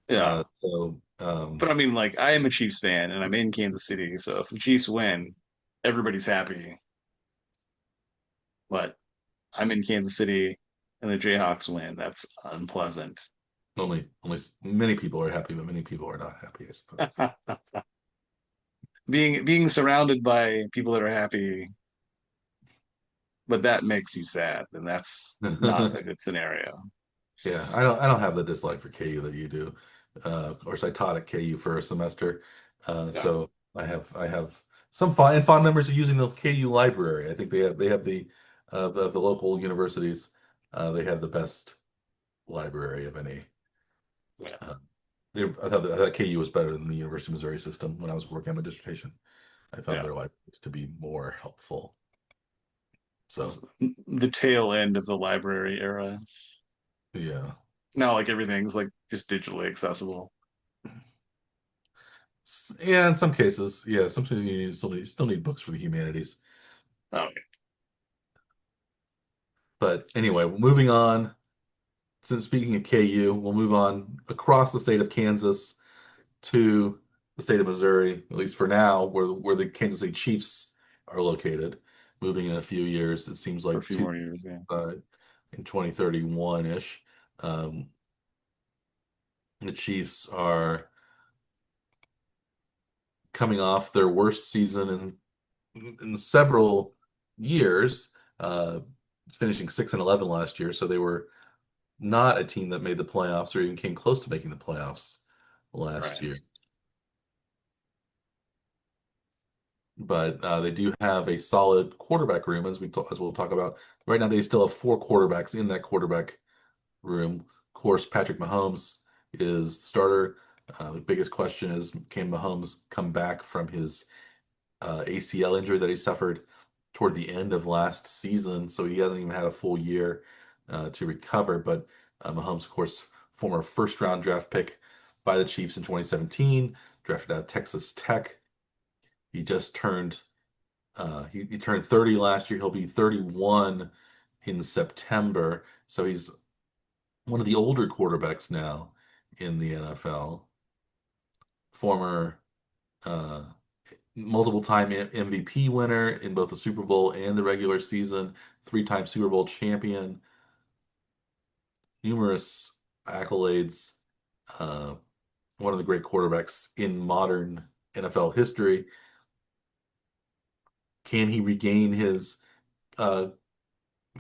Yeah. So But I mean, like, I am a Chiefs fan and I'm in Kansas City, so if the Chiefs win, everybody's happy. But I'm in Kansas City and the Jayhawks win. That's unpleasant. only many people are happy, but many people are not happy, I suppose. Being surrounded by people that are happy, but that makes you sad, and that's not a good scenario. Yeah, I don't have the dislike for KU that you do. Of course, I taught at KU for a semester, Yeah. so I have some fond memories of using the KU library. I think they have the of the local universities, they have the best. library of any. Yeah. Uh, I thought KU was better than the University of Missouri system when I was working on my dissertation. I found Yeah. their libraries to be more helpful. That So was the tail end of the library era. yeah. Now, like everything's like just digitally accessible. Yeah, in some cases, yeah, sometimes still need books for the humanities. Oh, But anyway, moving on. Since speaking of KU, we'll move on across the state of Kansas to the state of Missouri, at least for now, where the Kansas City Chiefs are located. Moving in a few years, it seems for a like few more years. Yeah. in 2031-ish. Um, the Chiefs are coming off their worst season in several years, uh, finishing 6-11 last year. So they were not a team that made the playoffs or even came close to making the playoffs last Right. year. But they do have a solid quarterback room, as we'll talk about. Right now, they still have four quarterbacks in that quarterback room. Of course, Patrick Mahomes is the starter. The biggest question is, can Mahomes come back from his ACL injury that he suffered toward the end of last season? So he hasn't even had a full year to recover. But Mahomes, of course, former first round draft pick by the Chiefs in 2017, drafted out of Texas Tech. He just turned he turned 30 last year. He'll be 31 in September. So he's one of the older quarterbacks now in the NFL. Former uh, multiple time MVP winner in both the Super Bowl and the regular season, three-time Super Bowl champion, numerous accolades, uh, one of the great quarterbacks in modern NFL history. Can he regain uh,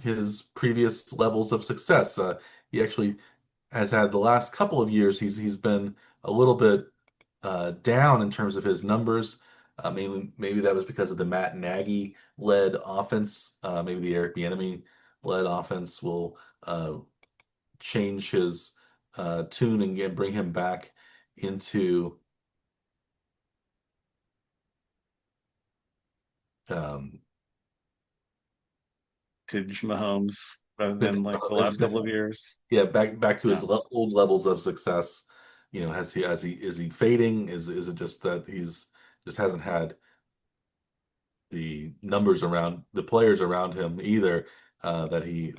his previous levels of success? He actually has had the last couple of years. He's been a little bit down in terms of his numbers. Mainly, maybe that was because of the Matt Nagy led offense. Maybe the Eric Bieniemy led offense will change his tune and bring him back into um, Vintage Mahomes rather than like the last couple of years. yeah, back to his Yeah. old levels of success. Has he is he fading? Is it just that he's just hasn't had the numbers around the players around him either that he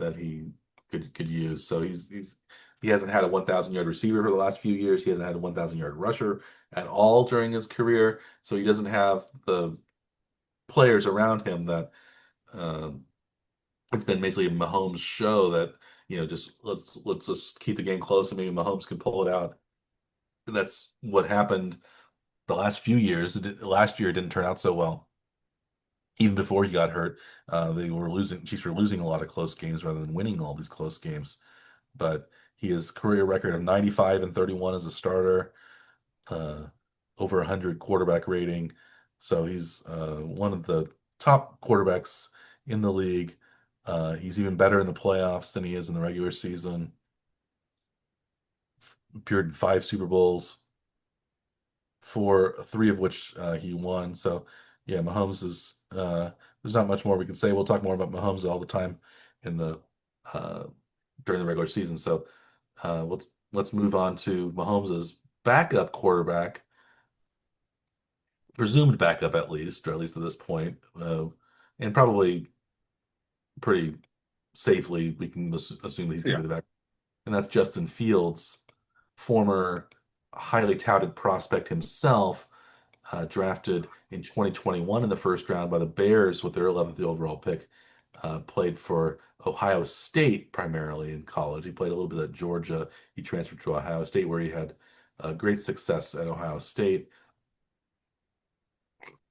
could use. So he hasn't had a 1,000 yard receiver for the last few years. He hasn't had a 1,000 yard rusher at all during his career. So he doesn't have the players around him that um, it's been basically a Mahomes show that just let's just keep the game close and maybe Mahomes can pull it out. And that's what happened the last few years. Last year it didn't turn out so well. Even before he got hurt, Chiefs were losing a lot of close games rather than winning all these close games. But he has career record of 95 and 31 as a starter, uh, over 100 quarterback rating. So he's one of the top quarterbacks in the league. He's even better in the playoffs than he is in the regular season. Appeared in five Super Bowls, three of which he won. So yeah, Mahomes is there's not much more we can say. We'll talk more about Mahomes all the time in the uh, during the regular season. So let's move on to Mahomes' backup quarterback, presumed backup at least, or at least at this point, and probably pretty safely we can assume that he's going Yeah. to be the back, and that's Justin Fields, former highly touted prospect himself, drafted in 2021 in the first round by the Bears with their 11th overall pick. Played for Ohio State primarily in college. He played a little bit at Georgia. He transferred to Ohio State where he had great success at Ohio State.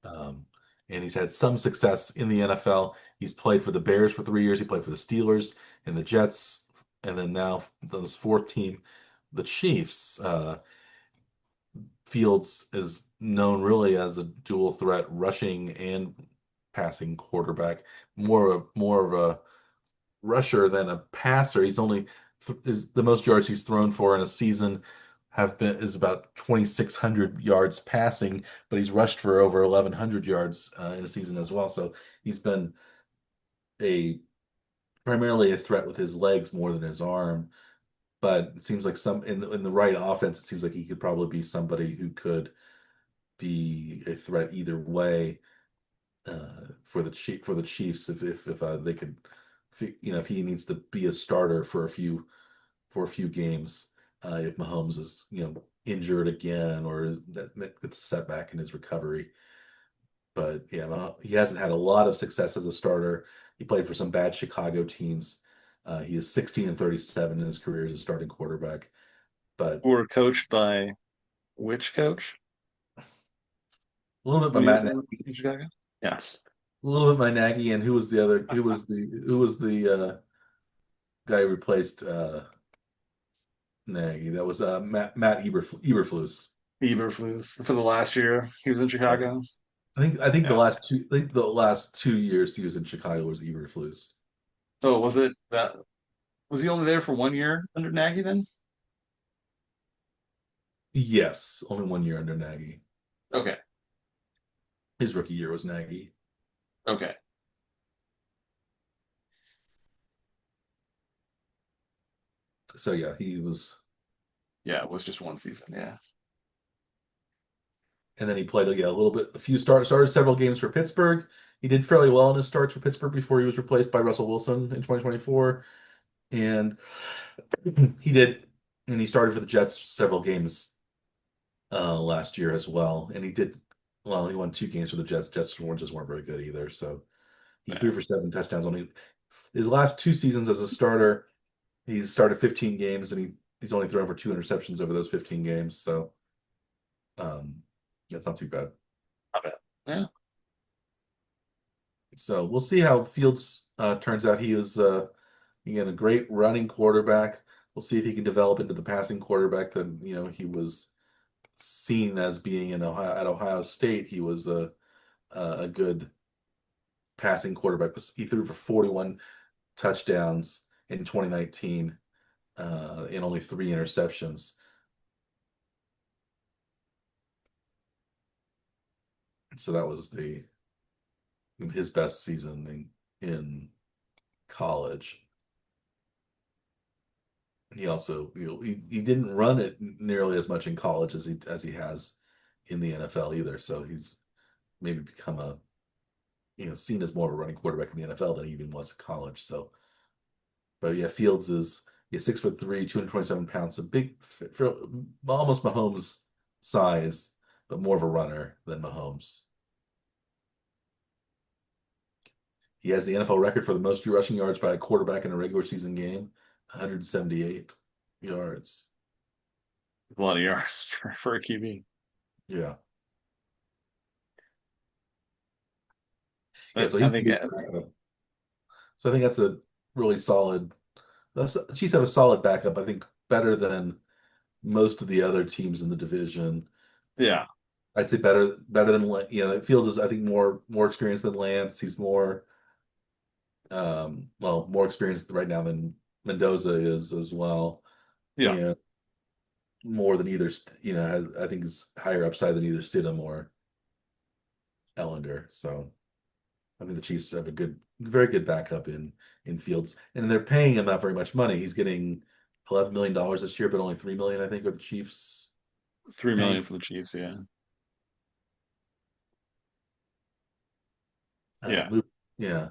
Um, and he's had some success in the NFL. He's played for the Bears for 3 years. He played for the Steelers and the Jets, and then now this fourth team, the Chiefs. Fields is known really as a dual threat rushing and passing quarterback, more of a rusher than a passer. He's only is the most yards he's thrown for in a season have been is about 2,600 yards passing, but he's rushed for over 1,100 yards in a season as well. So he's been a primarily a threat with his legs more than his arm. But it seems like some in the right offense, it seems like he could probably be somebody who could be a threat either way for the Chiefs if they could, if he needs to be a starter for a few games, if Mahomes is injured again or it's a setback in his recovery. But yeah, he hasn't had a lot of success as a starter. He played for some bad Chicago teams. He is 16 and 37 in his career as a starting quarterback. But Who were coached by which coach a little bit by when he was Matt, in Chicago? Yeah. a little bit by Nagy, and who was the other? Who was the guy who replaced Nagy? That was Matt Eberflus. Eberflus for the last year he was in Yeah. Chicago. I think Yeah. the last 2 years he was in Chicago was Eberflus. Oh, was it that? Was he only there for 1 year under Nagy then? Yes, only 1 year under Nagy. Okay. His rookie year was Nagy. Okay. So yeah, he was, Yeah, it was just one season. Yeah. and then he played a little bit, started several games for Pittsburgh. He did fairly well in his starts for Pittsburgh before he was replaced by Russell Wilson in 2024, and he did, and he started for the Jets several games last year as well, and he did well. He won 2 games for the Jets. Jets weren't very good either, so he Yeah. threw for 7 touchdowns. Only his last 2 seasons as a starter, he's started 15 games, and he's only thrown for 2 interceptions over those 15 games. So um, that's not too bad. Not bad. Yeah. So we'll see how Fields turns out. He is again a great running quarterback. We'll see if he can develop into the passing quarterback that he was seen as being in Ohio at Ohio State. He was a good passing quarterback. He threw for 41 touchdowns in 2019 and only 3 interceptions. So that was his best season in college. He also, he didn't run it nearly as much in college as he has in the NFL either. So he's maybe become seen as more of a running quarterback in the NFL than he even was in college. So, but yeah, Fields is 6'3", 227 pounds, a big, for almost Mahomes size, but more of a runner than Mahomes. He has the NFL record for the most rushing yards by a quarterback in a regular season game, 178 yards. A lot of yards for a QB. Yeah. Yeah, But so I he's think so I think that's a really solid. Chiefs have a solid backup. I think better than most of the other teams in the division. yeah. I'd say better than Fields is I think more experienced than Lance. He's more experienced right now than Mendoza is as well, Yeah. and more than either. I think is higher upside than either Stidham or Ellender. So I think the Chiefs have a very good backup in Fields, and they're paying him not very much money. He's getting $11 million this year, but only 3 million, I think, are the Chiefs 3 million paying. for the Chiefs, yeah. Yeah. Uh, yeah,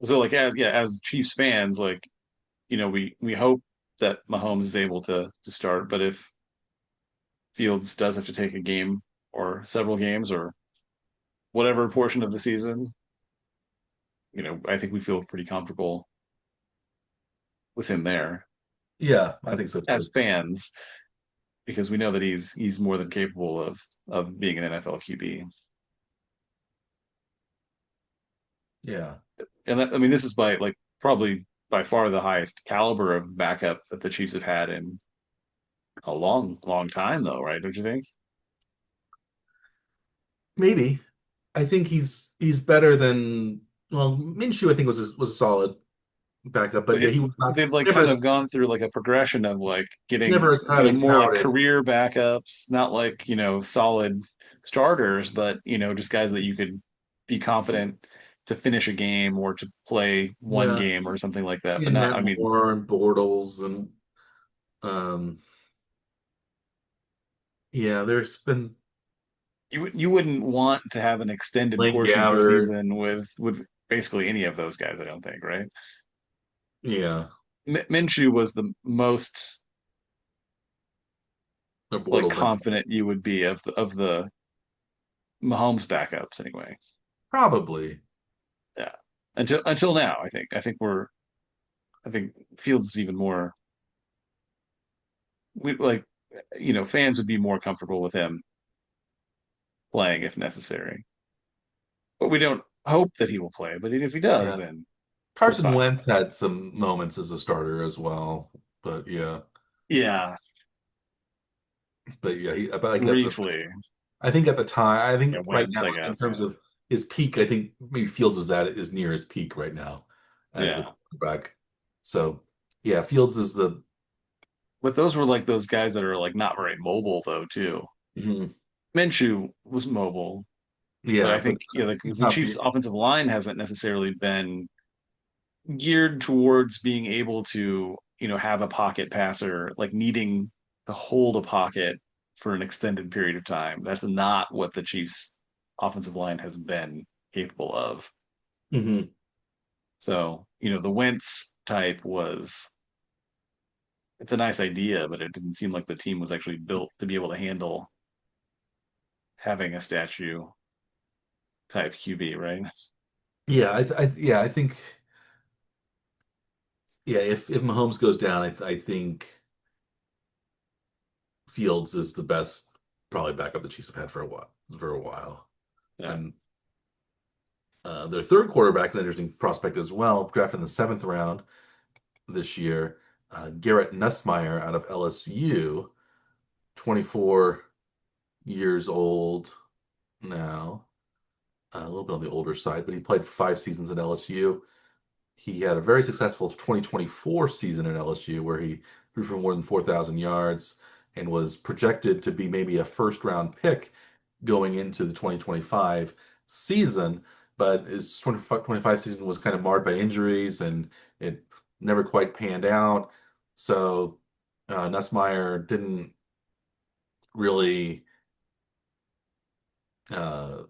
So like as Chiefs fans, like, we hope that Mahomes is able to start, but if Fields does have to take a game or several games or whatever portion of the season, I think we feel pretty comfortable with him there yeah, I as think so as too. fans because we know that he's more than capable of being an NFL QB. Yeah, And that, I mean, this is by like probably by far the highest caliber of backup that the Chiefs have had in a long, long time, though, right? Don't you think? maybe. I think he's better than Minshew. I think was solid. backup. But yeah, It, he was not they've like never kind as of gone through like a progression of like getting, never as highly more like touted. career backups, not like, solid starters, but, just guys that you could be confident to finish a game or to play one Yeah, game or something like that. But and not, Matt I mean, Moore and Bortles and um yeah, there's been you wouldn't want to have an extended Lane portion of the Gabbard. season with basically any of those guys, I don't think, right? Yeah, Minshew was the most or like Bortles and confident you would be of the Mahomes backups anyway. probably. Yeah. Until now, I think Fields is even more we like fans would be more comfortable with him playing if necessary. But we don't hope that he will play, but if he does, Yeah. then that's Carson fine. Wentz had some moments as a starter as well. But yeah. Yeah, But yeah, but like briefly. I think at the time, I Yeah, think right Wentz, now, I in guess. terms Yeah. of his peak, I think maybe Fields is near his peak right now as a Yeah. quarterback. So yeah, Fields is the But those were like those guys that are like not very mobile though, too. mhm. Minshew was mobile, but Yeah, I but think yeah, like he's the not Chiefs' offensive line hasn't necessarily been geared towards being able to, have a pocket passer, like needing to hold a pocket for an extended period of time. That's not what the Chiefs' offensive line has been capable of. Mhm. So, the Wentz type was it's a nice idea, but it didn't seem like the team was actually built to be able to handle having a statue type QB, right? Yeah, yeah, I think yeah, if Mahomes goes down, I think Fields is the best probably backup the Chiefs have had for a while. For a while, Yeah. and their third quarterback is an interesting prospect as well, drafted in the seventh round this year. Garrett Nussmeier out of LSU, 24 years old now, a little bit on the older side, but he played for 5 seasons at LSU. He had a very successful 2024 season at LSU where he threw for more than 4,000 yards and was projected to be maybe a first round pick going into the 2025 season. But his 2025 season was kind of marred by injuries and it never quite panned out. So Nussmeier didn't really, uh,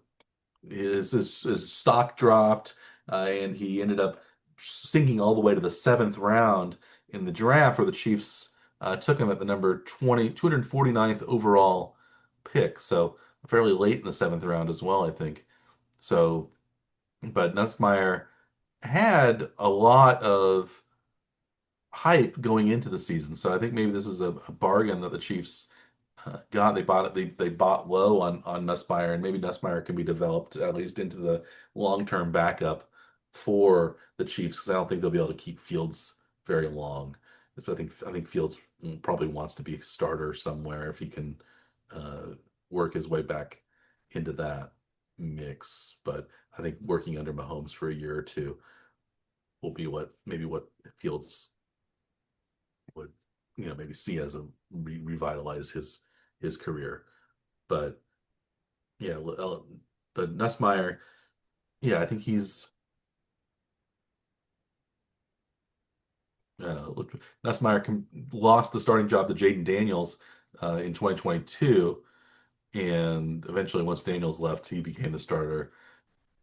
his stock dropped, and he ended up sinking all the way to the seventh round in the draft, where the Chiefs took him at the number 249th overall pick. So fairly late in the seventh round as well, I think. So, but Nussmeier had a lot of hype going into the season. So I think maybe this is a bargain that the Chiefs got. They bought it. They bought low on Nussmeier, and maybe Nussmeier can be developed at least into the long-term backup for the Chiefs because I don't think they'll be able to keep Fields very long. So I think Fields probably wants to be a starter somewhere if he can work his way back into that mix. But I think working under Mahomes for a year or two will be what Fields would maybe see as a revitalize his career. But yeah, but Nussmeier, yeah, I think he's Nussmeier lost the starting job to Jaden Daniels in 2022, and eventually once Daniels left, he became the starter.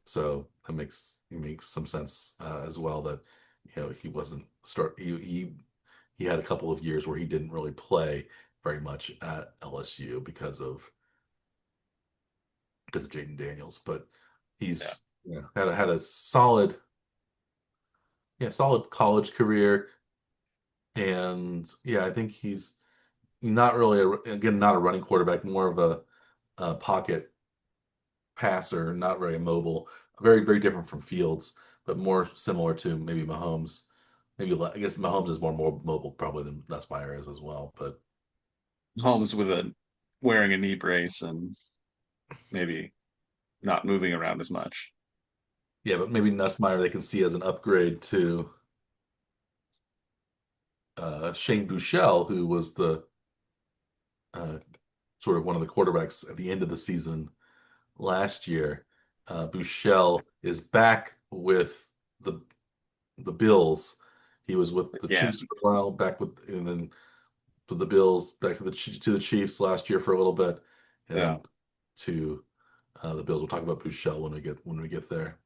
So that makes some sense as well that he wasn't start he had a couple of years where he didn't really play very much at LSU because of Jaden Daniels, but Yeah. he's had a solid college career, and yeah, I think he's not really again not a running quarterback, more of a pocket passer, not very mobile, very very different from Fields, but more similar to maybe Mahomes. Maybe I guess Mahomes is more mobile probably than Nussmeier is as well, but Holmes with a wearing a knee brace and maybe not moving around as much. yeah, but maybe Nussmeier they can see as an upgrade to. Shane Buechele, who was the uh, sort of one of the quarterbacks at the end of the season last year. Buechele is back with the the Bills. He was with the Yeah, Chiefs for a while, back with and then to the Bills, back to the Chiefs last year for a little bit, and yeah. then to the Bills. We'll talk about Buechele when we get there.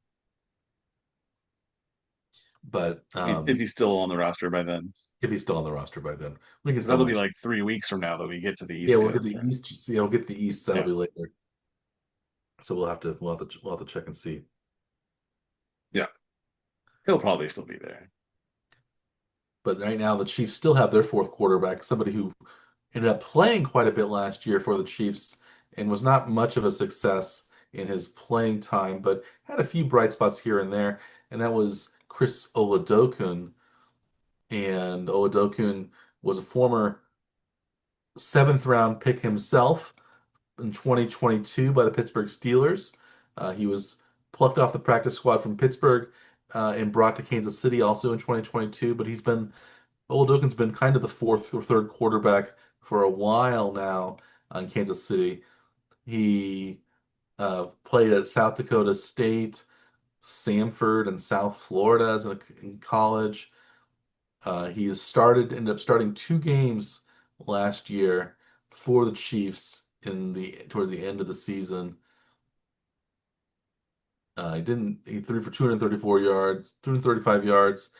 But If he's still on the roster by then, if he's still on the roster by then, we can because still that'll be might. like 3 weeks from now that we get to the Yeah, East we'll get Coast. the East. Yeah, we'll get the East. That'll Yeah, be later. So we'll have to check and see. yeah. He'll probably still be there. But right now, the Chiefs still have their fourth quarterback, somebody who ended up playing quite a bit last year for the Chiefs and was not much of a success in his playing time, but had a few bright spots here and there. And that was Chris Oladokun. And Oladokun was a former seventh round pick himself in 2022 by the Pittsburgh Steelers. He was plucked off the practice squad from Pittsburgh and brought to Kansas City also in 2022, but Oladokun's been kind of the fourth or third quarterback for a while now on Kansas City. He played at South Dakota State, Samford, and South Florida in college. Ended up starting two games last year for the Chiefs in the towards the end of the season. He threw for 234 yards, 235 yards,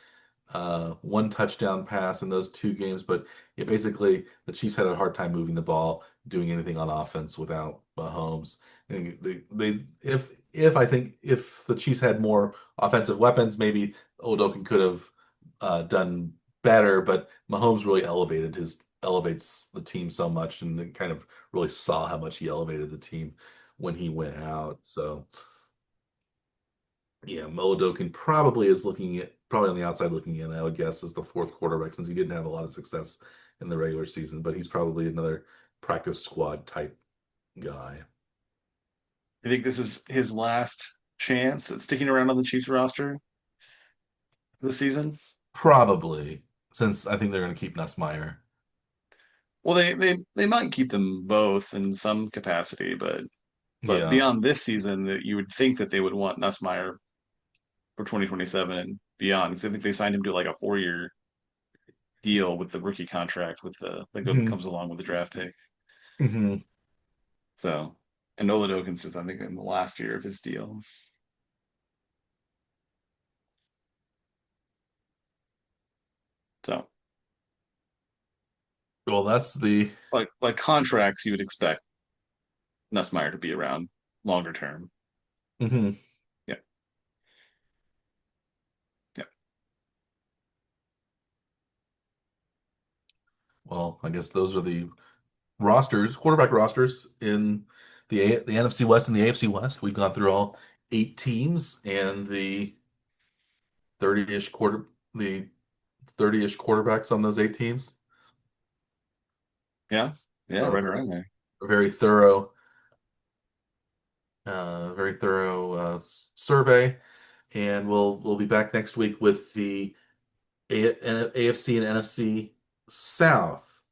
one touchdown pass in those two games. But yeah, basically, the Chiefs had a hard time moving the ball, doing anything on offense without Mahomes. And if I think if the Chiefs had more offensive weapons, maybe Odokin could have done better. But Mahomes really elevates the team so much, and then kind of really saw how much he elevated the team when he went out. So. Yeah, Moadokin probably is probably on the outside looking in, I would guess, as the fourth quarterback since he didn't have a lot of success in the regular season, but he's probably another practice squad type guy. I think this is his last chance at sticking around on the Chiefs roster this season. Probably, since I think they're going to keep Nussmeier. Well, they might keep them both in some capacity, but Yeah. beyond this season, that you would think that they would want Nussmeier for 2027 and beyond. Because I think they signed him to like a 4-year deal with the rookie contract with the that hmm comes along with the draft pick. hmm So, and Nola Dokins is I think in the last year of his deal. So, Well, that's the. like contracts, you would expect Nussmeier to be around longer term. hmm Yeah, yeah, Well, I guess those are the quarterback rosters in the NFC West and the AFC West. We've gone through all eight teams and the 30-ish quarter the 30-ish quarterbacks on those eight teams. yeah, yeah, So right around there. a very thorough, survey, and we'll be back next week with the AFC and NFC South.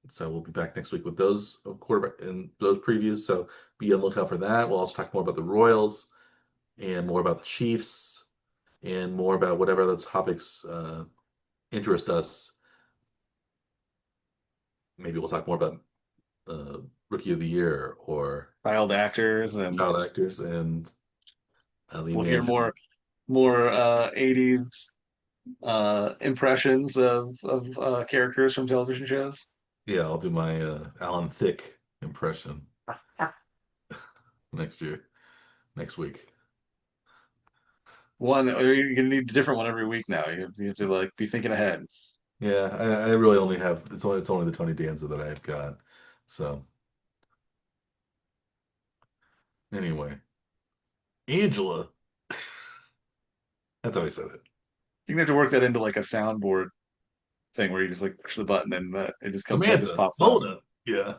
So we'll be back next week with those quarterback and those previews. So be on the lookout for that. We'll also talk more about the Royals and more about the Chiefs and more about whatever other topics interest us. Maybe we'll talk more about uh, Rookie of the Year or Child actors, and child actors and the we'll hear management. more 80s impressions of characters from television shows. Yeah, I'll do my Alan Thicke impression next year, next week. One, or you're gonna need a different one every week now. You have to like be thinking ahead. Yeah, I really only have it's only the Tony Danza that I've got. So anyway, Angela, that's how I said it. You're gonna have to work that into like a soundboard thing where you just like push the button and that just Samantha, pops up. Mona, yeah,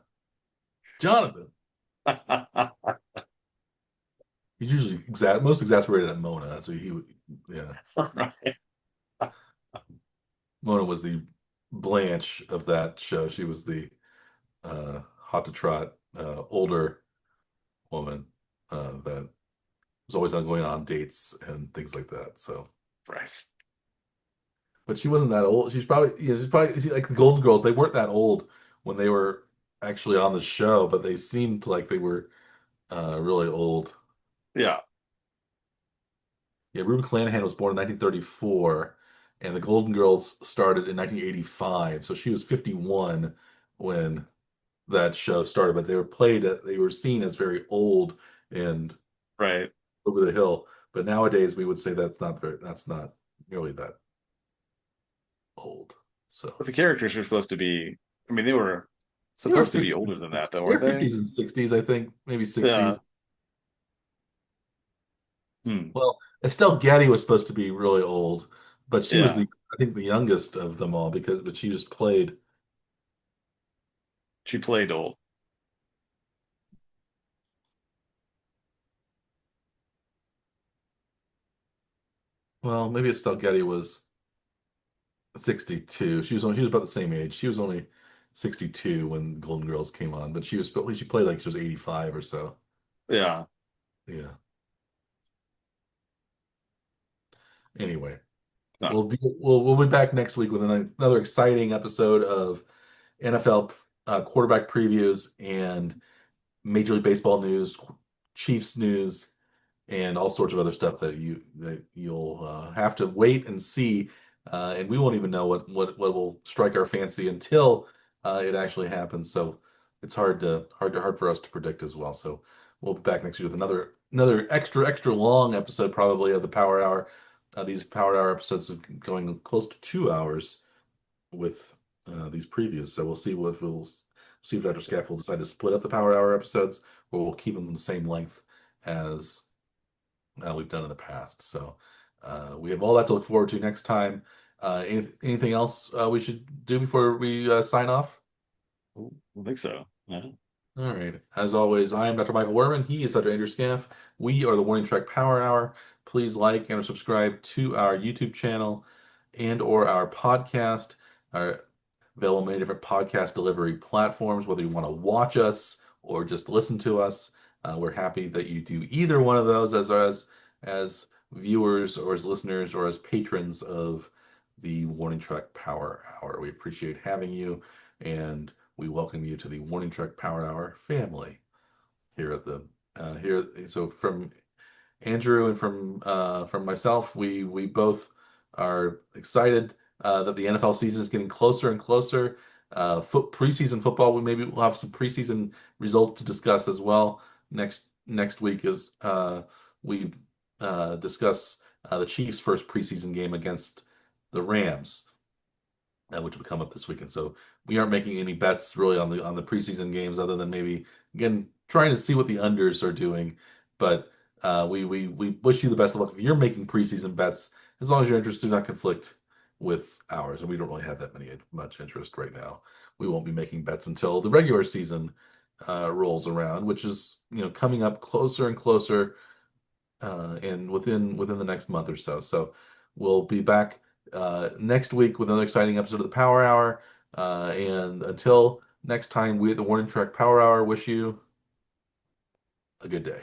Jonathan. He's usually most exasperated at Mona. That's what he would, yeah. Right. Mona was the Blanche of that show. She was the hot to trot older woman that was always on going on dates and things like that. So, Right. but she wasn't that old. She's probably like the Golden Girls. They weren't that old when they were actually on the show, but they seemed like they were really old. Yeah. Yeah, Ruby Clanahan was born in 1934, and the Golden Girls started in 1985. So she was 51 when that show started, but they were seen as very old and Right. over the hill. But nowadays, we would say that's not nearly that old. But So the characters were supposed to be, I mean, they were they were supposed to be 50s older and than that, 60s. though, They weren't were they? 50s and 60s, I think, maybe 60s. Yeah. Hmm. Well, Estelle Getty was supposed to be really old, but she was Yeah. I think, the youngest of them all but she just played. She played old. Well, maybe Estelle Getty was 62. She was about the same age. She was only 62 when Golden Girls came on, but she played like she was 85 or so. Yeah. Yeah. Anyway, No. we'll be back next week with another exciting episode of NFL quarterback previews and Major League Baseball news, Chiefs news, and all sorts of other stuff that you'll have to wait and see, and we won't even know what will strike our fancy until it actually happens. So it's hard for us to predict as well. So we'll be back next week with another extra long episode probably of the Power Hour. These Power Hour episodes are going close to 2 hours with these previews. So we'll see if Dr. Scaff will decide to split up the Power Hour episodes, or we'll keep them the same length as we've done in the past. So we have all that to look forward to next time. Anything else we should do before we sign off? I think so. Yeah. All right. As always, I am Dr. Michael Werman. He is Dr. Andrew Scaff. We are the Warning Track Power Hour. Please like and subscribe to our YouTube channel and or our podcast. Our available on many different podcast delivery platforms, whether you want to watch us or just listen to us. We're happy that you do either one of those as viewers or as listeners or as patrons of the Warning Track Power Hour. We appreciate having you, and we welcome you to the Warning Track Power Hour family here at the here. So from Andrew and from myself, we both are excited that the NFL season is getting closer and closer. Preseason football, we'll have some preseason results to discuss as well next week as we discuss the Chiefs' first preseason game against the Rams, which will come up this weekend. So we aren't making any bets really on the preseason games, other than maybe again trying to see what the unders are doing. But we wish you the best of luck if you're making preseason bets, as long as your interests do not conflict with ours, and we don't really have that much interest right now. We won't be making bets until the regular season rolls around, which is coming up closer and closer, and within the next month or so. So we'll be back next week with another exciting episode of the Power Hour. And until next time, we at the Warning Track Power Hour wish you a good day.